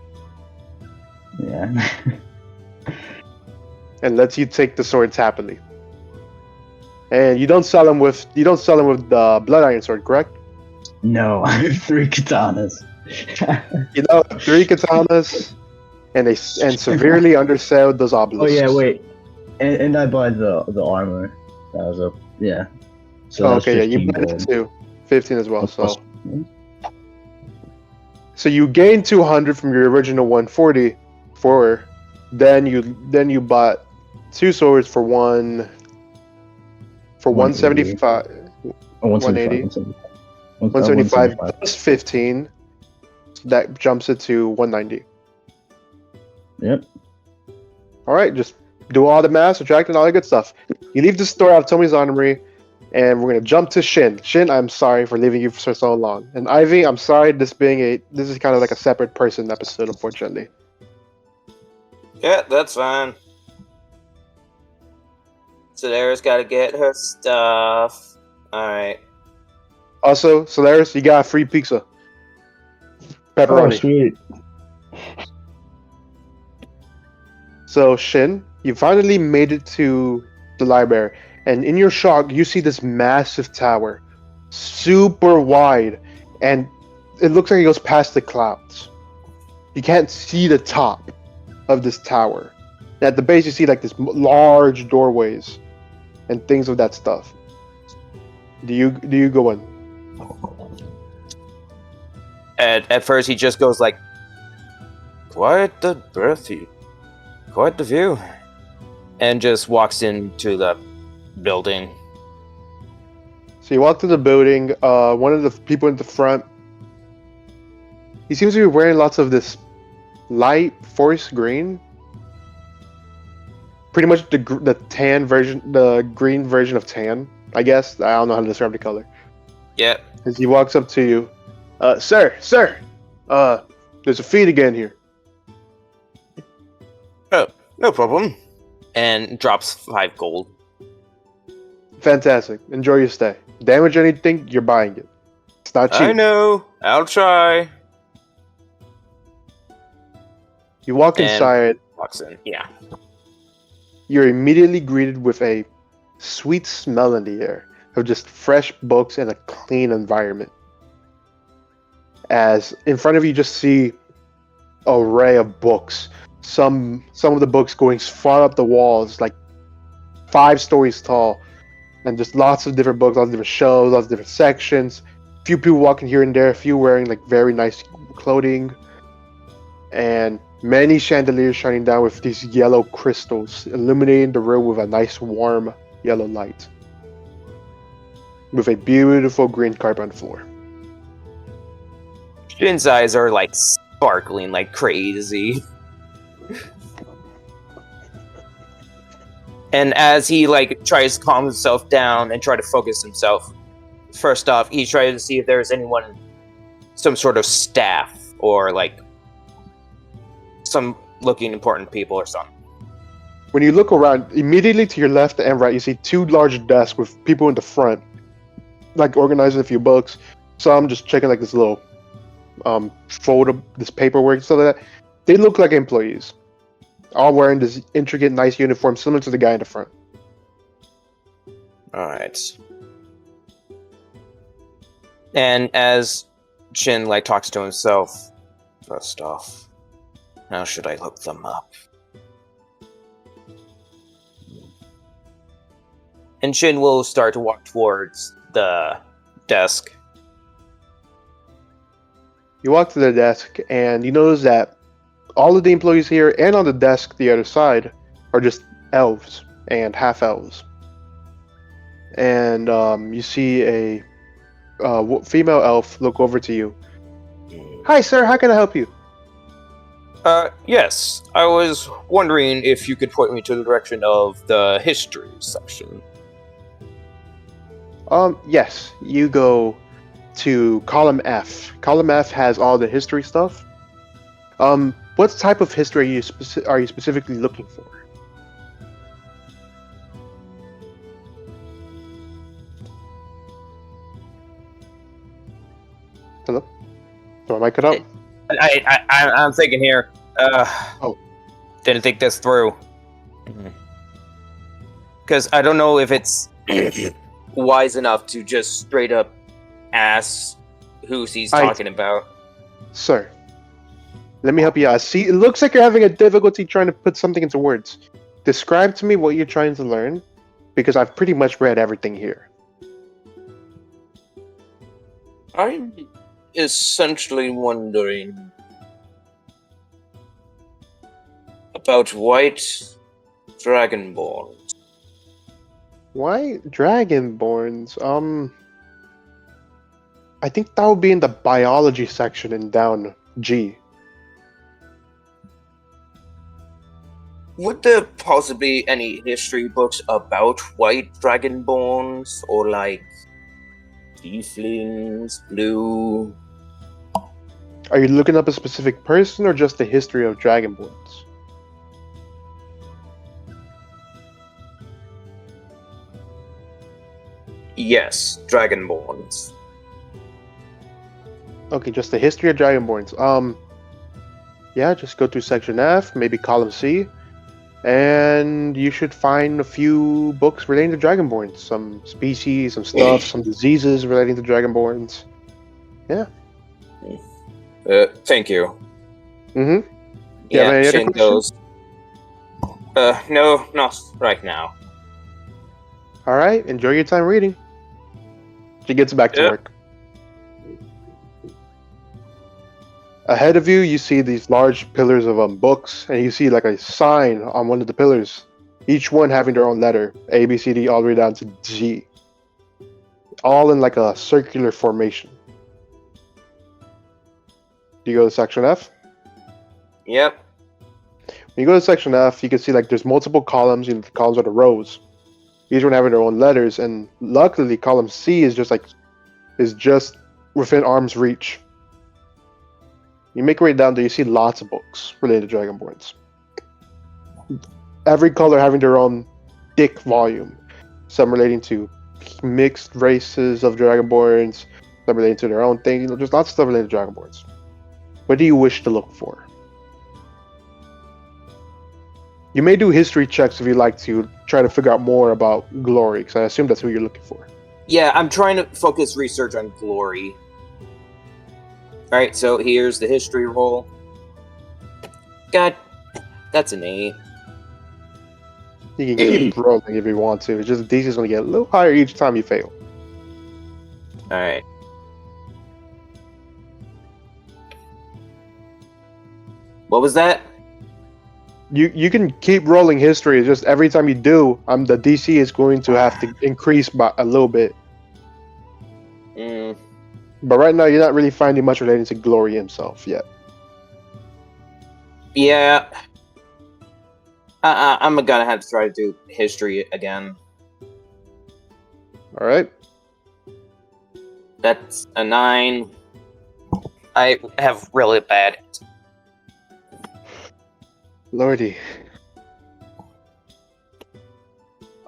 S1: Yeah.
S2: and lets you take the swords happily. And you don't sell him with the blood iron sword, correct?
S1: No, I have 3 katanas.
S2: You know, 3 katanas, and severely undersell those obelisks.
S1: Oh yeah, wait. And I buy the armor. That was a yeah. So
S2: Oh,
S1: that's
S2: okay, yeah, you
S1: 15
S2: buy
S1: gold.
S2: it too. 15 as well.
S1: Plus-
S2: So you gain 200 from your original 140 for, then you bought 2 swords for 175.
S1: 180.
S2: 175 plus 15. That jumps it to 190.
S1: Yep.
S2: All right, just do all the math, subtract, and all that good stuff. You leave the store out of Tommy's Armory, and we're gonna jump to Shin. Shin, I'm sorry for leaving you for so long, and Ivy, I'm sorry. This is kind of like a separate person episode, unfortunately.
S3: Yeah, that's fine. Solera's got to get her stuff. All right.
S2: Also, Solaris, you got a free pizza.
S1: Oh,
S2: Pepperoni.
S1: sweet.
S2: So, Shin, you finally made it to the library, and in your shock, you see this massive tower, super wide, and it looks like it goes past the clouds. You can't see the top of this tower. And at the base, you see like this large doorways and things of that stuff. Do you go in?
S3: At first, he just goes like, "Quite the berth here. Quite the view," and just walks into the building.
S2: So you walk to the building. One of the people in the front, he seems to be wearing lots of this light forest green. Pretty much the tan version, the green version of tan, I guess. I don't know how to describe the color.
S3: Yep.
S2: As he walks up to you, sir, there's a feed again here.
S3: Oh, no problem. And drops 5 gold.
S2: Fantastic. Enjoy your stay. Damage anything, you're buying it. It's not cheap.
S3: I know. I'll try.
S2: You walk
S3: And-
S2: inside.
S3: Walks in. Yeah.
S2: You're immediately greeted with a sweet smell in the air. of just fresh books and a clean environment. As in front of you, just see an array of books. Some of the books going far up the walls, like 5 stories tall, and just lots of different books, lots of different shelves, lots of different sections. A few people walking here and there, a few wearing like very nice clothing, and many chandeliers shining down with these yellow crystals, illuminating the room with a nice warm yellow light, with a beautiful green carpet on the floor.
S3: Shin's eyes are like sparkling like crazy. And as he like tries to calm himself down and try to focus himself, first off, he tries to see if there's anyone, some sort of staff or like some looking important people or something.
S2: When you look around, immediately to your left and right, you see 2 large desks with people in the front, like organizing a few books. Some just checking like this little photo, this paperwork, so that they look like employees, all wearing this intricate, nice uniform similar to the guy in the front.
S3: All right. And as Shin like talks to himself, first off, how should I look them up? And Shin will start to walk towards the desk.
S2: You walk to the desk, and you notice that all of the employees here and on the desk the other side are just elves and half-elves. And you see a female elf look over to you. Hi, sir. How can I help you?
S3: Yes. I was wondering if you could point me to the direction of the history section.
S2: Yes. You go to column F. Column F has all the history stuff. What type of history are you specifically looking for? Hello? Do I mic it up?
S3: I'm thinking here. Didn't think this through. Because I don't know if it's wise enough to just straight up ask who he's talking about.
S2: Sir, let me help you out. See, it looks like you're having a difficulty trying to put something into words. Describe to me what you're trying to learn, because I've pretty much read everything here.
S6: I'm essentially wondering about white dragonborn.
S2: Why dragonborns? I think that would be in the biology section in down G.
S6: Would there possibly any history books about white dragonborns or like tieflings, blue?
S2: Are you looking up a specific person or just the history of dragonborns?
S6: Yes, dragonborns.
S2: Okay, just the history of dragonborns. Yeah, just go through section F, maybe column C, and you should find a few books relating to dragonborns. Some species, some stuff, some diseases relating to dragonborns. Yeah.
S6: Thank you.
S2: Mm-hmm.
S6: Yeah, Shin goes. No, not right now.
S2: All right, enjoy your time reading. She gets back to work. Ahead of you, you see these large pillars of books, and you see like a sign on one of the pillars, each one having their own letter, A, B, C, D, all the way down to G, all in like a circular formation. Do you go to section F?
S6: Yep.
S2: When you go to section F, you can see like there's multiple columns. The columns are the rows. Each one having their own letters, and luckily, column C is just within arm's reach. You make your way down there, you see lots of books related to dragonborns. Every color having their own thick volume. Some relating to mixed races of dragonborns, some relating to their own thing. There's lots of stuff related to dragonborns. What do you wish to look for? You may do history checks if you'd like to try to figure out more about Glory, because I assume that's who you're looking for.
S6: Yeah, I'm trying to focus research on glory. Alright, so here's the history roll. God, that's an 8.
S2: You can keep rolling if you want to. It's just DC's going to get a little higher each time you fail.
S6: Alright. What was that?
S2: You can keep rolling history. It's just every time you do, the DC is going to have to increase by a little bit.
S6: Mm,
S2: But right now, you're not really finding much relating to Glory himself yet.
S6: yeah. I'm gonna have to try to do history again.
S2: All right.
S6: That's a 9. I have really bad.
S2: Lordy.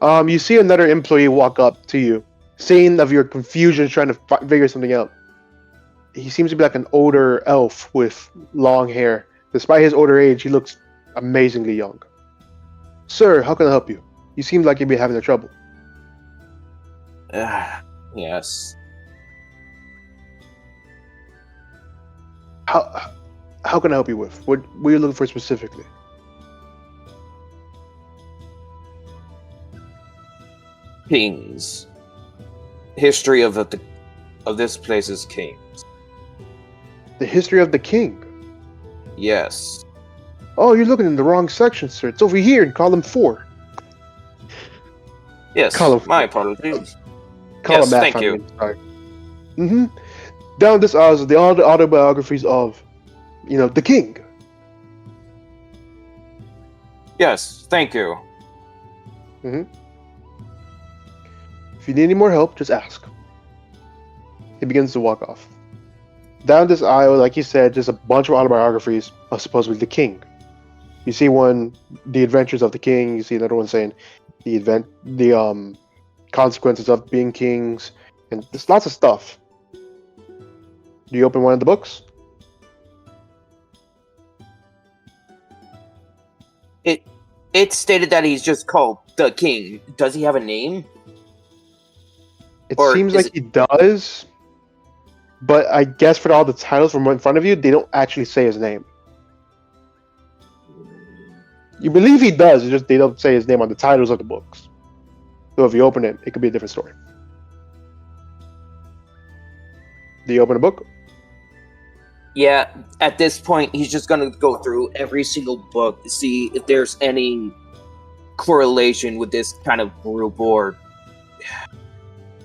S2: You see another employee walk up to you, seeing of your confusion, trying to figure something out. He seems to be like an older elf with long hair. Despite his older age, he looks amazingly young. Sir, how can I help you? You seem like you'd be having trouble.
S6: Yes.
S2: How can I help you with? What are you looking for specifically?
S6: Kings. History of this place's kings.
S2: The history of the king.
S6: Yes.
S2: Oh, you're looking in the wrong section, sir. It's over here in column 4.
S6: Yes.
S2: Column
S6: My apologies.
S2: Column
S6: Yes,
S2: F,
S6: thank
S2: I
S6: you.
S2: mean, sorry. Mm-hmm. Down this aisle is the autobiographies of, the king.
S6: Yes, thank you.
S2: Mm-hmm. If you need any more help, just ask. He begins to walk off. Down this aisle, like you said, just a bunch of autobiographies of supposedly the king. You see one, The Adventures of the King. You see another one saying the consequences of being kings, and there's lots of stuff. Do you open one of the books?
S6: It stated that he's just called the king. Does he have a name?
S2: It
S6: Or
S2: seems
S6: is
S2: like he does, but I guess for all the titles from in front of you, they don't actually say his name. You believe he does, it's just they don't say his name on the titles of the books. So if you open it, it could be a different story. Do you open a book?
S6: Yeah, at this point, he's just gonna go through every single book to see if there's any correlation with this kind of group or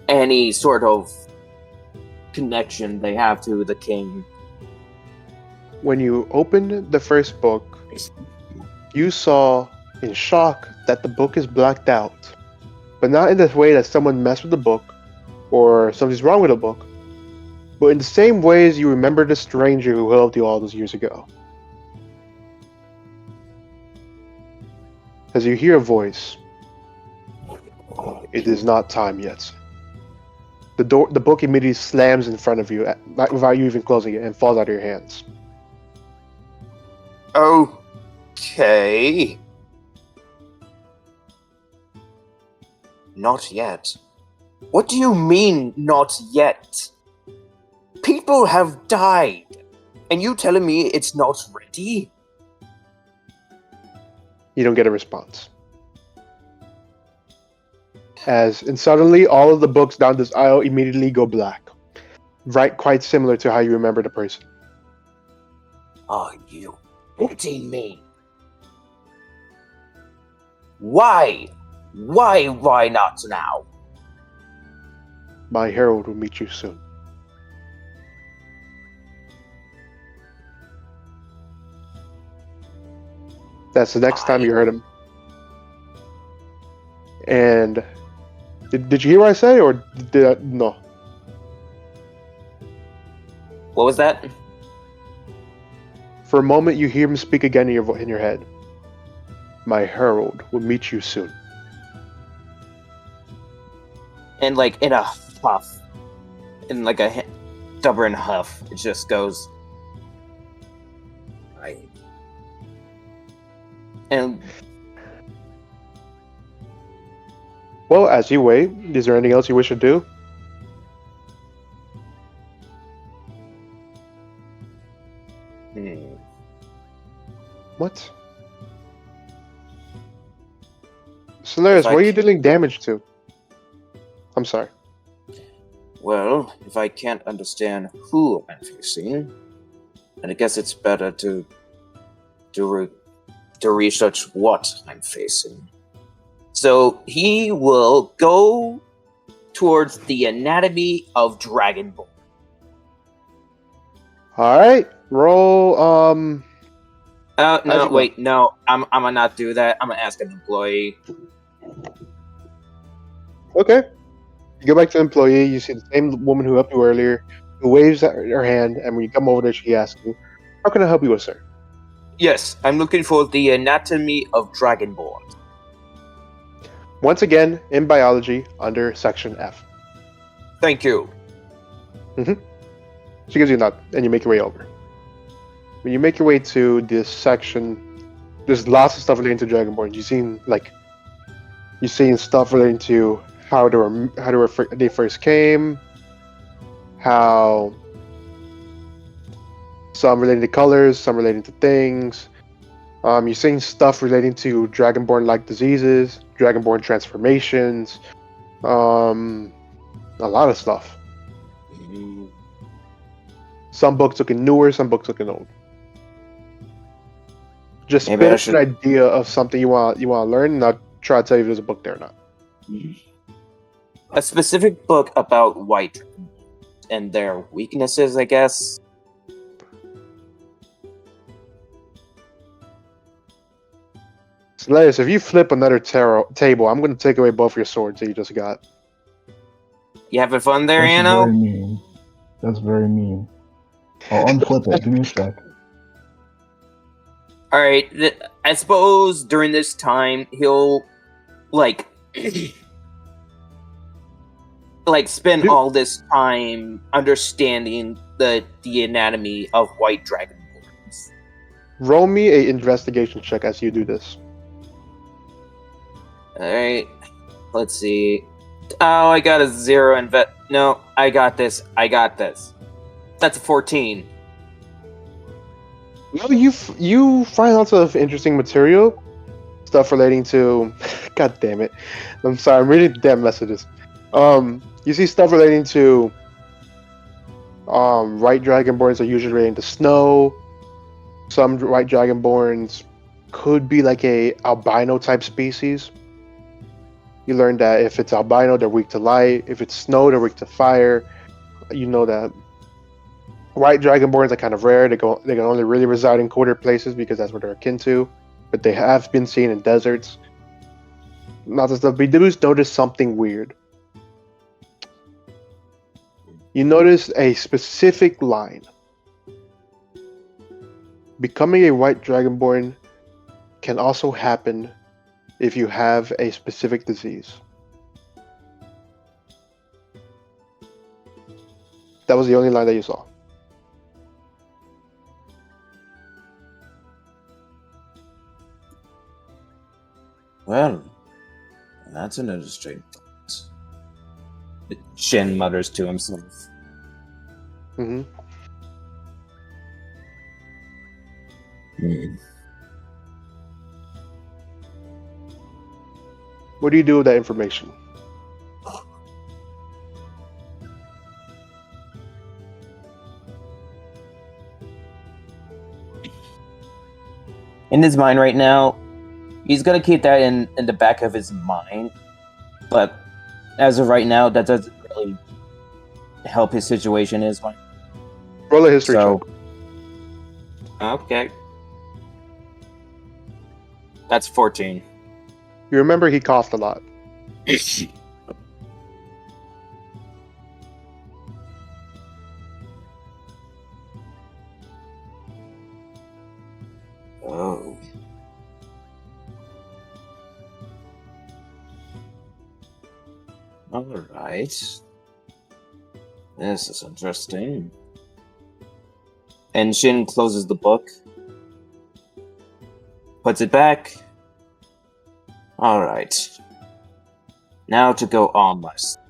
S6: any sort of connection they have to the king.
S2: When you opened the first book, you saw in shock that the book is blacked out. But not in the way that someone messed with the book or something's wrong with the book, but in the same way as you remember the stranger who helped you all those years ago. As you hear a voice, it is not time yet. The book immediately slams in front of you without you even closing it and falls out of your hands.
S6: Okay. Not yet. What do you mean, not yet? People have died, and you telling me it's not ready?
S2: You don't get a response. And suddenly all of the books down this aisle immediately go black. Right, quite similar to how you remember the person.
S6: Are you kidding me? Why? Why not now?
S2: My herald will meet you soon. That's the next time you heard him. And did you hear what I say, or did I? No.
S6: What was that?
S2: For a moment, you hear him speak again in your head. My herald will meet you soon.
S6: And like in a huff, in like a stubborn huff, it just goes. And
S2: Well, as you wait, is there anything else you wish to do? Solaris,
S6: If I
S2: what are you
S6: can-
S2: dealing damage to? I'm sorry.
S6: Well, if I can't understand who I'm facing, then I guess it's better to research what I'm facing. So he will go towards the anatomy of Dragon Ball.
S2: All right, roll.
S6: No,
S2: How'd you go?
S6: wait, no. I'm gonna not do that. I'm gonna ask an employee.
S2: Okay. You go back to the employee. You see the same woman who helped you earlier, who waves at her hand, and when you come over there, she asks you, "How can I help you with, sir?"
S6: Yes, I'm looking for the anatomy of Dragonborn.
S2: Once again, in biology, under section F.
S6: Thank you.
S2: She gives you a nod, and you make your way over. When you make your way to this section, there's lots of stuff relating to Dragonborn. You're seeing stuff relating to how they first came, how some relating to colors, some relating to things. You're seeing stuff relating to Dragonborn-like diseases, Dragonborn transformations, a lot of stuff. Some books looking newer, some books looking old. Just
S6: Maybe I
S2: spit
S6: should-
S2: an idea of something you want to learn, and I'll try to tell you if there's a book there or not.
S6: A specific book about white and their weaknesses, I guess.
S2: Slayus, if you flip another table, I'm going to take away both your swords that you just got.
S6: You having fun there,
S1: That's
S6: Anno?
S1: very mean. That's very mean. I'll unflip it. Give me a sec.
S6: All right. I suppose during this time he'll like spend
S2: Dude.
S6: all this time understanding the anatomy of white dragonborns.
S2: Roll me a investigation check as you do this.
S6: All right. Let's see. Oh, I got a 0 in vet. No, I got this. That's a 14.
S2: Well, you find lots of interesting material, stuff relating to. God damn it! I'm sorry, I'm reading damn messages. You see stuff relating to. White dragonborns are usually relating to snow. Some white dragonborns could be like a albino type species. You learn that if it's albino, they're weak to light. If it's snow, they're weak to fire. You know that white dragonborns are kind of rare. They can only really reside in colder places because that's what they're akin to. But they have been seen in deserts. Lots of stuff. But you do notice something weird. You notice a specific line. Becoming a white dragonborn can also happen if you have a specific disease. That was the only line that you saw.
S6: Well, that's an interesting thought. Shin mutters to himself.
S2: Mm-hmm. What do you do with that information?
S6: In his mind right now, he's gonna keep that in the back of his mind. But as of right now, that doesn't really help his situation. Is one.
S2: Roll a history
S6: So,
S2: check.
S6: okay. That's 14.
S2: You remember he coughed a lot.
S6: Oh. Alright. This is interesting. And Shin closes the book. Puts it back. Alright. Now to go on my side.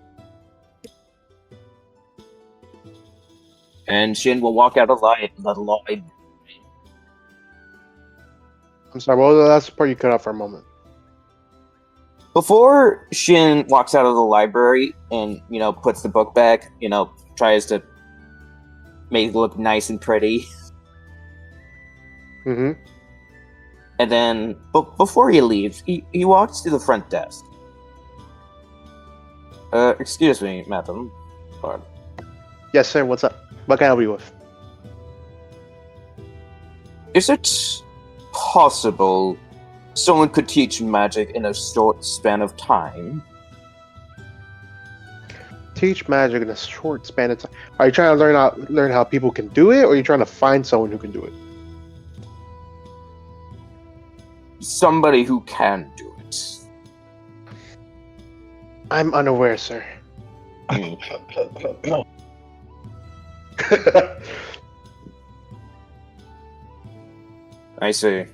S6: And Shin will walk out of the library.
S2: I'm sorry, what was the last part you cut out for a moment?
S6: Before Shin walks out of the library and, puts the book back, tries to make it look nice and pretty.
S2: Mm-hmm.
S6: And then, before he leaves, he walks to the front desk. Excuse me, madam. Pardon.
S2: Yes, sir. What's up? What can I help you with?
S6: Is it possible someone could teach magic in a short span of time?
S2: Teach magic in a short span of time. Are you trying to learn how people can do it, or are you trying to find someone who can do it?
S6: Somebody who can do it.
S2: I'm unaware, sir.
S6: I see.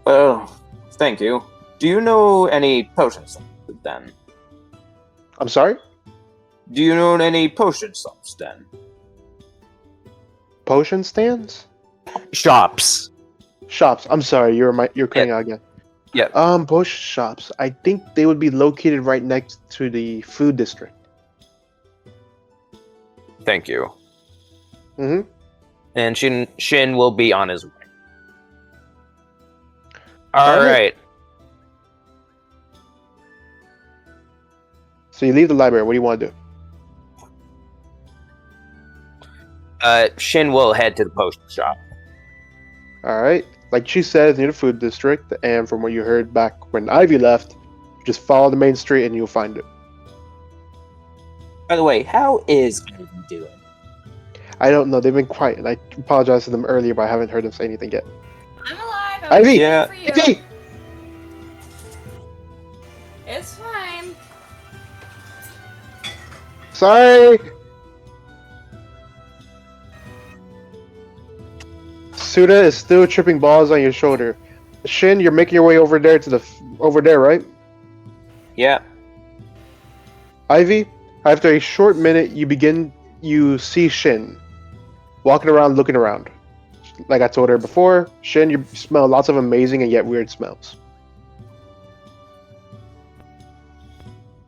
S6: Well, thank you. Do you know any potions then?
S2: I'm sorry?
S6: Do you know any potion shops then?
S2: Potion stands?
S3: Shops.
S2: Shops. I'm sorry, you're cutting out again.
S3: Yeah.
S2: Potion shops. I think they would be located right next to the food district.
S3: Thank you.
S2: Mm-hmm.
S3: And Shin will be on his way. All
S2: Alright.
S3: right.
S2: So you leave the library. What do you want to do?
S3: Shin will head to the potion shop.
S2: All right. Like she said, near the food district, and from what you heard back when Ivy left, just follow the main street and you'll find it.
S6: By the way, how is Ivy doing?
S2: I don't know. They've been quiet, and I apologize to them earlier, but I haven't heard them say anything yet.
S5: I'm alive.
S2: Ivy!
S6: Yeah.
S5: For you.
S2: Ivy!
S5: It's fine.
S2: Sorry! Suda is still tripping balls on your shoulder. Shin, you're making your way over there over there, right?
S6: Yeah.
S2: Ivy, after a short minute, you see Shin walking around, looking around. Like I told her before, Shin, you smell lots of amazing and yet weird smells.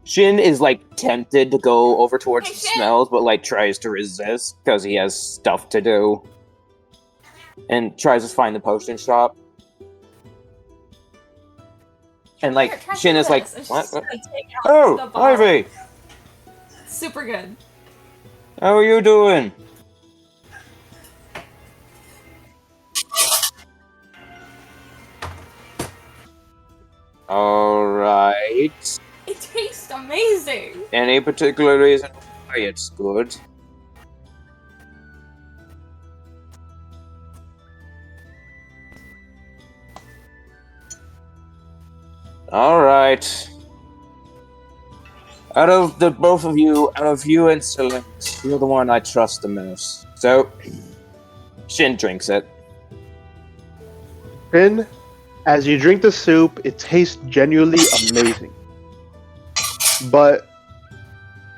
S6: Shin is tempted to go over towards
S5: Hey,
S6: the
S5: Shin!
S6: smells, but tries to resist because he has stuff to do. And tries to find the potion shop. And
S5: Here, try
S6: Shin is
S5: this. It's
S6: what?
S5: just gonna take out the
S6: Oh,
S5: bottle.
S6: Ivy!
S5: Super good.
S6: How are you doing? Alright.
S5: It tastes amazing.
S6: Any particular reason why it's good? Alright. Out of you and Select, you're the one I trust the most. So, Shin drinks it.
S2: Shin, as you drink the soup, it tastes genuinely amazing. But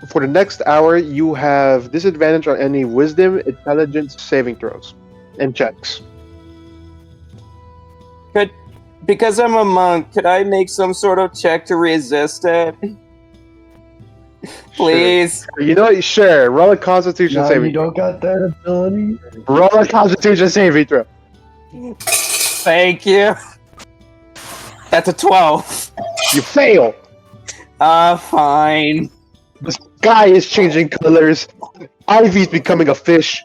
S2: for the next hour, you have disadvantage on any wisdom, intelligence saving throws and checks.
S6: Because I'm a monk, could I make some sort of check to resist it? Please.
S2: Sure. You know what? Sure. Roll a Constitution
S1: No,
S2: saving
S1: you
S2: throw.
S1: don't got that ability.
S2: Roll a Constitution saving throw.
S6: Thank you. That's a 12.
S2: You fail.
S6: Fine.
S2: The sky is changing colors. Ivy's becoming a fish.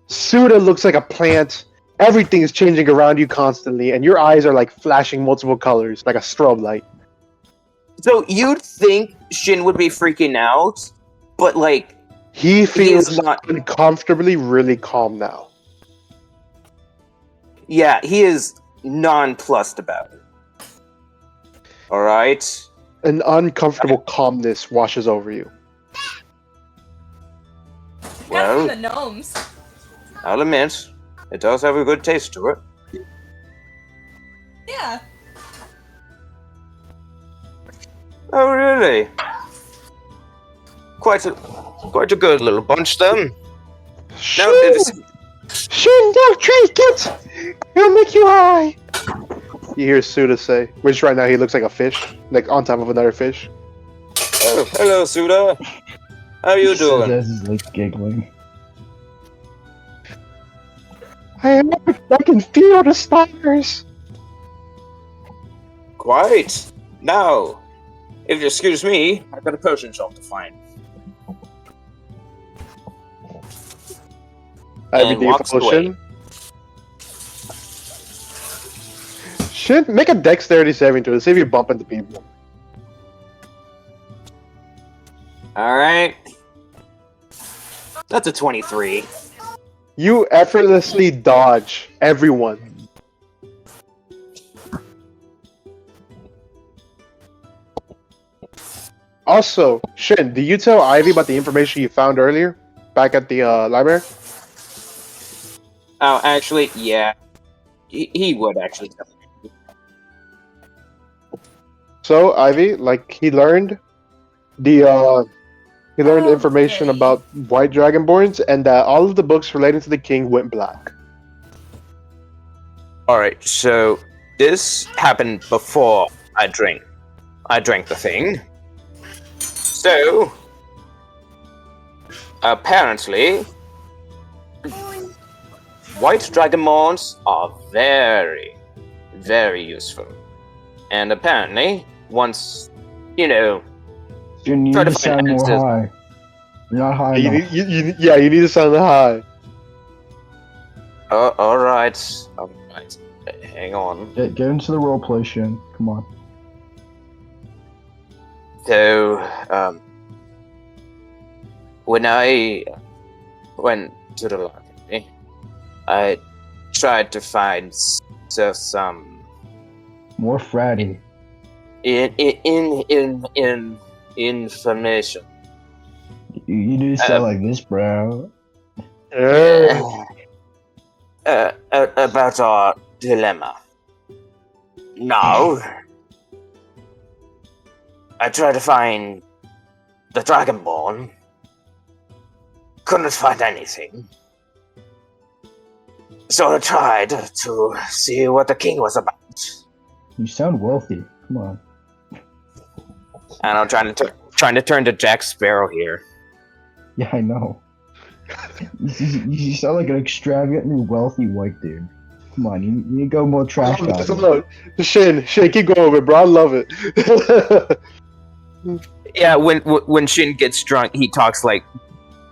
S2: Suda looks like a plant. Everything is changing around you constantly, and your eyes are flashing multiple colors, like a strobe light.
S6: So you'd think Shin would be freaking out, but
S2: He feels
S6: is not.
S2: uncomfortably really calm now.
S6: Yeah, he is nonplussed about it. Alright?
S2: An uncomfortable calmness washes over you.
S6: Well,
S5: That's the gnomes.
S6: I'll admit, it does have a good taste to it.
S5: Yeah.
S6: Oh, really? Quite a good little bunch, then.
S2: Shin!
S6: No,
S2: Shin, don't drink it! It'll make you high! You hear Suda say, which right now he looks like a fish, like on top of another fish.
S6: Oh, hello, Suda. How you doing?
S1: Says he's like giggling.
S2: I can feel the stars.
S6: Quite. Now, if you excuse me, I've got a potion shop to find.
S2: Every
S6: And
S2: day
S6: walks
S2: follow
S6: away.
S2: Shin, make a dexterity saving to see if you bump into people.
S6: Alright. That's a 23.
S2: You effortlessly dodge everyone. Also, Shin, did you tell Ivy about the information you found earlier back at the library?
S6: Oh, actually, yeah. He would actually tell me.
S2: So, Ivy, like he learned information
S4: Okay.
S2: about white dragonborns and that all of the books relating to the king went black.
S6: Alright, so this happened before I drank the thing. So, apparently, white dragonborns are very, very useful. And apparently, once,
S1: You need
S6: Try
S1: to
S6: to find
S1: sound more
S6: answers.
S1: high. You're not high
S2: You
S1: enough.
S2: need, you need to sound high.
S6: alright. Hang on.
S1: Get into the roleplay, Shin. Come on.
S6: So, when I went to the library, I tried to find some
S1: More fratty.
S6: information
S1: You do sound like this, bro.
S6: about our dilemma. Now, I tried to find the Dragonborn. Couldn't find anything. So I tried to see what the king was about.
S1: You sound wealthy. Come on.
S6: And I'm trying to turn to Jack Sparrow here.
S1: Yeah, I know. You sound like an extravagantly wealthy white dude. Come on, you need to go more trash talking.
S2: Shin, keep going with it, bro. I love it.
S6: Yeah, when Shin gets drunk, he talks like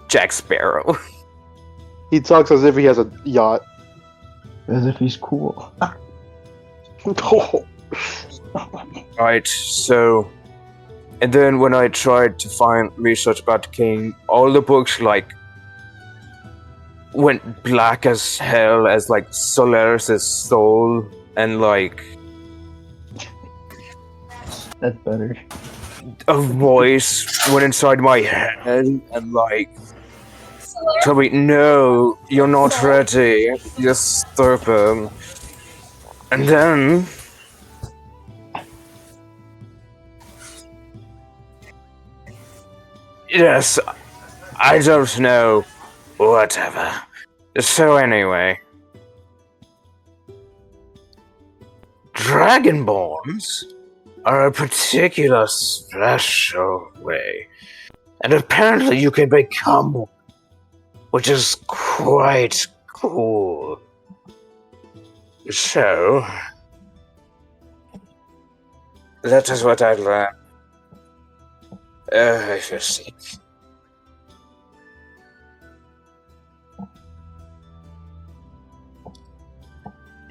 S6: Jack Sparrow.
S2: He talks as if he has a yacht.
S1: As if he's cool.
S6: Right, so... And then when I tried to find research about the king, all the books, like, went black as hell as, like, Solaris' soul, and, like...
S1: That's better.
S6: A voice went inside my head, and, like... told me, no, you're not ready, you're stupid. And then... Yes, I don't know. Whatever. So anyway. Dragonborns are a particular special way. And apparently you can become one, which is quite cool. So, that is what I learned. I feel sick.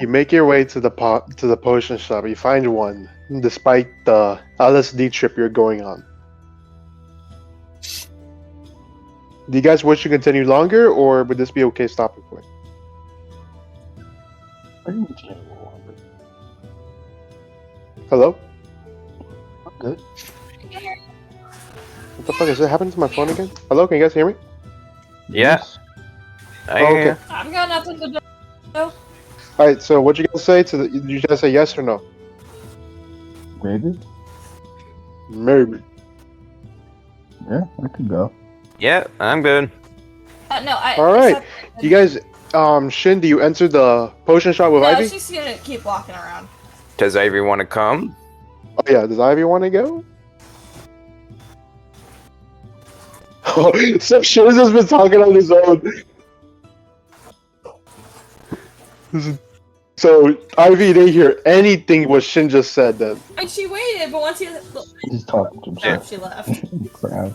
S2: You make your way to the potion shop. You find one, despite the LSD trip you're going on. Do you guys wish to continue longer, or would this be okay stopping point? Hello? I'm good. What the fuck is that happening to my phone again? Hello, can you guys hear me?
S6: Yeah.
S2: Okay.
S5: I've got nothing to do.
S2: Alright, so what you guys say to the, did you guys say yes or no?
S1: Maybe?
S2: Maybe.
S1: Yeah, I could go.
S6: Yeah, I'm good.
S5: No, I.
S2: Alright. You guys, Shin, do you enter the potion shop with
S5: No,
S2: Ivy?
S5: she's gonna keep walking around.
S3: Does Ivy want to come?
S2: Oh yeah, does Ivy want to go? Oh, so Shin has just been talking on his own. So Ivy didn't hear anything what Shin just said then.
S5: And she waited, but once he
S1: He's talking to himself.
S5: she left.
S1: Crowd.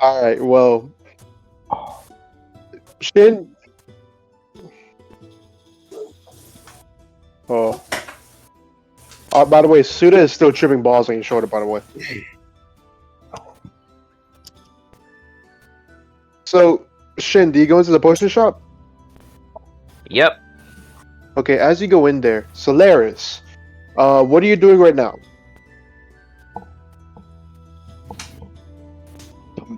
S2: Alright, well. Shin. Oh. By the way, Suda is still tripping balls on your shoulder, by the way. So, Shin, do you go into the potion shop?
S3: Yep.
S2: Okay, as you go in there, Solaris, what are you doing right now?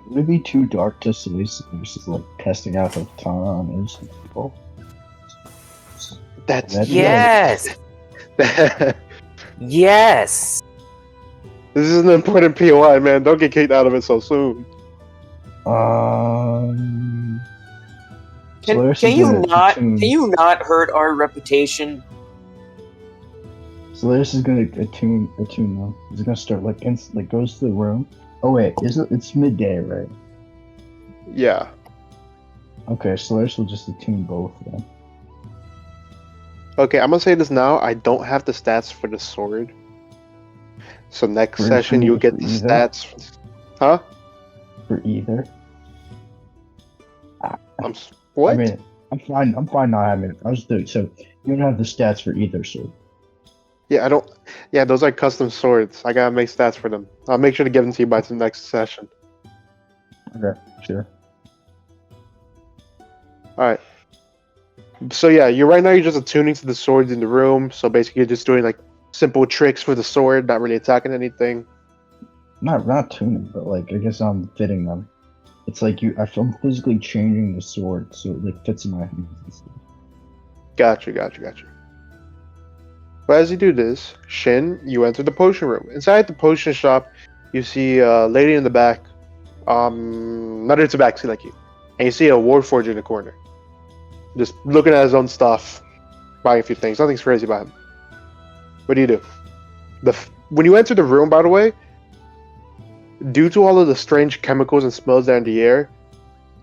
S1: Would it be too dark to see this is like testing out the Tana on innocent people?
S2: That's
S3: Yes. Yes.
S2: This is an important POI, man. Don't get kicked out of it so soon.
S3: Can you not hurt our reputation?
S1: Solaris is gonna attune them. He's gonna start goes to the room. Oh wait, it's midday, right?
S2: Yeah.
S1: Okay, Solaris will just attune both of them.
S2: Okay, I'm gonna say this now. I don't have the stats for the sword. So next session you'll get the stats. Huh?
S1: For either.
S2: What?
S1: I mean, I'm fine not having it. I'll just do it. So you don't have the stats for either sword.
S2: Yeah, I don't. Yeah, those are custom swords. I gotta make stats for them. I'll make sure to give them to you by the next session.
S1: Okay, sure.
S2: Alright. So yeah, right now you're just attuning to the swords in the room. So basically you're just doing like simple tricks for the sword, not really attacking anything.
S1: Not tuning, but like I guess I'm fitting them. It's like I'm physically changing the sword so it like fits in my hands.
S2: Gotcha. But as you do this, Shin, you enter the potion room. Inside the potion shop, you see a lady in the back, not into back, see like you, and you see a Warforged in the corner, just looking at his own stuff, buying a few things. Nothing's crazy about him. What do? When you enter the room, by the way, due to all of the strange chemicals and smells that are in the air,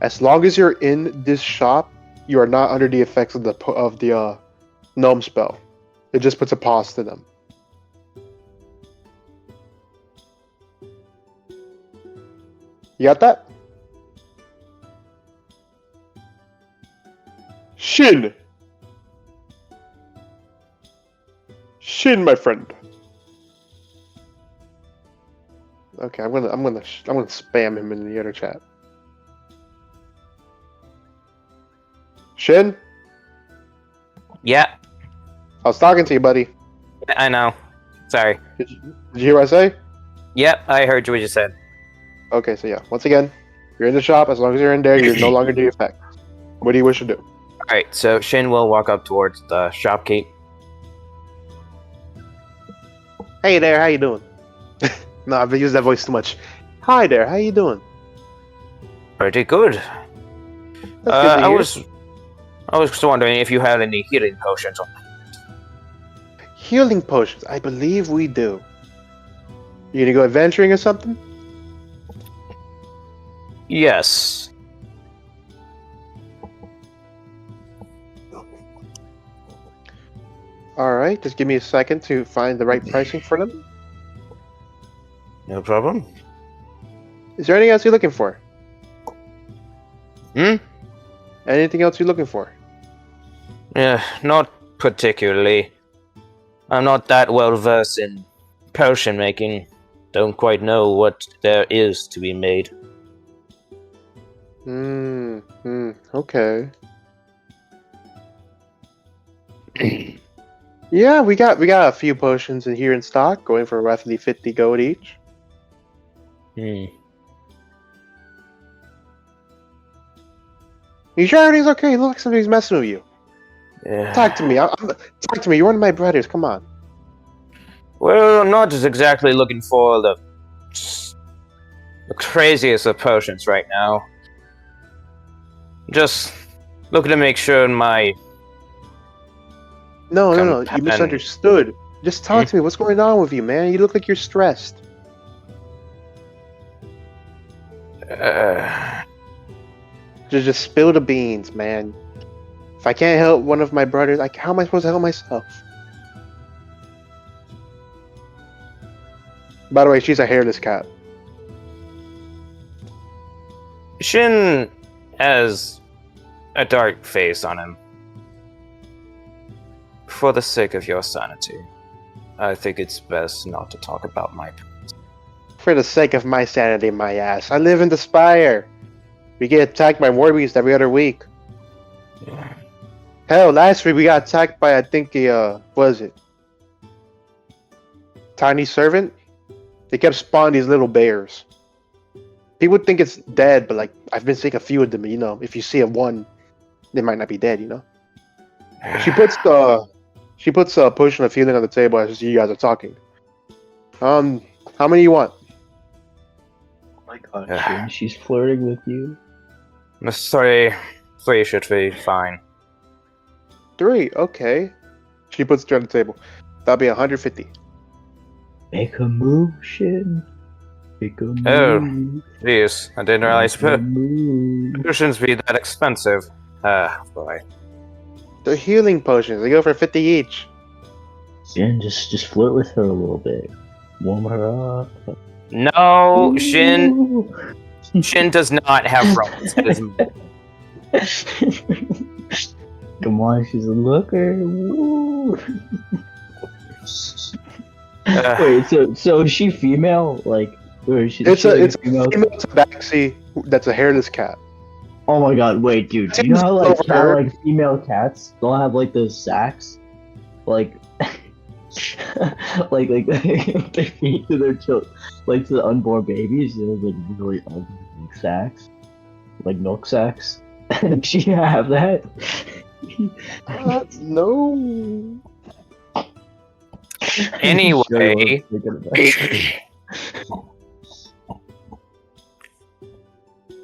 S2: as long as you're in this shop, you are not under the effects of the gnome spell. It just puts a pause to them. You got that? Shin, my friend. Okay, I'm gonna spam him in the other chat. Shin,
S3: Yeah,
S2: I was talking to you, buddy.
S3: I know. Sorry.
S2: Did you hear what I say?
S3: Yep, I heard what you said.
S2: Okay, so yeah, once again, you're in the shop. As long as you're in there, you're no longer the effect. What do you wish to do?
S3: Alright, so Shin will walk up towards the shopkeep.
S2: Hey there, how you doing? No, I've been using that voice too much. Hi there, how you doing?
S3: Pretty good.
S2: That's good to
S3: I
S2: hear.
S3: was just wondering if you had any healing potions.
S2: Healing potions. I believe we do. You gonna go adventuring or something?
S3: Yes.
S2: Alright, just give me a second to find the right pricing for them.
S3: No problem.
S2: Is there anything else you're looking for?
S3: Hmm?
S2: Anything else you're looking for?
S3: Yeah, not particularly. I'm not that well versed in potion making. Don't quite know what there is to be made.
S2: Okay. Yeah, we got a few potions in here in stock, going for roughly 50 gold each. You sure everything's okay? It looks like somebody's messing with you.
S3: Yeah.
S2: Talk to me. Talk to me. You're one of my brothers. Come on.
S3: Well, I'm not exactly looking for the craziest of potions right now. Just looking to make sure my
S2: No. You misunderstood. Just talk to me. What's going on with you, man? You look like you're stressed. Just spill the beans, man. If I can't help one of my brothers, how am I supposed to help myself? By the way, she's a hairless cat.
S3: Shin has a dark face on him. For the sake of your sanity, I think it's best not to talk about my...
S2: For the sake of my sanity, my ass. I live in the Spire. We get attacked by warbeasts every other week.
S3: Yeah.
S2: Hell, last week we got attacked by, I think, what was it? Tiny servant? They kept spawning these little bears. People think it's dead, but like, I've been seeing a few of them, you know. If you see a one, they might not be dead, you know. She puts a potion of healing on the table as you guys are talking. How many you want?
S1: Oh my god, Shin, she's flirting with you.
S3: Three should be fine.
S2: 3, okay. She puts it on the table. That'll be 150.
S1: Make a move, Shin. Make a move.
S3: Oh, jeez, I didn't realize
S1: Make a move.
S3: potions be that expensive. Boy.
S2: They're healing potions. They go for 50 each.
S1: Shin, just flirt with her a little bit. Warm her up.
S3: No, Shin does not have romance. It is...
S1: Come on, she's a looker. Woo. Wait, so is she female? Like, or is she?
S2: It's a
S1: female
S2: tabaxi that's a hairless cat.
S1: Oh my god! Wait, dude. Do you know how like female cats don't have like those sacks, like, like they feed to their children, like to the unborn babies. They're like really ugly sacks, like milk sacks. Does she have that?
S2: No.
S3: Anyway,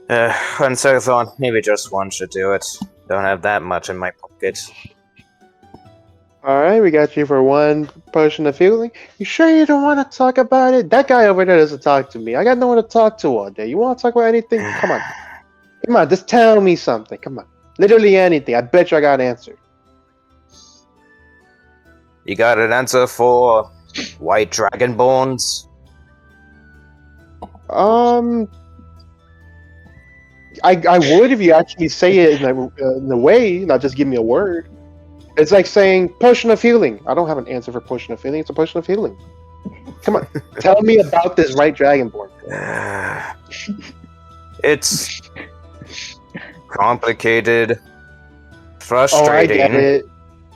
S3: and so thought maybe just one should do it. Don't have that much in my pocket.
S2: Alright, we got you for 1 potion of healing. You sure you don't want to talk about it? That guy over there doesn't talk to me. I got no one to talk to all day. You want to talk about anything? Come on. Come on, just tell me something. Come on. Literally anything. I bet you I got an answer.
S3: You got an answer for white dragon bones?
S2: I would if you actually say it in a way, not just give me a word. It's like saying potion of healing. I don't have an answer for potion of healing. It's a potion of healing. Come on, tell me about this right dragonborn.
S3: It's complicated, frustrating.
S2: Oh, I get it.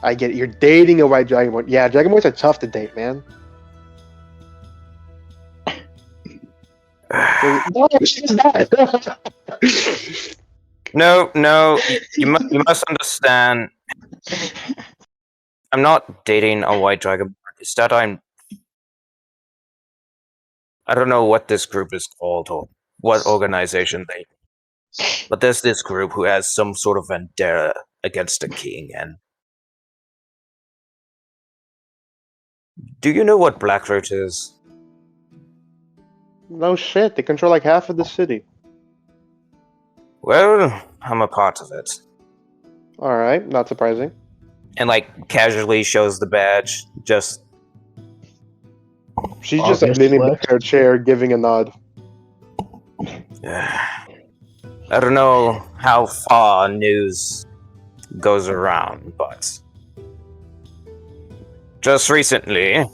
S2: I get it. You're dating a white dragonborn. Yeah, dragonborns are tough to date, man. No, she's not.
S3: No, you must understand. I'm not dating a white dragon. It's that I don't know what this group is called or what organization they. But there's this group who has some sort of vendetta against the king, and do you know what BlackRoot is?
S2: No shit. They control like half of the city.
S3: Well, I'm a part of it.
S2: All right, not surprising.
S3: And like casually shows the badge. She's
S2: just like leaning back in her chair, giving a nod.
S3: I don't know how far news goes around, but just recently,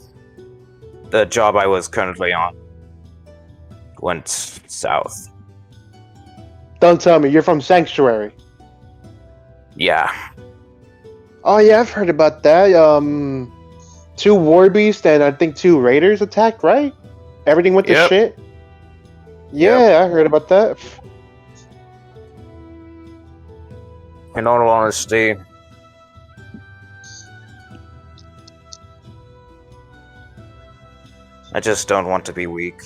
S3: the job I was currently on went south.
S2: Don't tell me, you're from Sanctuary.
S3: Yeah.
S2: Oh yeah, I've heard about that. 2 warbeasts and I think 2 raiders attacked, right? Everything went to shit? Yeah, I heard about that.
S3: In all honesty, I just don't want to be weak.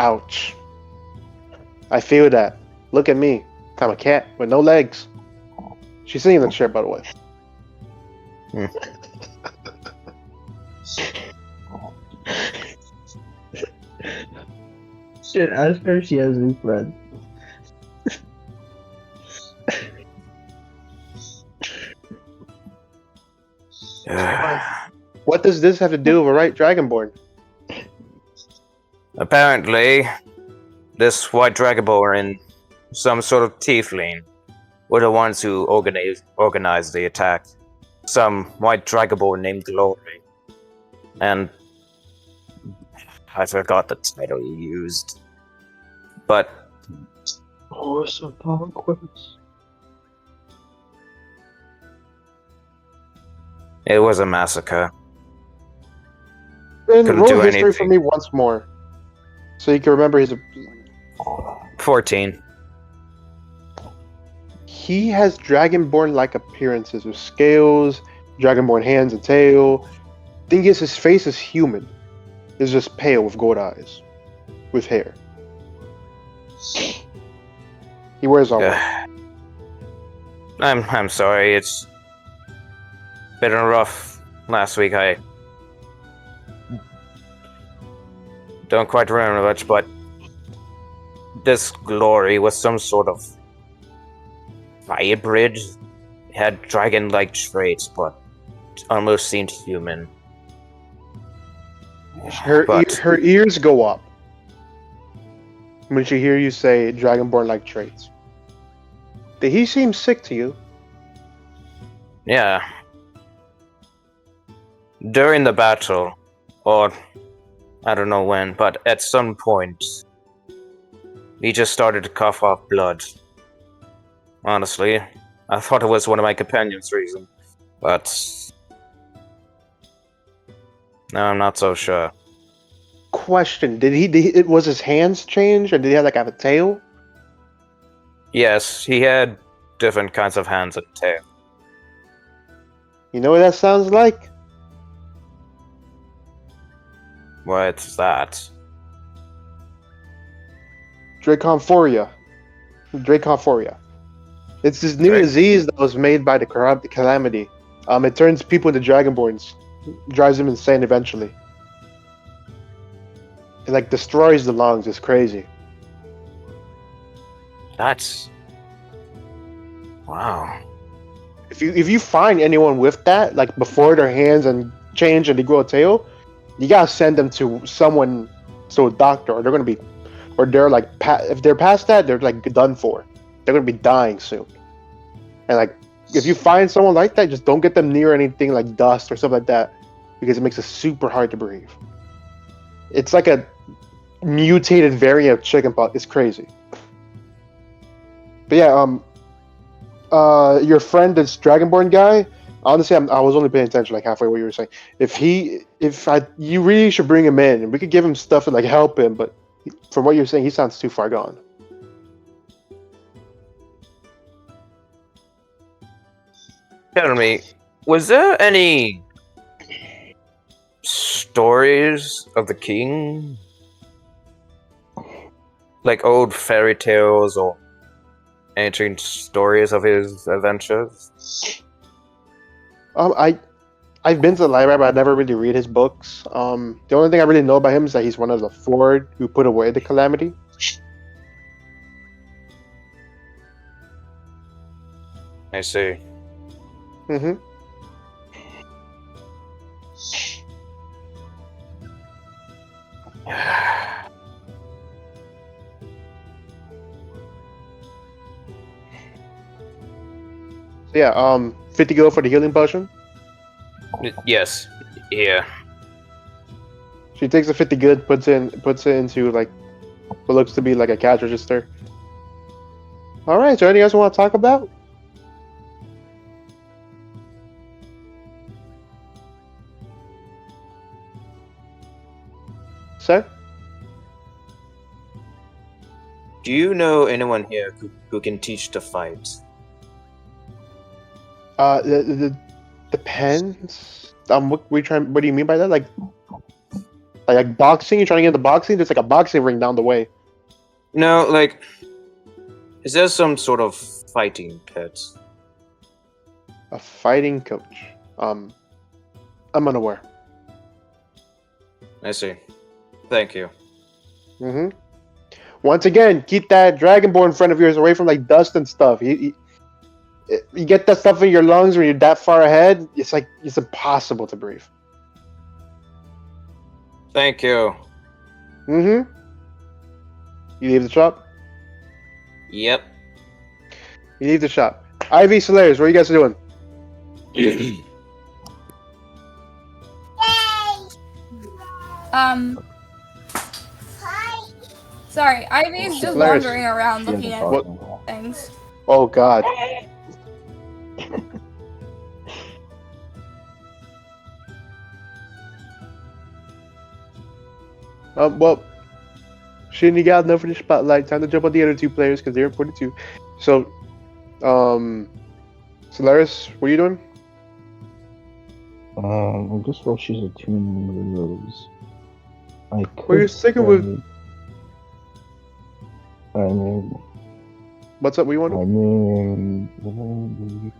S2: Ouch. I feel that. Look at me. I'm a cat with no legs. She's sitting in the chair, by the way.
S1: Shit, ask her if she has any friends.
S2: What does this have to do with a right Dragonborn?
S3: Apparently, this white dragonborn and some sort of tiefling were the ones who organized the attack. Some white dragonborn named Glory. And I forgot the title he used. But
S1: Oh, so conquest.
S3: it was a massacre.
S2: Then
S3: Couldn't
S2: roll
S3: do
S2: history for
S3: anything.
S2: me once more, so you can remember his.
S3: 14.
S2: He has Dragonborn-like appearances with scales, Dragonborn hands and tail. Thing is, his face is human. It's just pale with gold eyes, with hair. He wears all white.
S3: I'm sorry, it's been rough last week. I don't quite remember much, but this Glory was some sort of hybrid. It had dragon-like traits, but almost seemed human.
S2: Her ears go up when she hears you say Dragonborn-like traits. Did he seem sick to you?
S3: Yeah. During the battle, or I don't know when, but at some point, he just started to cough off blood. Honestly, I thought it was one of my companions' reason, but no, I'm not so sure.
S2: Question: it was his hands changed, or did he have a tail?
S3: Yes, he had different kinds of hands and tail.
S2: You know what that sounds like?
S3: What's that?
S2: Draconphoria. It's this new disease that was made by the calamity. It turns people into dragonborns, drives them insane eventually. It destroys the lungs. It's crazy.
S3: That's... Wow.
S2: If you find anyone with that, before their hands and change and they grow a tail, you gotta send them to someone, a doctor, or they're gonna be, or they're if they're past that, they're done for. They're gonna be dying soon. And if you find someone like that, just don't get them near anything like dust or stuff like that, because it makes it super hard to breathe. It's like a mutated variant of chickenpox. It's crazy. But yeah, your friend, this Dragonborn guy. Honestly, I was only paying attention halfway what you were saying. You really should bring him in. We could give him stuff to help him, but from what you're saying, he sounds too far gone.
S3: Tell me, was there any stories of the king? Like old fairy tales or ancient stories of his adventures?
S2: I've been to the library, but I never really read his books. The only thing I really know about him is that he's one of the Ford who put away the calamity.
S3: I see.
S2: Mm-hmm. So yeah, 50 gold for the healing potion.
S3: Yes. Yeah.
S2: She takes the 50 good, puts it into what looks to be a cash register. All right. So anything else you want to talk about? Sir?
S3: Do you know anyone here who can teach to fight?
S2: The depends. What do you mean by that? Like boxing? You're trying to get into boxing? There's a boxing ring down the way.
S3: No, is there some sort of fighting pit?
S2: A fighting coach. I'm unaware.
S6: I see. Thank you.
S2: Mm-hmm. Once again, keep that Dragonborn friend of yours away from like dust and stuff. You get that stuff in your lungs when you're that far ahead. It's like it's impossible to breathe.
S6: Thank you.
S2: Mm-hmm. You leave the shop.
S6: Yep.
S2: You leave the shop. Ivy, Solaris, what are you guys doing?
S5: Sorry, Ivy's just
S2: Solaris.
S5: wandering around
S1: Yeah,
S5: looking
S1: the
S5: at
S2: What?
S1: bottom.
S5: things.
S2: Oh God. Well, Shin, you got enough for the spotlight. Time to jump on the other two players because they're important too. So, Solaris, what are you doing?
S1: I guess while she's attuning those, I could.
S2: Well, you're sticking with.
S1: I mean,
S2: What's up? What you want?
S1: I mean.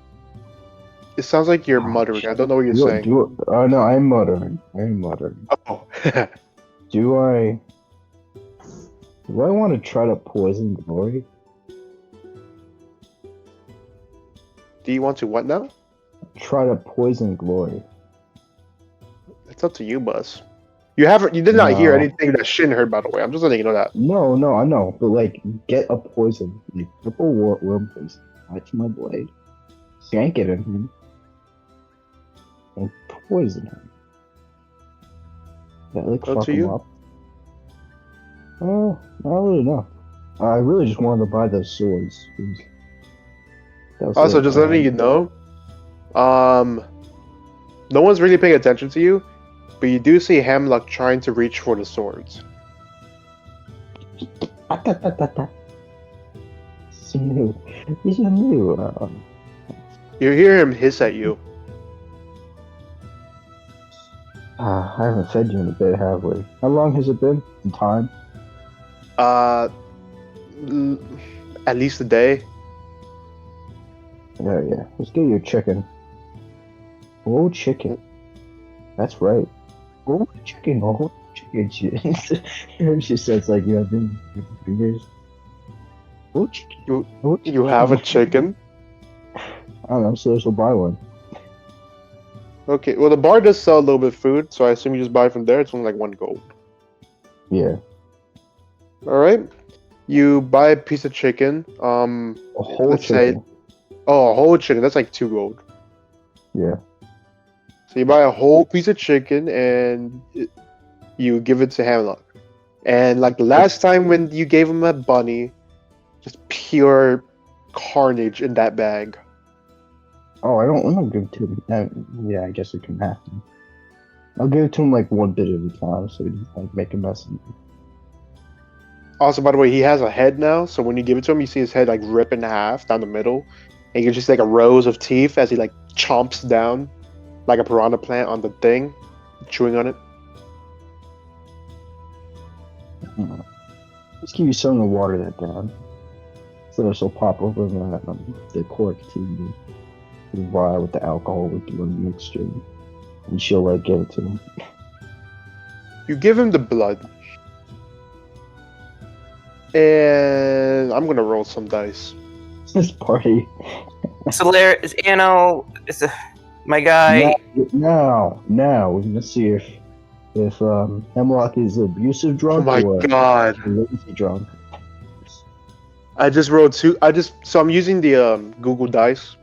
S2: It sounds like you're muttering. I don't know what you're saying.
S1: No, I'm muttering. I'm muttering.
S2: Oh.
S1: Do I want to try to poison Glory?
S2: Do you want to what now?
S1: Try to poison Glory.
S2: It's up to you, Buzz. You did not hear
S1: No.
S2: anything that Shin heard, by the way. I'm just letting you know that.
S1: No, I know, but like, get a poison, like triple worm poison. Touch my blade, shank it in him, and poison him. That like
S2: Up
S1: fuck
S2: to
S1: him
S2: you.
S1: up. Oh, I don't really know. I really just wanted to buy those swords. That was
S2: Also,
S1: it.
S2: just letting you know, no one's really paying attention to you, but you do see Hamlock trying to reach for the swords.
S1: It's new. It's new.
S2: You hear him hiss at you.
S1: I haven't fed you in a bit, have we? How long has it been? In time?
S2: At least a day.
S1: Yeah. Let's get you a chicken. Oh, chicken. That's right. Oh, chicken. Oh, chicken. She says like you have been fingers. Oh, chicken.
S2: You have a chicken?
S1: I don't know, so she'll buy one.
S2: Okay, well, the bar does sell a little bit of food, so I assume you just buy from there. It's only like 1 gold.
S1: Yeah.
S2: Alright. You buy a piece of chicken.
S1: A whole
S2: Let's say-
S1: chicken.
S2: Oh, a whole chicken. That's like 2 gold.
S1: Yeah.
S2: So you buy a whole piece of chicken and you give it to Hamlock. And like the last time when you gave him a bunny, just pure carnage in that bag.
S1: Oh, I'm gonna give it to him. Yeah, I guess it can happen. I'll give it to him like one bit at a time, so he doesn't like make a mess of it.
S2: Also, by the way, he has a head now, so when you give it to him, you see his head like rip in half down the middle, and you can just like a rows of teeth as he like chomps down like a piranha plant on the thing, chewing on it.
S1: Let's give you something to water that down. So this will pop over the cork to the vial with the alcohol with the mixture, and she'll like give it to him.
S2: You give him the blood, and I'm gonna roll some dice.
S1: This party.
S3: Solaris, my guy.
S1: Now, we're gonna see if Hemlock is abusive
S2: Oh
S1: drunk
S2: my
S1: or
S2: god!
S1: lazy drunk.
S2: I just rolled 2. So I'm using the Google Dice,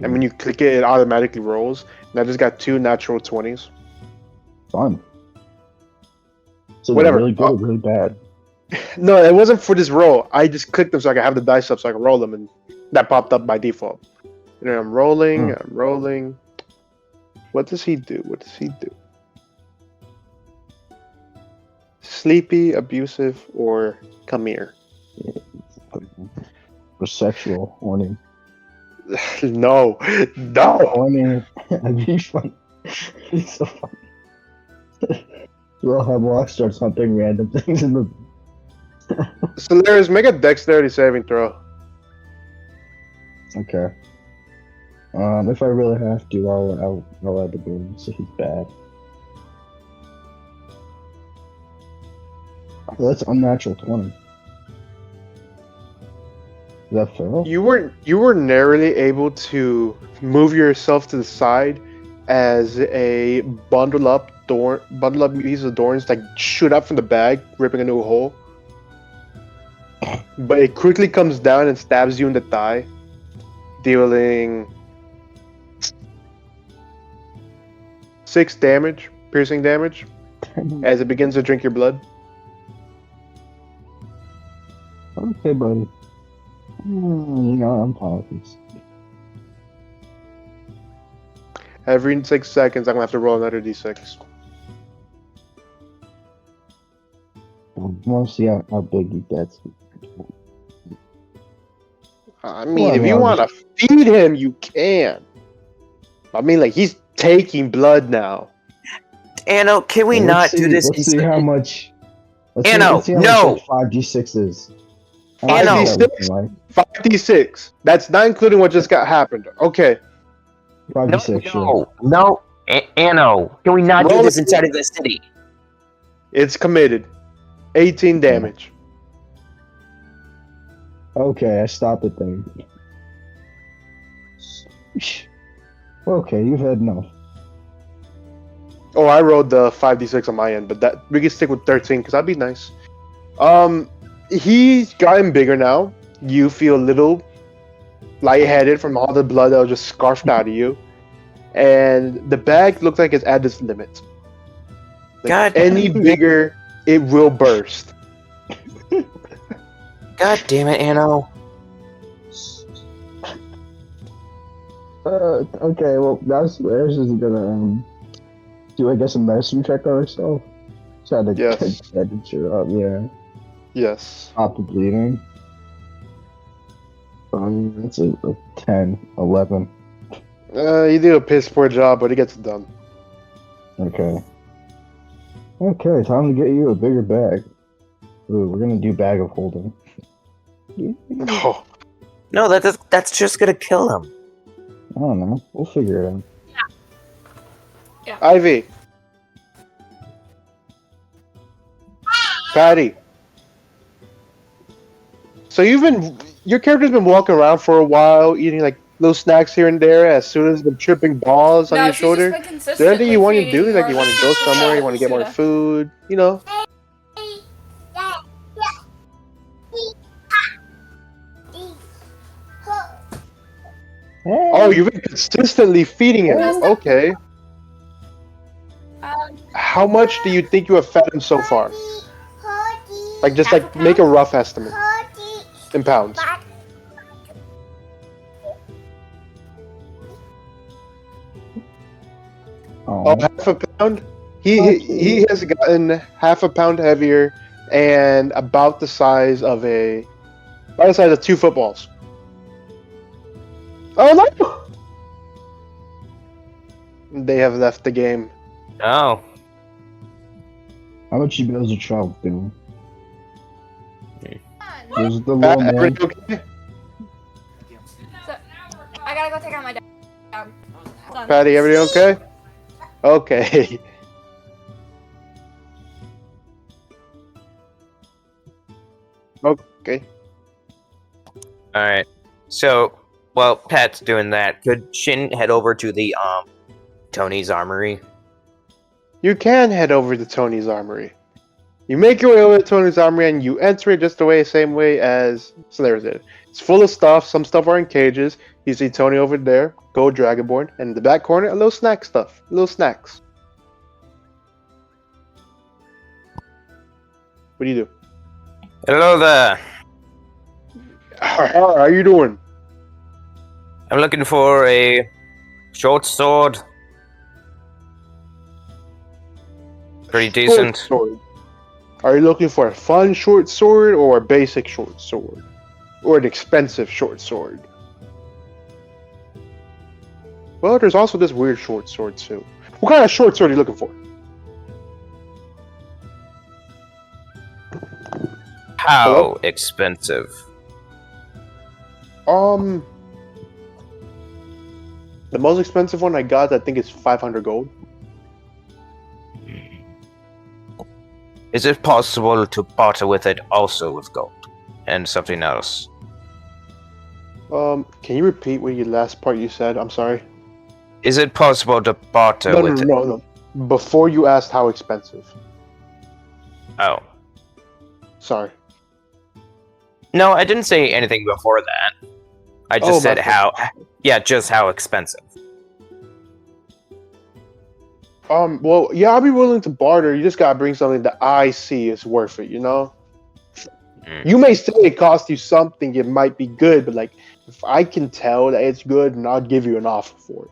S2: and when you click it, it automatically rolls. And I just got 2 natural 20s.
S1: Fun. So
S2: Whatever.
S1: They're really good, or really bad.
S2: No, it wasn't for this roll. I just clicked them so I could have the dice up so I could roll them, and that popped up by default. And then I'm rolling. What does he do? Sleepy, abusive, or come here?
S1: Or sexual, horny.
S2: No.
S1: Horny. That'd be fun. It's so fun. We'll have Hemlock start hunting random things in the.
S2: Solaris, make a dexterity saving throw.
S1: Okay. If I really have to, I'll add the bonus if he's bad. Well, that's unnatural 20. Is that fair?
S2: You were narrowly able to move yourself to the side as a bundled up piece of thorns like shoot up from the bag, ripping a new hole. But it quickly comes down and stabs you in the thigh, dealing 6 damage, piercing damage, as it begins to drink your blood.
S1: Okay, buddy. I'm politics.
S2: Every 6 seconds, I'm gonna have to roll another d6.
S1: I want to see how big he gets.
S2: I mean, if you want to feed him, you can. I mean, like, he's taking blood now.
S3: Anno, can we not do this?
S1: Let's see how much.
S3: Anno, no!
S1: 5d6 is.
S2: 5d6? 5d6. That's not including what just got happened. Okay.
S1: 5d6, sure.
S3: No. Anno, can we not do this inside of the city?
S2: It's committed. 18 damage.
S1: Okay, I stopped it there. Okay, you've had enough.
S2: Oh, I rolled the 5d6 on my end, but that we can stick with 13 because that'd be nice. He's gotten bigger now. You feel a little lightheaded from all the blood that was just scarfed out of you, and the bag looks like it's at its limit. Like,
S3: God,
S2: any bigger, it will burst.
S3: God damn it, Anno.
S1: Okay, well, that's just gonna do, I guess, a medicine check on herself. Try to
S2: Yes.
S1: get her up, yeah.
S2: Yes.
S1: Stop the bleeding. That's a 10, 11.
S2: You do a piss poor job, but it gets it done.
S1: Okay. Okay, time to get you a bigger bag. Ooh, we're gonna do bag of holding.
S2: Oh,
S3: No, that's just gonna kill him.
S1: I don't know. We'll figure it out.
S2: Ivy. Patty. So your character's been walking around for a while, eating like little snacks here and there as soon as the tripping balls on your shoulder. Is there anything you want to do? Like you want to go somewhere, you want to get more food, you know? Oh, you've been consistently feeding him. Okay. How much do you think you have fed him so far? Like, just like make a rough estimate in pounds. Oh, half a pound? He has gotten half a pound heavier and about the size of 2 footballs. Oh no! They have left the game.
S3: Oh.
S1: How much you bills are travel doing? There's the
S2: Pat,
S1: low man.
S2: everything okay?
S5: So, I gotta go take out my dog. Hold on.
S2: Patty, everything okay? Okay. Okay.
S3: Alright. So, while Pat's doing that, could Shin head over to the Tony's armory?
S2: You can head over to Tony's armory. You make your way over to Tony's armory and you enter it just the same way as Slayers did. It's full of stuff. Some stuff are in cages. You see Tony over there, Gold Dragonborn, and in the back corner, a little snack stuff. Little snacks. What do you do?
S3: Hello there.
S2: How are you doing?
S3: I'm looking for a short sword. Pretty decent.
S2: Short sword. Are you looking for a fun short sword or a basic short sword? Or an expensive short sword? Well, there's also this weird short sword too. What kind of short sword are you looking for?
S3: How
S2: Hello?
S3: expensive?
S2: The most expensive one I got, I think, is 500 gold.
S3: Is it possible to barter with it also with gold and something else?
S2: Can you repeat what your last part you said? I'm sorry.
S3: Is it possible to barter
S2: No,
S3: with it?
S2: no. Before you asked how expensive.
S3: Oh.
S2: Sorry.
S3: No, I didn't say anything before that. I just said how... Yeah, just how expensive.
S2: Well, yeah, I'll be willing to barter. You just gotta bring something that I see is worth it, you know? You may say it cost you something, it might be good, but like, if I can tell that it's good, and I'll give you an offer for it.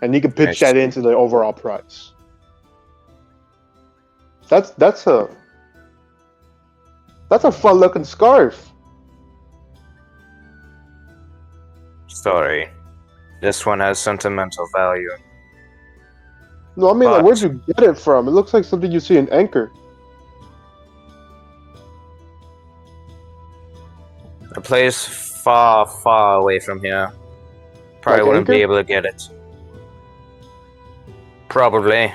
S2: And you can pitch that into the overall price. That's a fun looking scarf.
S3: Sorry. This one has sentimental value.
S2: No, I mean, like, where'd you get it from? It looks like something you see in Anchor.
S3: A place far, far away from here. Probably
S2: Like
S3: wouldn't
S2: Anchor?
S3: be able to get it. Probably.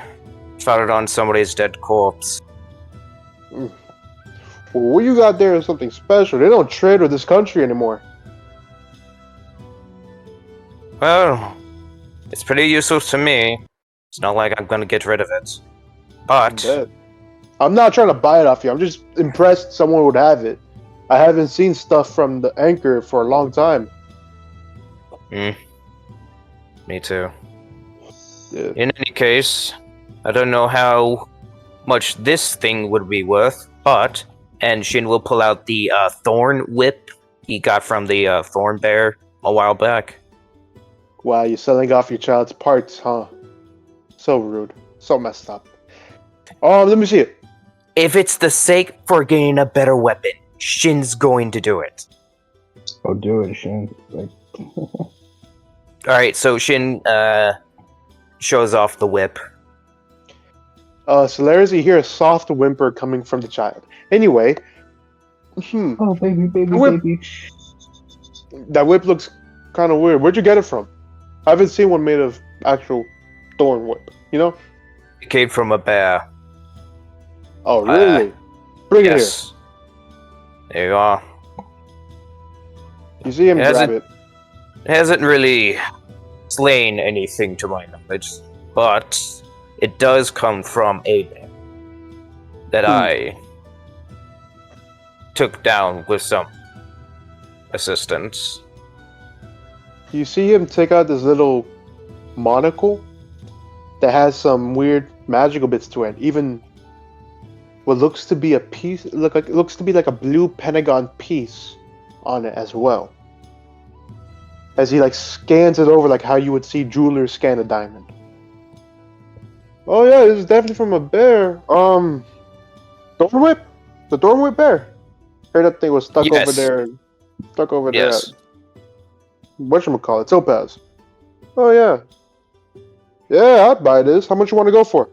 S3: Found it on somebody's dead corpse.
S2: Well, what you got there is something special. They don't trade with this country anymore.
S3: Well, it's pretty useful to me. It's not like I'm gonna get rid of it. But...
S2: I'm not trying to buy it off you. I'm just impressed someone would have it. I haven't seen stuff from the Anchor for a long time.
S3: Me too.
S2: Yeah.
S3: In any case, I don't know how much this thing would be worth, but... And Shin will pull out the thorn whip he got from the thorn bear a while back.
S2: Wow, you're selling off your child's parts, huh? So rude. So messed up. Oh, let me see it.
S3: If it's the sake for getting a better weapon, Shin's going to do it.
S1: Oh, do it, Shin. Like...
S3: Alright, so Shin shows off the whip.
S2: Solaris, you hear a soft whimper coming from the child. Anyway.
S1: Oh, baby,
S2: baby. That whip looks kind of weird. Where'd you get it from? I haven't seen one made of actual thorn whip, you know?
S3: It came from a bear.
S2: Oh, really? Bring it here.
S3: There you are.
S2: You see him grab it.
S3: It hasn't really slain anything to my knowledge, but it does come from a bear that I took down with some assistance.
S2: You see him take out this little monocle that has some weird magical bits to it. Even what looks to be a piece, looks to be like a blue pentagon piece on it as well. As he like scans it over, like how you would see jewelers scan a diamond. Oh yeah, this is definitely from a bear. Thorn whip, the thorn whip bear. Heard that thing was stuck over there. Stuck over there. Whatchamacallit, Topaz. Oh yeah. Yeah, I'd buy this. How much you want to go for?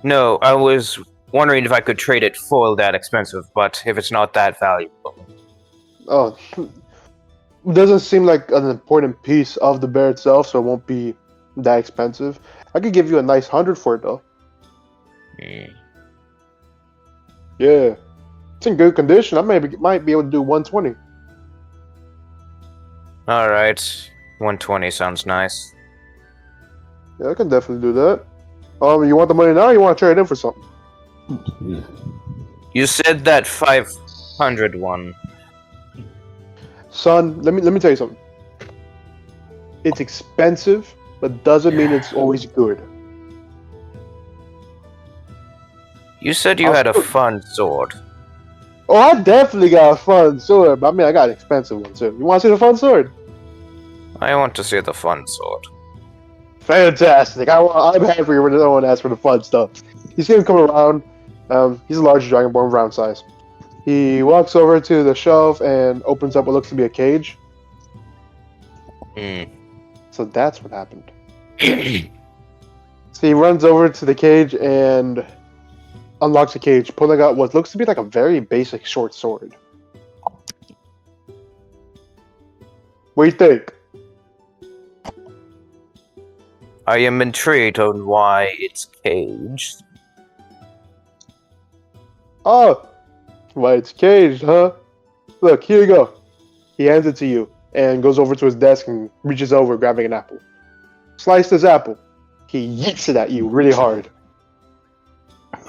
S3: No, I was wondering if I could trade it for that expensive, but if it's not that valuable.
S2: Oh, it doesn't seem like an important piece of the bear itself, so it won't be that expensive. I could give you a nice 100 for it though. Yeah, it's in good condition. I might be able to do 120.
S3: All right, 120 sounds nice.
S2: Yeah, I can definitely do that. You want the money now? Or you want to trade it in for something?
S3: You said that 500 one.
S2: Son, let me tell you something. It's expensive, but doesn't mean it's always good.
S3: You said you had a fun sword.
S2: Oh, I definitely got a fun sword, but I mean, I got an expensive one too. You want to see the fun sword?
S3: I want to see the fun sword.
S2: Fantastic. I'm happy when no one asks for the fun stuff. You see him come around. He's a large dragonborn, round size. He walks over to the shelf and opens up what looks to be a cage. So that's what happened. So he runs over to the cage and unlocks the cage, pulling out what looks to be like a very basic short sword. What do you think?
S3: I am intrigued on why it's caged.
S2: Oh, why it's caged, huh? Look, here you go. He hands it to you and goes over to his desk and reaches over, grabbing an apple. Slice this apple. He yeets it at you really hard.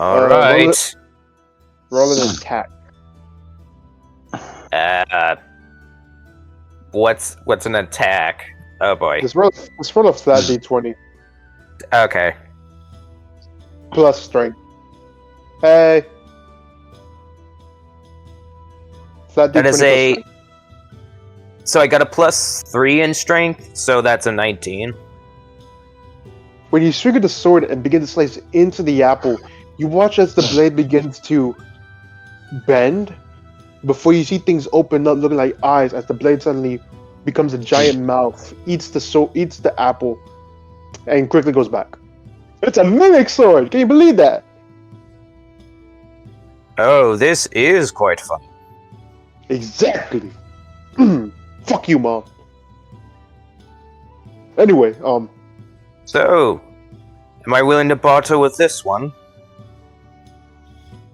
S3: Alright.
S2: Roll an attack.
S3: What's an attack? Oh boy.
S2: Just roll a flat d20
S3: Okay.
S2: plus strength. Hey. Flat d20
S3: That is
S2: plus
S3: a.
S2: strength.
S3: So I got a +3 in strength, so that's a 19.
S2: When you swing the sword and begin to slice into the apple, you watch as the blade begins to bend before you see things open up, looking like eyes, as the blade suddenly becomes a giant mouth, eats the apple, and quickly goes back. It's a mimic sword. Can you believe that?
S3: Oh, this is quite fun.
S2: Exactly. Fuck you, mom. Anyway,
S3: So, am I willing to barter with this one?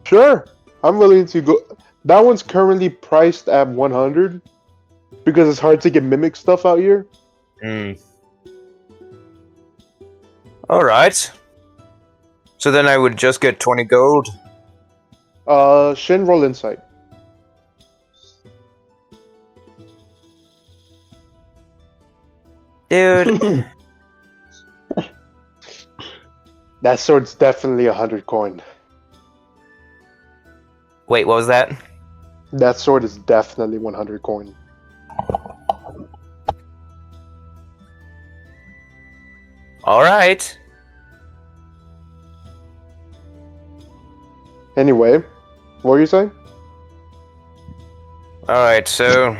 S2: sure. I'm willing to go. That one's currently priced at 100 because it's hard to get mimic stuff out here.
S3: Hmm. Alright. So then I would just get 20 gold.
S2: Shin, roll insight.
S3: Dude.
S2: That sword's definitely 100 coin.
S3: Wait, what was that?
S2: That sword is definitely 100 coin.
S3: Alright.
S2: Anyway, what were you saying?
S3: Alright, so.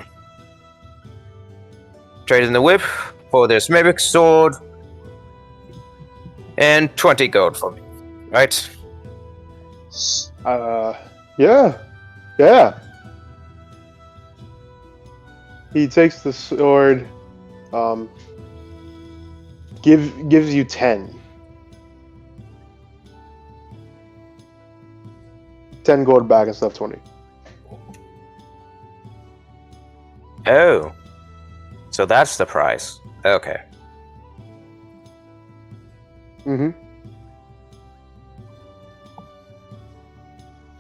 S3: Trade in the whip for this mimic sword. And 20 gold for me. Right?
S2: Yeah. He takes the sword, gives you 10. 10 gold back instead of 20.
S3: Oh. So that's the price. Okay.
S2: Mm-hmm.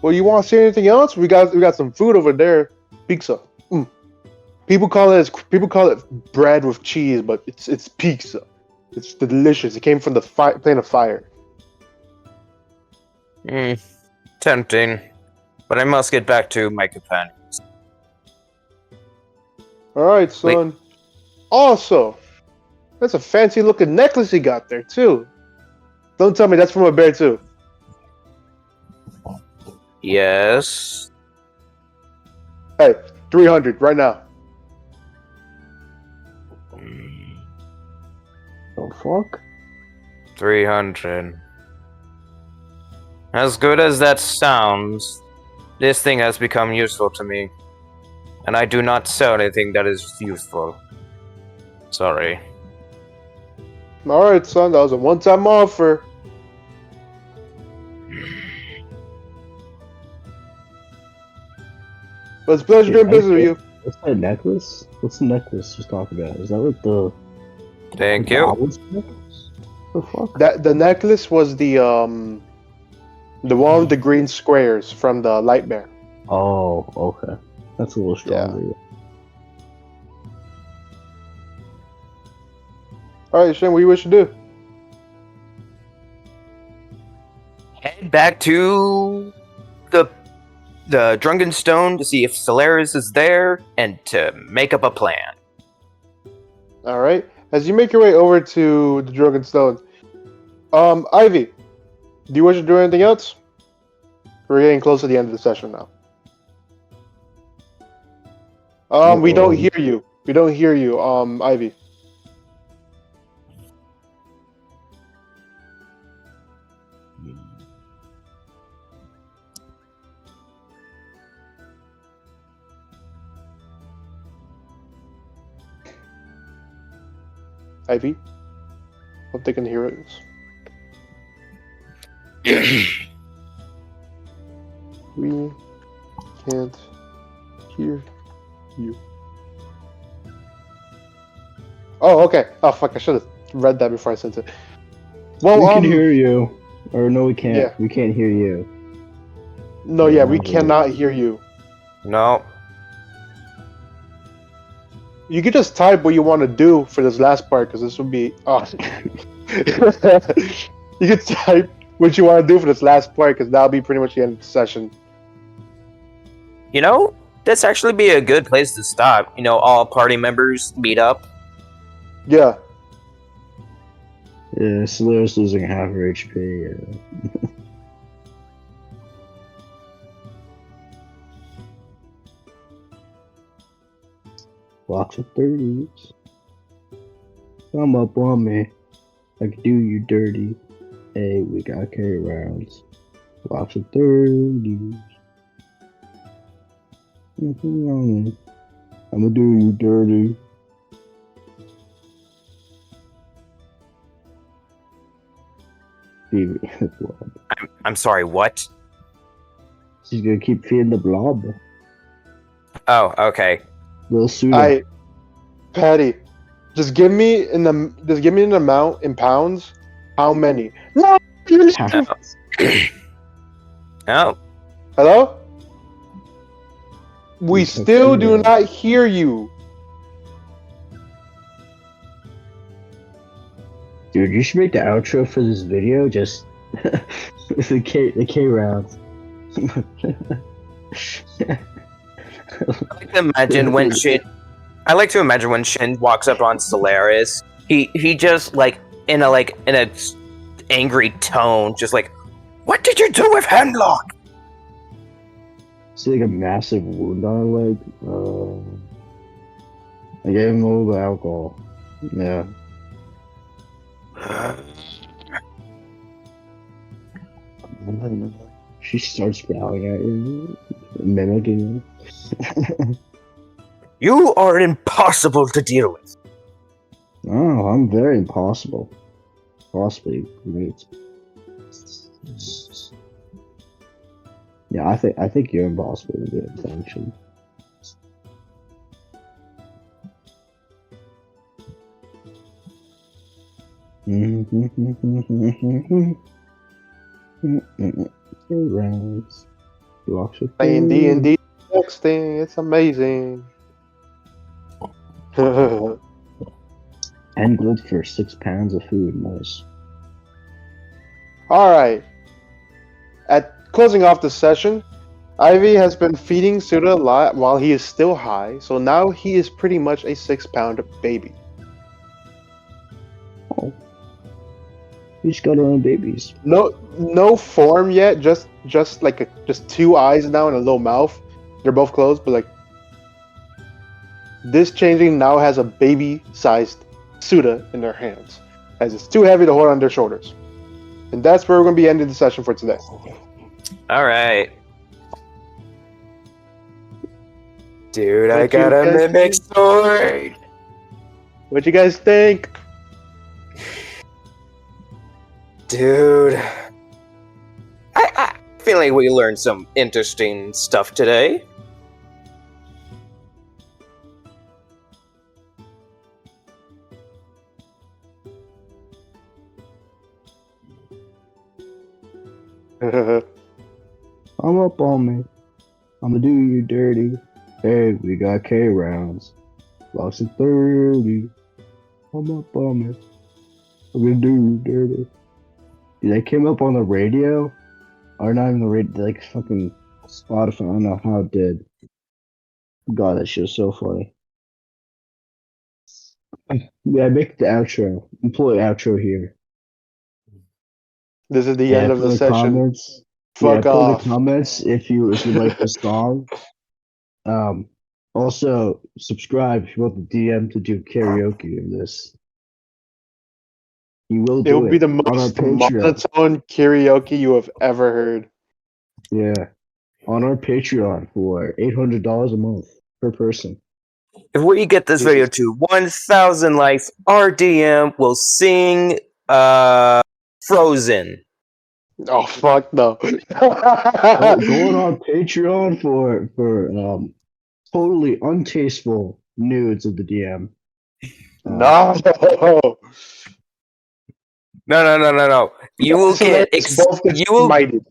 S2: Well, you want to say anything else? We got some food over there. Pizza. People call it bread with cheese, but it's pizza. It's delicious. It came from the plane of fire.
S3: Tempting. But I must get back to my companions.
S2: All right, son. Also, that's a fancy looking necklace you got there too. Don't tell me that's from a bear too.
S3: Yes.
S2: Hey, 300 right now.
S1: The fuck?
S3: 300. As good as that sounds, this thing has become useful to me. And I do not sell anything that is useful. Sorry.
S2: All right, son. That was a one-time offer. But it's a pleasure doing business with you.
S1: What's that necklace? What's the necklace just talking about? Is that like the...
S3: Thank
S1: the
S3: you.
S1: owl's necklace? The fuck?
S2: The necklace was the one with the green squares from the light bear.
S1: Oh, okay. That's a little stronger. Yeah.
S2: All right, Shen, what do you wish to do?
S3: Head back to the Drunken Stone to see if Solaris is there and to make up a plan.
S2: All right. As you make your way over to the Drunken Stone, Ivy, do you wish to do anything else? We're getting close to the end of the session now. We don't hear you. We don't hear you, Ivy. Ivy? Hope they can hear us. We can't hear you. Oh, okay. Oh, fuck. I should have read that before I sent it. Well,
S1: we can hear you. Or no, we can't.
S2: Yeah.
S1: We can't hear you.
S2: No,
S1: Yeah,
S2: yeah, we
S1: no,
S2: cannot hear you.
S3: No.
S2: You could just type what you want to do for this last part, because this would be... Oh. You could type what you want to do for this last part, because that'll be pretty much the end of the session.
S3: You know, that's actually be a good place to stop. You know, all party members meet up.
S2: Yeah.
S1: Yeah, Slayer's losing half her HP. Yeah. Lots of 30s. Come up on me. I can do you dirty. Hey, we got carry rounds. Lots of 30s. I'm gonna do you dirty.
S3: I'm sorry, what?
S1: She's gonna keep feeding the blob.
S3: Oh, okay.
S1: Little sooner.
S2: Patty, just give me an amount in pounds. How many? No.
S3: Oh.
S2: Hello? We still do not hear you.
S1: Dude, you should make the outro for this video just the K rounds.
S3: I like to imagine when Shin walks up on Solaris, he just like in a angry tone, just like, what did you do with Handlock?
S1: See like a massive wound on her leg. I gave him a little bit of alcohol. Yeah. She starts growling at you, mimicking you.
S3: You are impossible to deal with.
S1: Oh, I'm very impossible. Possibly great. Yeah, I think you're impossible to get attention. Rounds.
S2: Playing D&D texting, it's amazing.
S1: And good for 6 pounds of food, nice.
S2: Alright. At closing off the session, Ivy has been feeding Suda a lot while he is still high, so now he is pretty much a 6-pound baby.
S1: Oh. He's got our own babies.
S2: No form yet, just 2 eyes now and a little mouth. They're both closed, but like this changing now has a baby-sized Suda in their hands, as it's too heavy to hold on their shoulders. And that's where we're going to be ending the session for today.
S3: All right. Dude, I got a mimic sword.
S2: What you guys think?
S3: Dude, I feel like we learned some interesting stuff today.
S1: I'm up on me. I'm gonna do you dirty. Hey, we got K rounds. Lost at 30. I'm up on me. I'm gonna do you dirty. Dude, they came up on the radio? Or not even the radio, like fucking Spotify. I don't know how it did. God, that shit was so funny. Yeah, make the outro. Employ outro here.
S2: This is the end of the session.
S1: Comments.
S2: Fuck off.
S1: Put in the comments if you like the song. Also subscribe if you want the DM to do karaoke of this. You will do it.
S2: It will be the most monotone karaoke you have ever heard.
S1: Yeah. On our Patreon for $800 a month per person.
S3: If we get this video to 1,000 likes, our DM will sing Frozen.
S2: Oh fuck no!
S1: Go on our Patreon for totally untasteful nudes of the DM.
S2: No.
S3: No. You will get
S2: both get smited.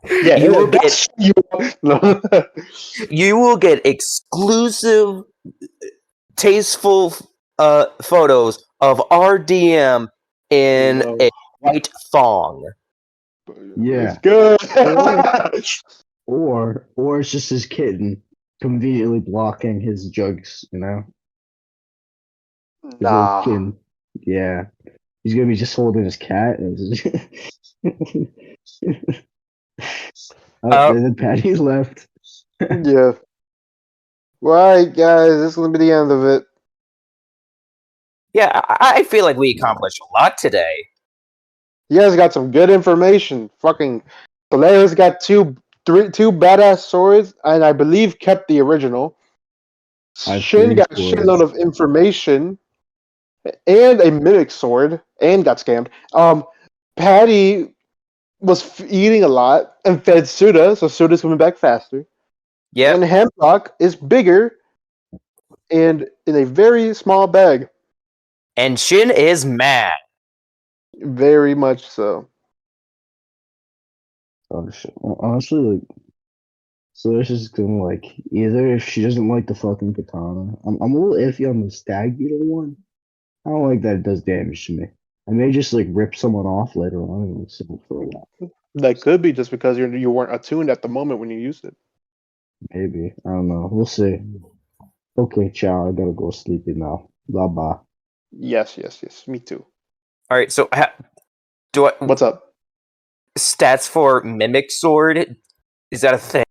S2: Yeah,
S3: you will
S2: that's
S3: you will get exclusive, tasteful photos of our DM in
S2: No.
S3: a white thong.
S1: Yeah.
S2: It's good.
S1: Or it's just his kitten conveniently blocking his jugs, you know? His little
S2: Nah.
S1: kitten. Yeah. He's gonna be just holding his cat. And then Patty left.
S2: Yeah. Right, guys, this is gonna be the end of it.
S3: Yeah, I feel like we accomplished a lot today.
S2: You guys got some good information. Fucking Valera's got two badass swords, and I believe kept the original. Shin got a shitload of information and a mimic sword and got scammed. Patty was eating a lot and fed Suda, so Suda's coming back faster.
S3: Yeah,
S2: And Hemlock is bigger and in a very small bag.
S3: and Shin is mad.
S2: Very much so.
S1: Oh shit. Well, honestly, like, so there's just gonna like either if she doesn't like the fucking katana, I'm a little iffy on the stag beetle one. I don't like that it does damage to me. I may just like rip someone off later on and sit for a while.
S2: That could be just because you weren't attuned at the moment when you used it.
S1: Maybe. I don't know. We'll see. Okay, ciao. I gotta go sleepy now. Bye bye.
S2: Yes. Me too.
S3: All right, so do I
S2: What's up?
S3: stats for mimic sword? Is that a thing?